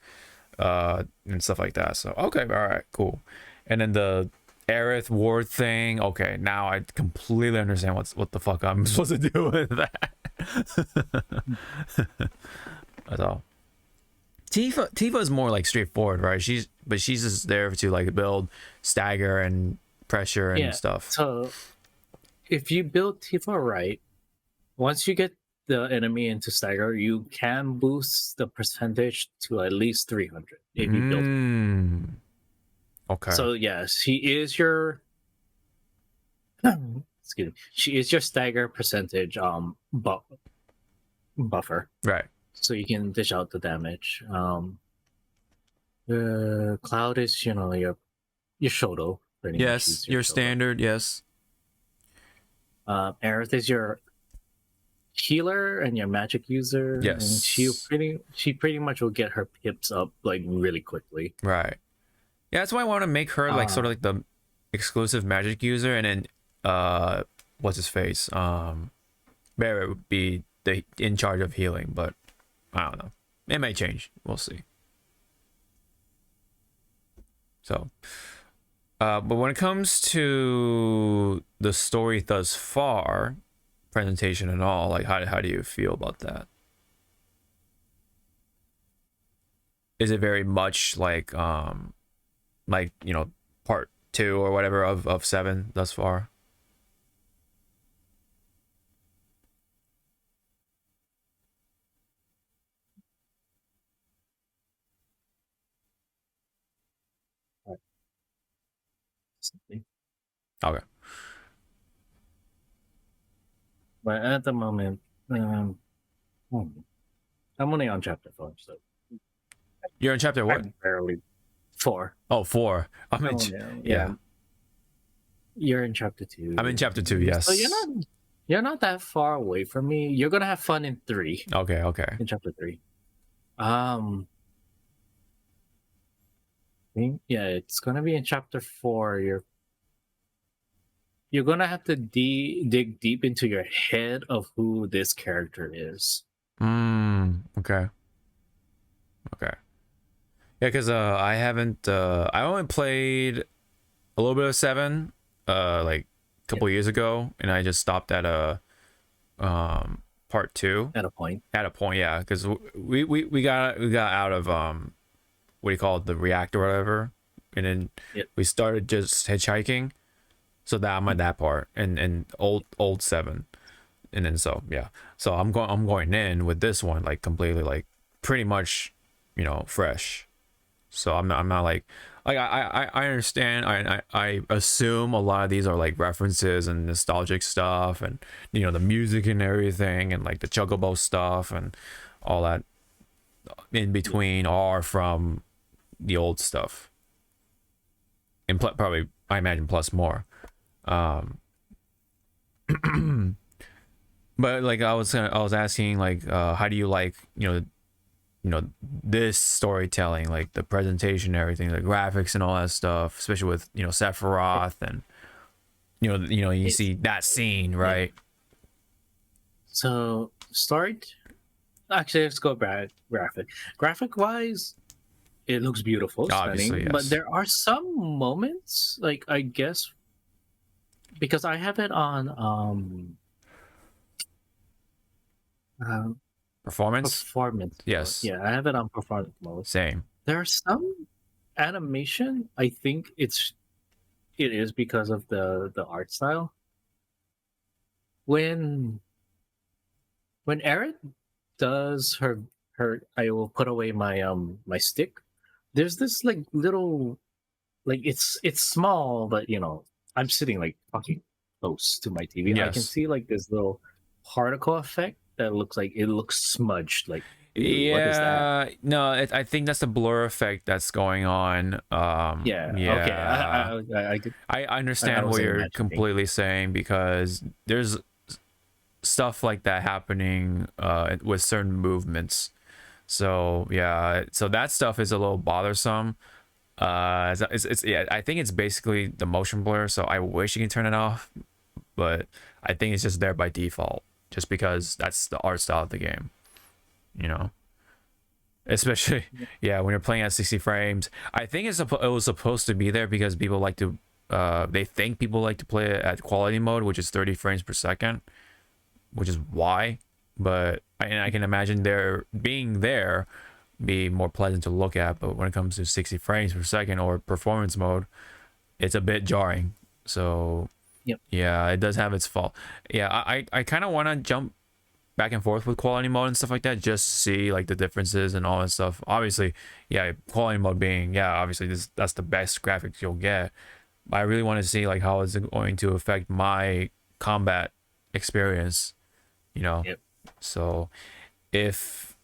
and stuff like that. So okay, all right, cool. And then the Aerith ward thing. Okay, now I completely understand what the fuck I'm supposed to do with that. That's all. Tifa is more like straightforward, right? She's just there to like build stagger and pressure and stuff. So if you build Tifa right, once you get the enemy into stagger, you can boost the percentage to at least 300 if you build it. Okay. So yes, she is your excuse me. She is your stagger percentage buffer. Right. So you can dish out the damage. The Cloud is, you know, your Shoto. Yes, your standard, yes. Aerith is your healer and your magic user. Yes. And she pretty much will get her pips up like really quickly. Right. Yeah, that's why I want to make her like sort of like the exclusive magic user, and then what's his face? Barrett would be in charge of healing, but I don't know. It may change. We'll see. So, but when it comes to the story thus far, presentation and all, like how do you feel about that? Is it very much like you know, part 2 or whatever of 7 thus far? Okay. But at the moment, I'm only on chapter 4, so You're in chapter what? I'm barely 4. Oh, 4. I'm in. Yeah. You're in chapter 2. I'm in chapter 2. Yes. So you're not that far away from me. You're gonna have fun in 3. Okay. Okay. In chapter 3. Yeah, it's gonna be in chapter 4. You're gonna have to dig deep into your head of who this character is. Okay. Okay. Yeah, because I haven't. I only played a little bit of 7, like a couple years ago, and I just stopped at part 2. At a point. At a point, yeah, because we got out of what do you call it, the reactor or whatever, and then we started just hitchhiking. So that I'm at that part, and old 7, and then so I'm going in with this one like completely like pretty much, you know, fresh. So I'm not like I understand. I assume a lot of these are like references and nostalgic stuff, and you know, the music and everything, and like the Chocobo stuff and all that in between are from the old stuff, and probably I imagine plus more. But like I was asking like how do you like, you know this storytelling, like the presentation and everything, the graphics and all that stuff, especially with, you know, Sephiroth, and you know you see that scene, right? So actually, let's go graphic wise, it looks beautiful, obviously, stunning, yes. but there are some moments, like I guess because I have it on performance mode. Yes. Yeah, I have it on performance mode. Same. There are some animation, I think it is because of the art style. when Erin does her I will put away my my stick. There's this like little like it's small, but I'm sitting like fucking close to my TV. I can Yes. see like this little particle effect that looks smudged. Like, ooh, what is that? Yeah, no, I think that's the blur effect that's going on. Yeah. Okay. Yeah, I I understand what wasn't you're imagining. completely saying because there's stuff like that happening with certain movements. So yeah, so that stuff is a little bothersome. It's yeah, I think it's basically the motion blur. So I wish you can turn it off, but I think it's just there by default, just because that's the art style of the game. You know, especially yeah, when you're playing at 60 frames. I think it was supposed to be there because people like to they think people like to play it at quality mode, which is 30 frames per second, which is why. But I can imagine there being there be more pleasant to look at, but when it comes to 60 frames per second or performance mode, it's a bit jarring. So Yep. yeah, it does have its fault. Yeah, I kind of want to jump back and forth with quality mode and stuff like that, just to see like the differences and all that stuff. Obviously, yeah, quality mode being, yeah, obviously that's the best graphics you'll get. But I really want to see like how is it going to affect my combat experience, you know. Yep. So if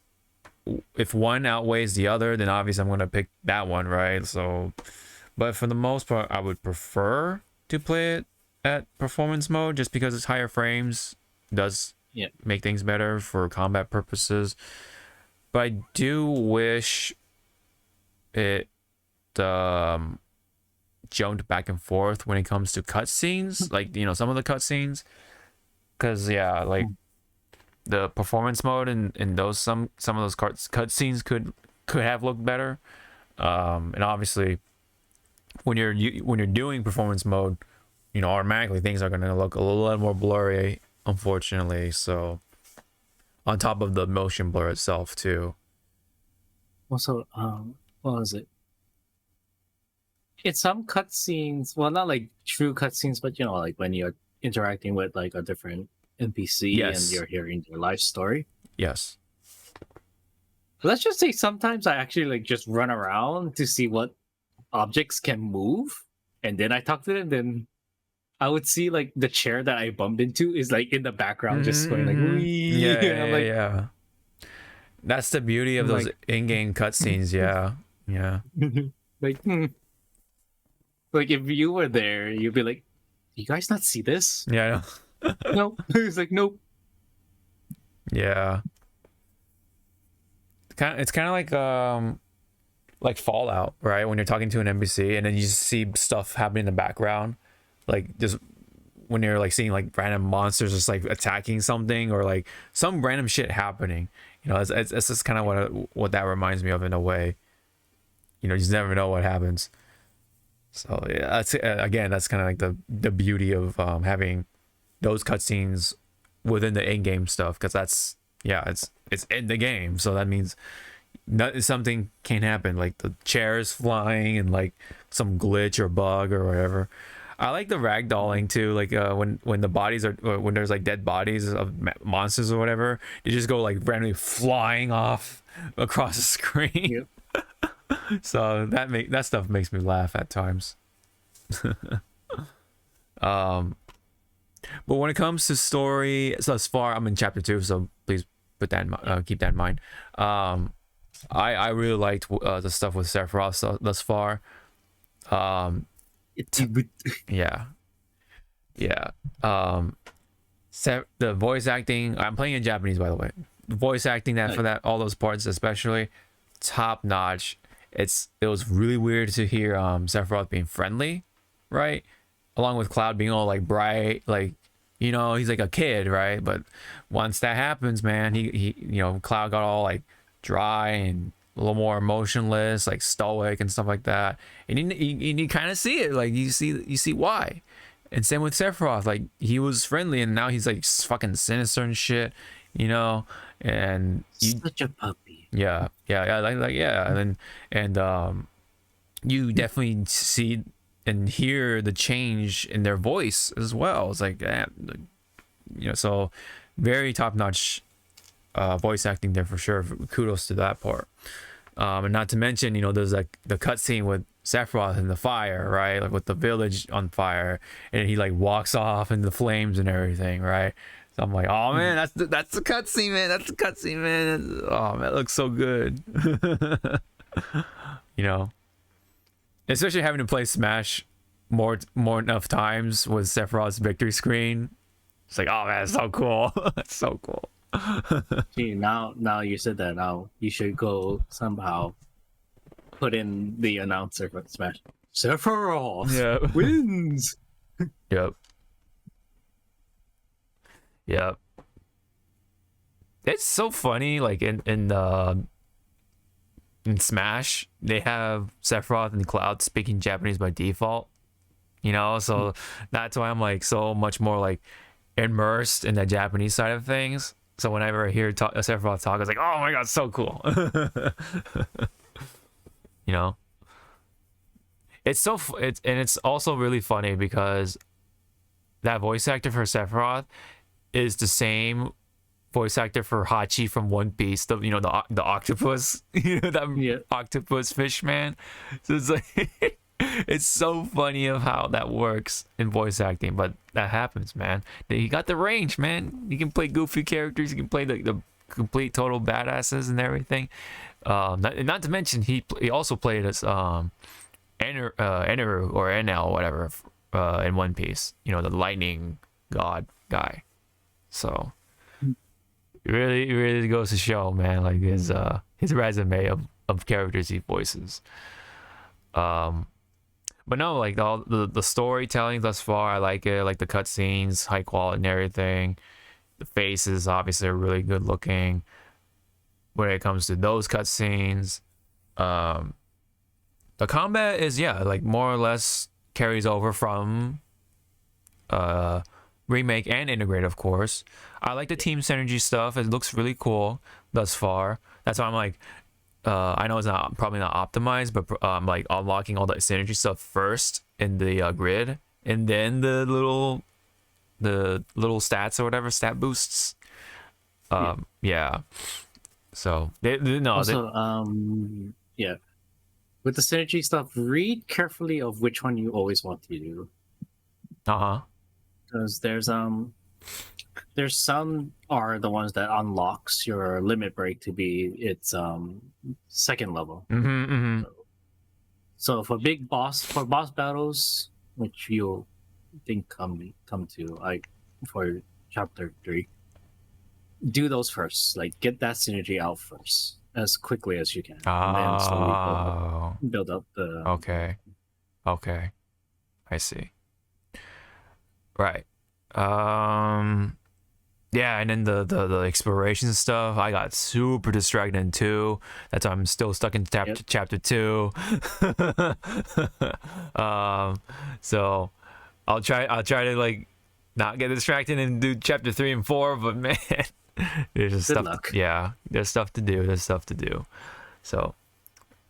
one outweighs the other, then obviously I'm gonna pick that one, right? So, but for the most part, I would prefer to play it at performance mode just because it's higher frames, does Yeah. make things better for combat purposes. But I do wish it jumped back and forth when it comes to cutscenes, like some of the cutscenes, because yeah, like the performance mode and those some of those cutscenes could have looked better. And obviously, when you're doing performance mode, automatically things are gonna look a little more blurry, unfortunately. So, on top of the motion blur itself too. Also, what was it? It's some cutscenes. Well, not like true cutscenes, but like when you're interacting with like a different NPC Yes. and you're hearing their life story. Yes. Let's just say sometimes I actually like just run around to see what objects can move, and then I talk to them. Then I would see like the chair that I bumped into is like in the background, just going like, Mhm. "Wee." Yeah, And I'm like, yeah. That's the beauty of those Like- in-game cutscenes. Yeah, yeah. like, like if you were there, you'd be like, "You guys not see this?" Yeah, I know. No, it's like, nope. Yeah. It's kind of like Fallout, right? When you're talking to an NPC and then you just see stuff happening in the background, like just when you're like seeing like random monsters just like attacking something or like some random shit happening. It's just kind of what that reminds me of in a way. You just never know what happens. So yeah, that's again, that's kind of like the beauty of having those cutscenes within the in-game stuff, because that's it's in the game, so that means something can happen, like the chairs flying and like some glitch or bug or whatever. I like the ragdolling too, like when the bodies are when there's like dead bodies of monsters or whatever, they just go like randomly flying off across the screen. Yep. So that stuff makes me laugh at times. But when it comes to story, so thus far I'm in chapter 2, so please put that keep that in mind. I really liked the stuff with Sephiroth thus far. Yeah. The voice acting, I'm playing in Japanese, by the way. The voice acting for that, all those parts especially, top notch. It was really weird to hear Sephiroth being friendly, right? Along with Cloud being all like bright, like he's like a kid, right? But once that happens, man, he Cloud got all like dry and a little more emotionless, like stoic and stuff like that. And you kind of see it, like you see why. And same with Sephiroth, like he was friendly and now he's like fucking sinister and shit, and Such a puppy. yeah, and you definitely see and hear the change in their voice as well. It's like so very top-notch voice acting there for sure. Kudos to that part. And not to mention, there's like the cutscene with Sephiroth in the fire, right? Like with the village on fire, and he like walks off into the flames and everything, right? So I'm like, oh man, that's the cutscene, man. That's the cutscene, man. Oh man, it looks so good. Especially having to play Smash more enough times with Sephiroth's victory screen. It's like, oh man, it's so cool. It's so cool. Gee, now you said that, now you should go somehow put in the announcer for Smash. Sephiroth wins. Yep. It's so funny, like in Smash, they have Sephiroth and Cloud speaking Japanese by default. So that's why I'm like so much more like immersed in the Japanese side of things. So whenever I hear Sephiroth talk, it's like, oh my god, so cool. It's also really funny because that voice actor for Sephiroth is the same voice actor for Hachi from One Piece, the octopus, octopus fish man. So it's like it's so funny of how that works in voice acting, but that happens, man. You got the range, man. You can play goofy characters, you can play the complete total badasses and everything. Not to mention he also played as Eneru or NL, whatever, in One Piece. The lightning god guy. So it really goes to show, man, like his resume of characters he voices. But no, like all the storytelling thus far, I like it. Like the cutscenes, high quality and everything. The faces obviously are really good looking when it comes to those cutscenes. The combat is like more or less carries over from remake and integrate, of course. I like the team synergy stuff. It looks really cool thus far. That's why I'm like, I know it's probably not optimized, but I'm like unlocking all the synergy stuff first in the grid, and then the little stats or whatever, stat boosts. Yeah. So with the synergy stuff, read carefully of which one you always want to do. Because there's some are the ones that unlocks your limit break to be its second level. So for boss battles, which you'll think come to like for chapter 3, do those first. Like get that synergy out first as quickly as you can, and then slowly build up the. Okay, I see. Right. Yeah, and then the exploration stuff, I got super distracted in 2. That's why I'm still stuck in chapter 2. So I'll try to like not get distracted and do chapter 3 and 4, but man, there's just there's stuff to do. So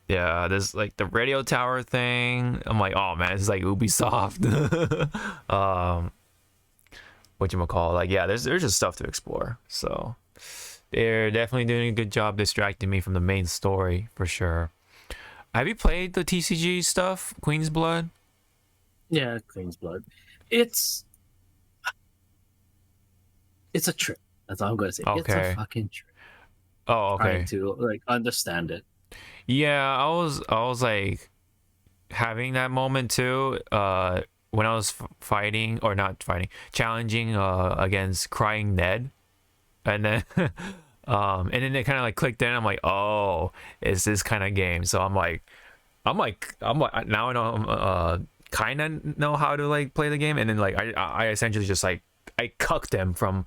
yeah, there's like the radio tower thing. I'm like, oh man, this is like Ubisoft. Whatchamacall, like, yeah, there's just stuff to explore. So they're definitely doing a good job distracting me from the main story for sure. Have you played the TCG stuff, Queen's Blood? Yeah, Queen's Blood. It's a trip. That's all I'm gonna say. It's a fucking trip. Oh, okay. Trying to like understand it. Yeah, I was like having that moment too. When I was challenging against Crying Ned, and then and then it kind of like clicked in. I'm like, oh, it's this kind of game. So I'm like now I know kind of know how to like play the game, and then like I essentially just like I cucked them from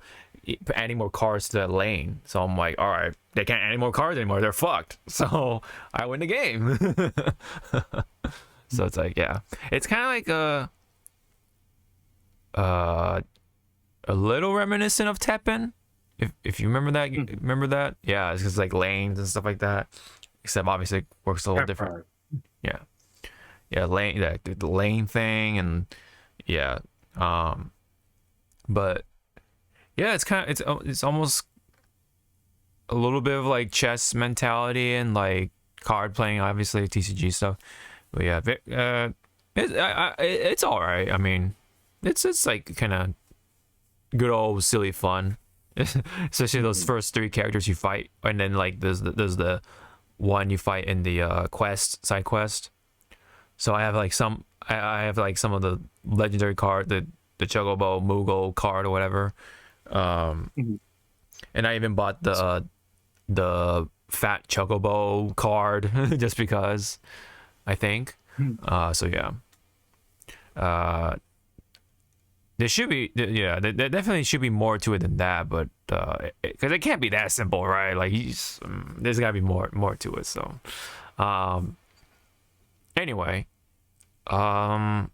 adding more cards to that lane. So I'm like, all right, they can't add any more cards anymore. They're fucked. So I win the game. So it's like, yeah, it's kind of like a little reminiscent of Tekken, if you remember that. Remember that? Yeah, it's just like lanes and stuff like that, except obviously it works a little different. Yeah, lane, the lane thing, and yeah, but Yeah, it's almost a little bit of like chess mentality and like card playing, obviously TCG stuff. But yeah, it's all right. I mean, it's like kind of good old silly fun, especially those first three characters you fight, and then like there's the one you fight in the side quest. So I have like some of the legendary card, the Chocobo Moogle card or whatever. And I even bought the fat Chocobo card just because, I think. So yeah. There should be, yeah, there definitely should be more to it than that, but because it can't be that simple, right? Like there's gotta be more to it. So, anyway, yeah,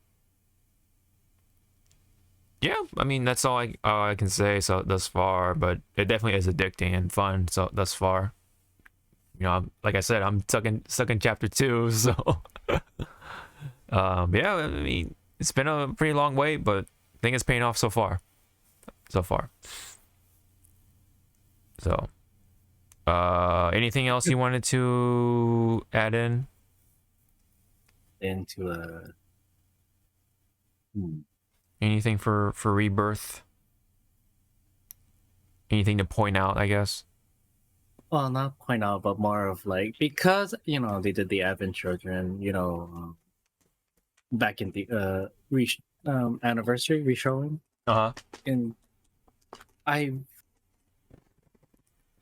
I mean that's all I can say so thus far, but it definitely is addicting and fun. So thus far, you know, like I said, I'm stuck in chapter 2, so yeah, I mean it's been a pretty long wait, but I think it's paying off so far. So anything else you wanted to add in? Into a Anything for Rebirth? Anything to point out, I guess? well, not point out, but more of like, because you know they did the Advent Children, you know, back in the anniversary reshowing, and I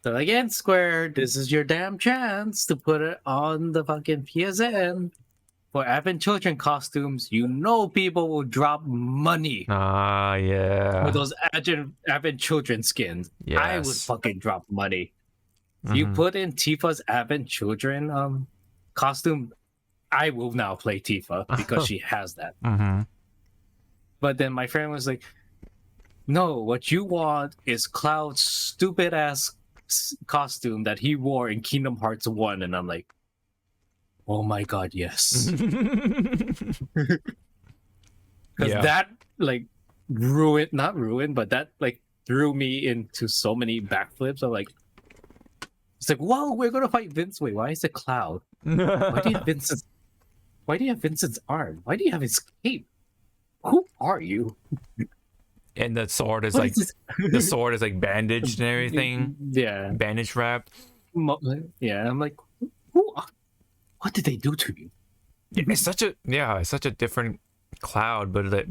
so again, Square, this is your damn chance to put it on the fucking PSN for Advent Children costumes. You know people will drop money Yeah. for those Advent Children skins. Yes. I would fucking drop money. You put in Tifa's Advent Children costume, I will now play Tifa because she has that. But then my friend was like, no, what you want is Cloud's stupid ass costume that he wore in Kingdom Hearts 1. And I'm like, oh my god, yes. Because that like not ruined, but that like threw me into so many backflips. I'm like, it's like, wow, we're gonna fight Vince. Wait, why is it Cloud? Why do you have Vincent's arm? Why do you have his cape? Who are you? And the sword is What like is the sword is like bandaged and everything. Yeah, Bandage wrapped. Yeah, I'm like, who? What did they do to you? It's such a different Cloud, but it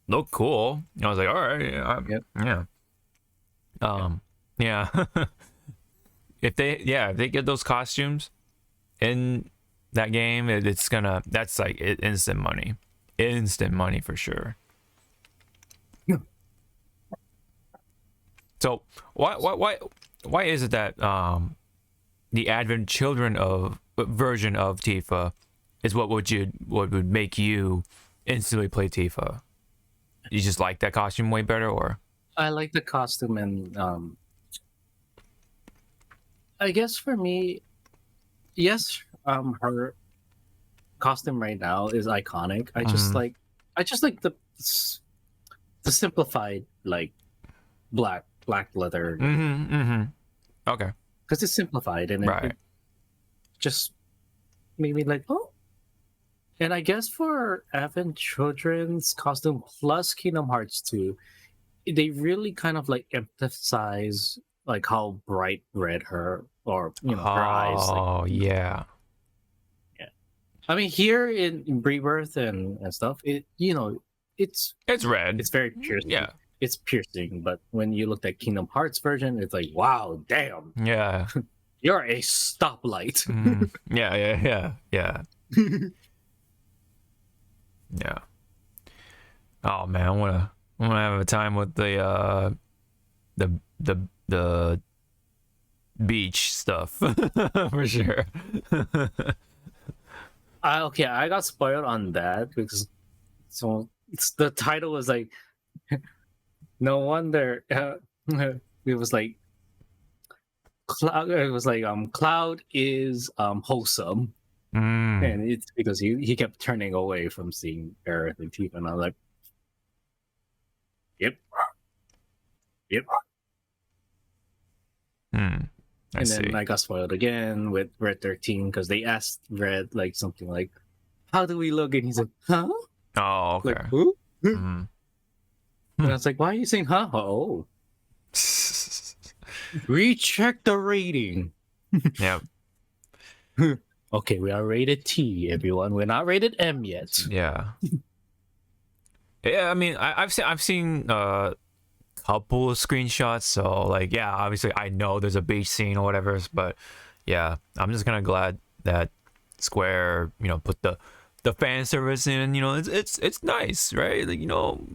looked cool. I was like, all right, yeah. If they get those costumes in that game, that's like instant money for sure. So why is it that the Advent Children version of Tifa is what would make you instantly play Tifa? You just like that costume way better, or? I like the costume, and I guess for me, yes, her costume right now is iconic. I just like the simplified like black leather. Okay. Because it's simplified and it just made me like, oh. And I guess for Advent Children's costume plus Kingdom Hearts 2, they really kind of like emphasize like how bright red her her eyes. Oh yeah. I mean, here in Rebirth and stuff, it's red. It's very piercing. Yeah. It's piercing, but when you look at Kingdom Hearts version, it's like, wow, damn. Yeah. You're a stoplight. Yeah. Yeah. Oh man, I wanna have a time with the beach stuff for sure. Okay, I got spoiled on that because the title was like, no wonder it was like Cloud. It was like Cloud is wholesome, and it's because he kept turning away from seeing Aerith and Tifa, and I was like, yep. Yep. I And see. then I got spoiled again with Red 13 because they asked Red like something like, "How do we look?" And he's like, "Huh?" Oh, okay. Like, who? Mhm. And I was like, "Why are you saying huh?" Oh, recheck the rating. Yep. Okay, we are rated T, everyone. We're not rated M yet. Yeah. Yeah, I mean, I've seen couple of screenshots, so like, yeah, obviously I know there's a beach scene or whatever, but yeah, I'm just kind of glad that Square, put the fan service in. It's nice, right? Like,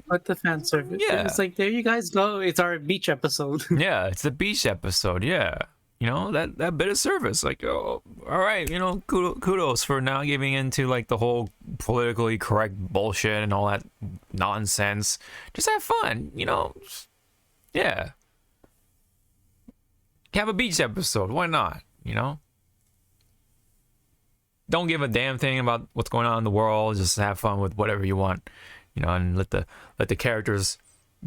But the fan service, Yeah. it's like, there you guys go. It's our beach episode. yeah, it's the beach episode. Yeah, that bit of service, like, oh, all right, kudos for not giving into like the whole politically correct bullshit and all that nonsense. Just have fun, yeah. Have a beach episode. Why not? Don't give a damn thing about what's going on in the world. Just have fun with whatever you want, and let the characters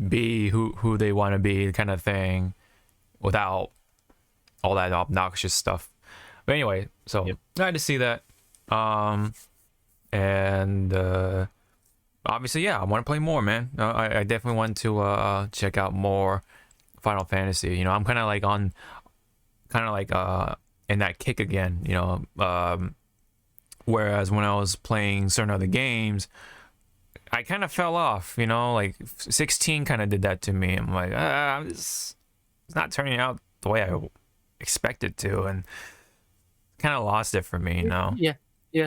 be who they want to be, kind of thing, without all that obnoxious stuff. But anyway, so glad to see that. And obviously, yeah, I want to play more, man. I definitely want to check out more Final Fantasy. I'm kind of like in that kick again. Whereas when I was playing certain other games, I kind of fell off. Like 16 kind of did that to me. I'm like, it's not turning out the way I expected to, and kind of lost it for me. Yeah.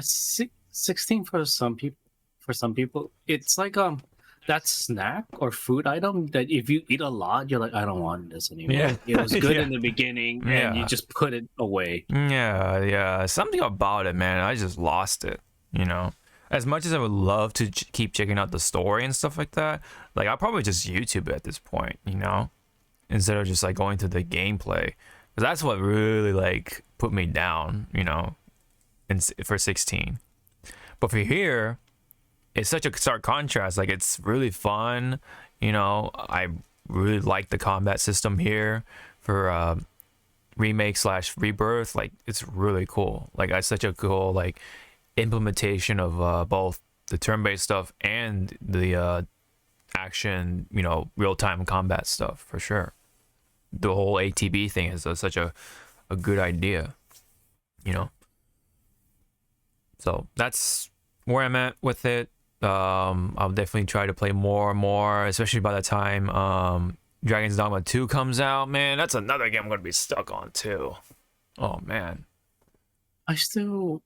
16 for some people. For some people, it's like that snack or food item that if you eat a lot, you're like, I don't want this anymore. Yeah. It was good Yeah. in the beginning, Yeah. and you just put it away. Yeah, something about it, man. I just lost it. As much as I would love to keep checking out the story and stuff like that, like I'll probably just YouTube it at this point, instead of just like going to the gameplay, because that's what really like put me down, for 16. But for here, it's such a stark contrast. Like, it's really fun. I really like the combat system here for remake/rebirth. Like, it's really cool. Like, it's such a cool like implementation of both the turn-based stuff and the action, real-time combat stuff, for sure. The whole ATB thing is such a good idea, so that's where I'm at with it. I'll definitely try to play more and more, especially by the time Dragon's Dogma 2 comes out. Man, that's another game I'm gonna be stuck on too. Oh man. I still,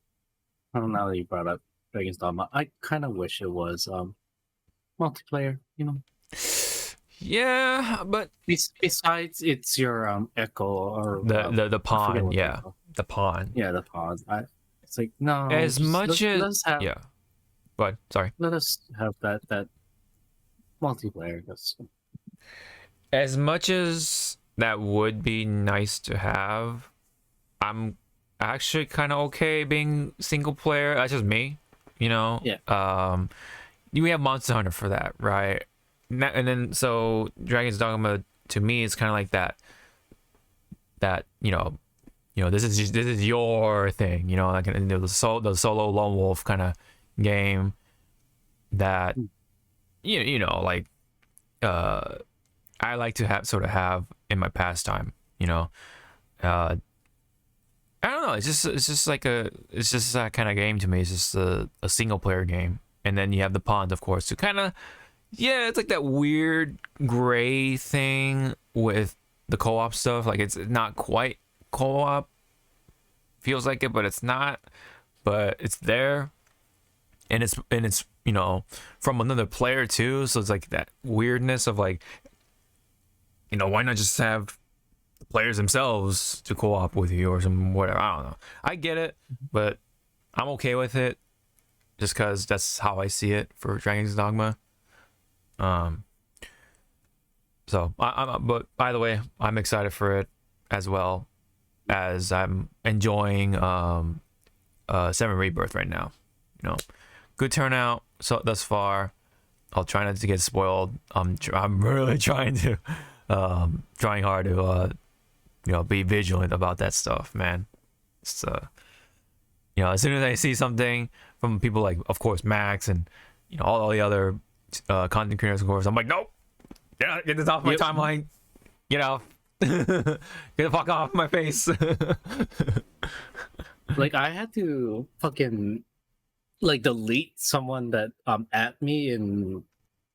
I don't know, now that you brought up Dragon's Dogma, I kind of wish it was multiplayer. Yeah, but Besides, it's your Echo or the I forget pawn, what yeah, they're called. the pawn. Yeah, the pawns. It's like, no. As much as let's have, yeah. But sorry. let us have that multiplayer. As much as that would be nice to have, I'm actually kind of okay being single player. That's just me, Yeah. We have Monster Hunter for that, right? And then so Dragon's Dogma to me is kind of like that this is your thing, like the solo lone wolf kind of game that like I like to have in my pastime. I don't know, it's just that kind of game to me. It's just a single player game, and then you have the pawns, of course, to kind of, yeah, it's like that weird gray thing with the co-op stuff. Like, it's not quite co-op, feels like it, but it's not, but it's there, and it's from another player too, so it's like that weirdness of like, why not just have the players themselves to co-op with you or some whatever. I don't know, I get it, but I'm okay with it just because that's how I see it for Dragon's Dogma. So but by the way, I'm excited for it as well, as I'm enjoying 7 Rebirth right now. Good turnout thus far. I'll try not to get spoiled. I'm really trying to trying hard to be vigilant about that stuff, man. It's as soon as I see something from people like, of course, Max and all the other content creators, of course, I'm like, nope, get this off my timeline, get the fuck off my face. Like, I had to fucking delete someone that at me in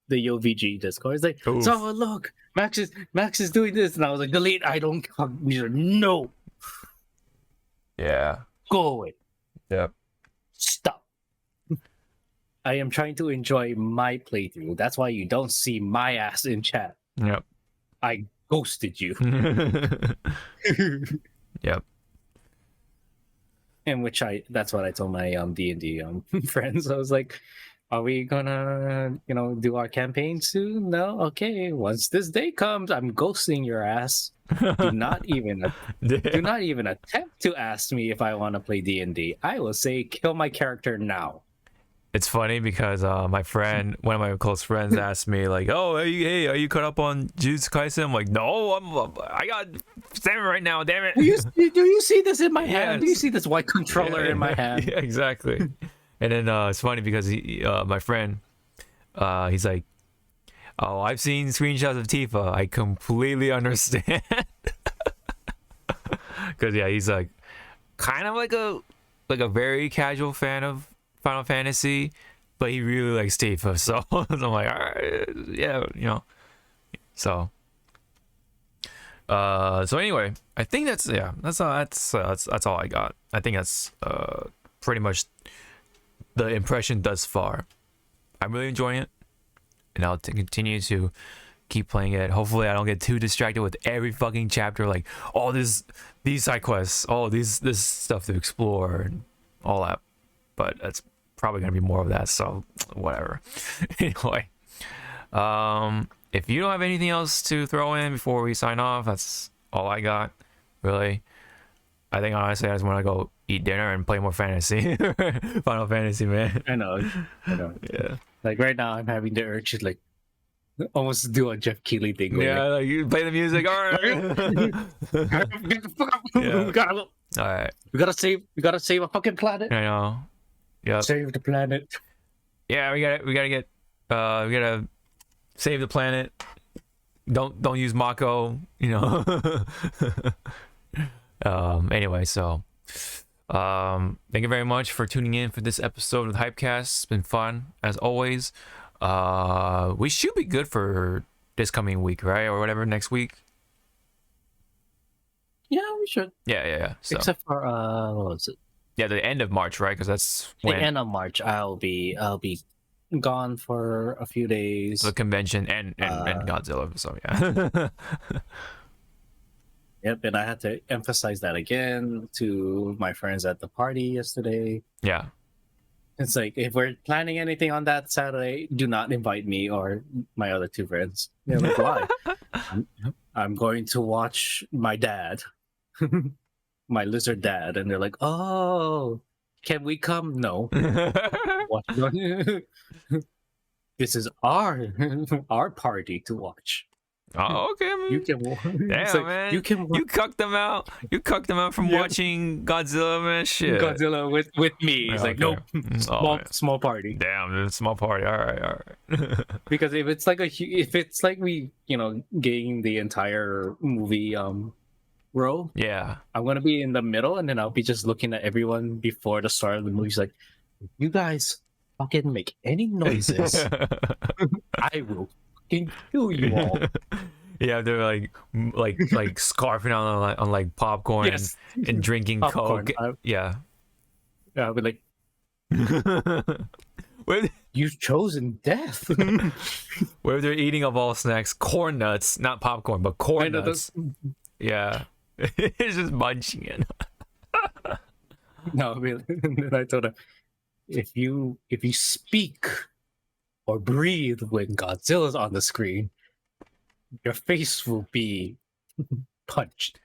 the YoVG Discord. It's like, Oof. so look, Max is doing this, and I was like, delete. I don't no. Yeah. Go away. Yep. Stop. I am trying to enjoy my playthrough. That's why you don't see my ass in chat. Yep. I ghosted you. Yep. In which that's what I told my D&D friends. I was like, are we gonna do our campaign soon? No? Okay. Once this day comes, I'm ghosting your ass. Do not even attempt to ask me if I want to play D&D. I will say kill my character now. It's funny because my friend, one of my close friends, asked me like, "Oh, are you caught up on Jujutsu Kaisen?" I'm like, "No, I got 7 right now. Damn it!" Do you see this in my hand? Yes. Do you see this white controller in my hand? Yeah, exactly. And then it's funny because my friend, he's like, "Oh, I've seen screenshots of Tifa. I completely understand." Because he's like, kind of like a very casual fan of Final Fantasy, but he really likes Tifa. So I'm like, all right, yeah, So, so anyway, I think that's all I got. I think that's pretty much the impression thus far. I'm really enjoying it, and I'll continue to keep playing it. Hopefully, I don't get too distracted with every fucking chapter, like all these side quests, this stuff to explore, and all that. But that's probably gonna be more of that. So whatever. Anyway, if you don't have anything else to throw in before we sign off, that's all I got. Really, I think honestly, I just want to go eat dinner and play more fantasy. Final Fantasy, man. I know. Yeah. Like right now, I'm having the urge to almost do a Jeff Keighley thing. Yeah, like you play the music. All right. Get the fuck up. Yeah. We gotta go. All right. We gotta save a fucking planet. I know. Yeah. Save the planet. Yeah, we gotta save the planet. Don't use Mako. Anyway, so thank you very much for tuning in for this episode of the Hypecast. It's been fun as always. We should be good for this coming week, right? Or whatever, next week. Yeah, we should. Yeah. So, except for what was it? Yeah, the end of March, right? Because that's The when end of March. I'll be gone for a few days. the convention and Godzilla. So yeah. Yep, and I had to emphasize that again to my friends at the party yesterday. Yeah. It's like, if we're planning anything on that Saturday, do not invite me or my other 2 friends. They're like, why? I'm going to watch my dad, my lizard dad, and they're like, oh, can we come? No. What? This is our party to watch. Oh, okay. I mean, You can. damn, man. You can. You cucked them out. You cucked them out from watching Godzilla, man. Shit. Godzilla with me. He's like, Okay. nope. Small party. Damn, it's a small party. All right. Because if it's like we getting the entire movie row, Yeah. I'm gonna be in the middle, and then I'll be just looking at everyone before the start of the movie. He's like, you guys fucking make any noises, I will fucking kill you all. Yeah, they're like scarfing on like popcorn Yes. and drinking Popcorn. Coke. Yeah. I'll be like, Where you've chosen death. they're eating of all snacks, corn nuts, not popcorn, but corn know, nuts. Yeah. It's just munching it. No, really. And then I told her, if you speak or breathe when Godzilla's on the screen, your face will be punched.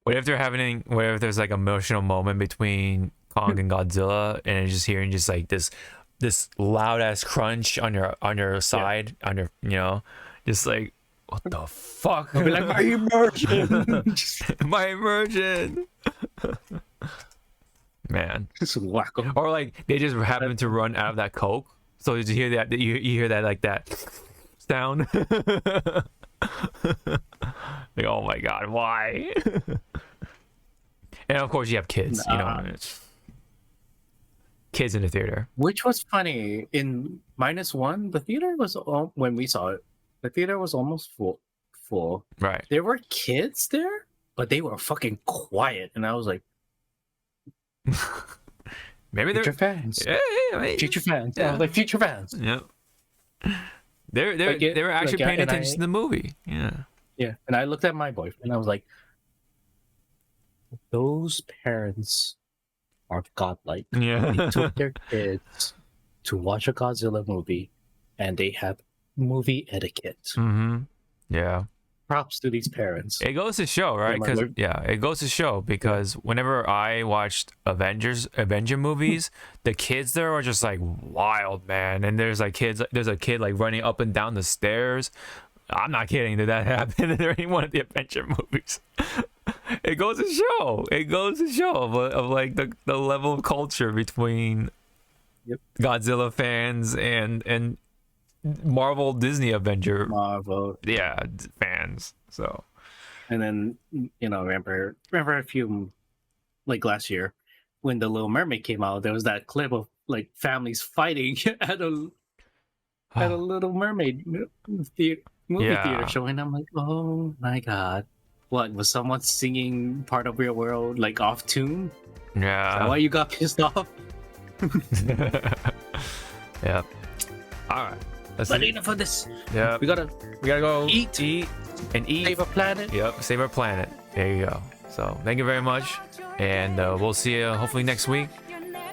What if there's like an emotional moment between Kong and Godzilla, and you're just hearing just like this loud ass crunch on your side, on your just like what the fuck? I'll be like, my immersion. My immersion. Man. Just wacko. Or like they just happen to run out of that Coke. So you hear that you hear that like that sound. Like, oh my god, why? And of course you have kids, you know, it's kids in the theater. Which was funny. In -1, the theater was when we saw it, the theater was almost full. Right. There were kids there, but they were fucking quiet, and I was like, Maybe they're future fans. yeah, maybe. Future fans. Yeah. I was like, future fans. Yep. They were actually paying attention to the movie. Yeah. Yeah. And I looked at my boyfriend and I was like, those parents are godlike. Yeah. They took their kids to watch a Godzilla movie and they have movie etiquette. Mm-hmm. Yeah. Props to these parents. It goes to show, right? Because it goes to show because whenever I watched Avenger movies, the kids there are just like wild, man. And there's a kid like running up and down the stairs. I'm not kidding. Did that happen in any one of the Avenger movies? It goes to show. It goes to show of like the level of culture between Godzilla fans and Marvel Disney Avenger fans. So, and then remember a few like last year when the Little Mermaid came out, there was that clip of like families fighting at a Little Mermaid movie theater showing. I'm like, oh my god, what was someone singing Part of Your World like off tune? Yeah. Is that why you got pissed off? Yeah. All right. But enough of this. Yeah. We gotta go eat. Save our planet. Yep. Save our planet. There you go. So thank you very much, and we'll see you hopefully next week,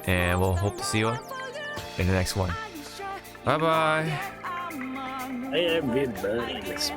and we'll hope to see you in the next one. Bye bye. Everybody's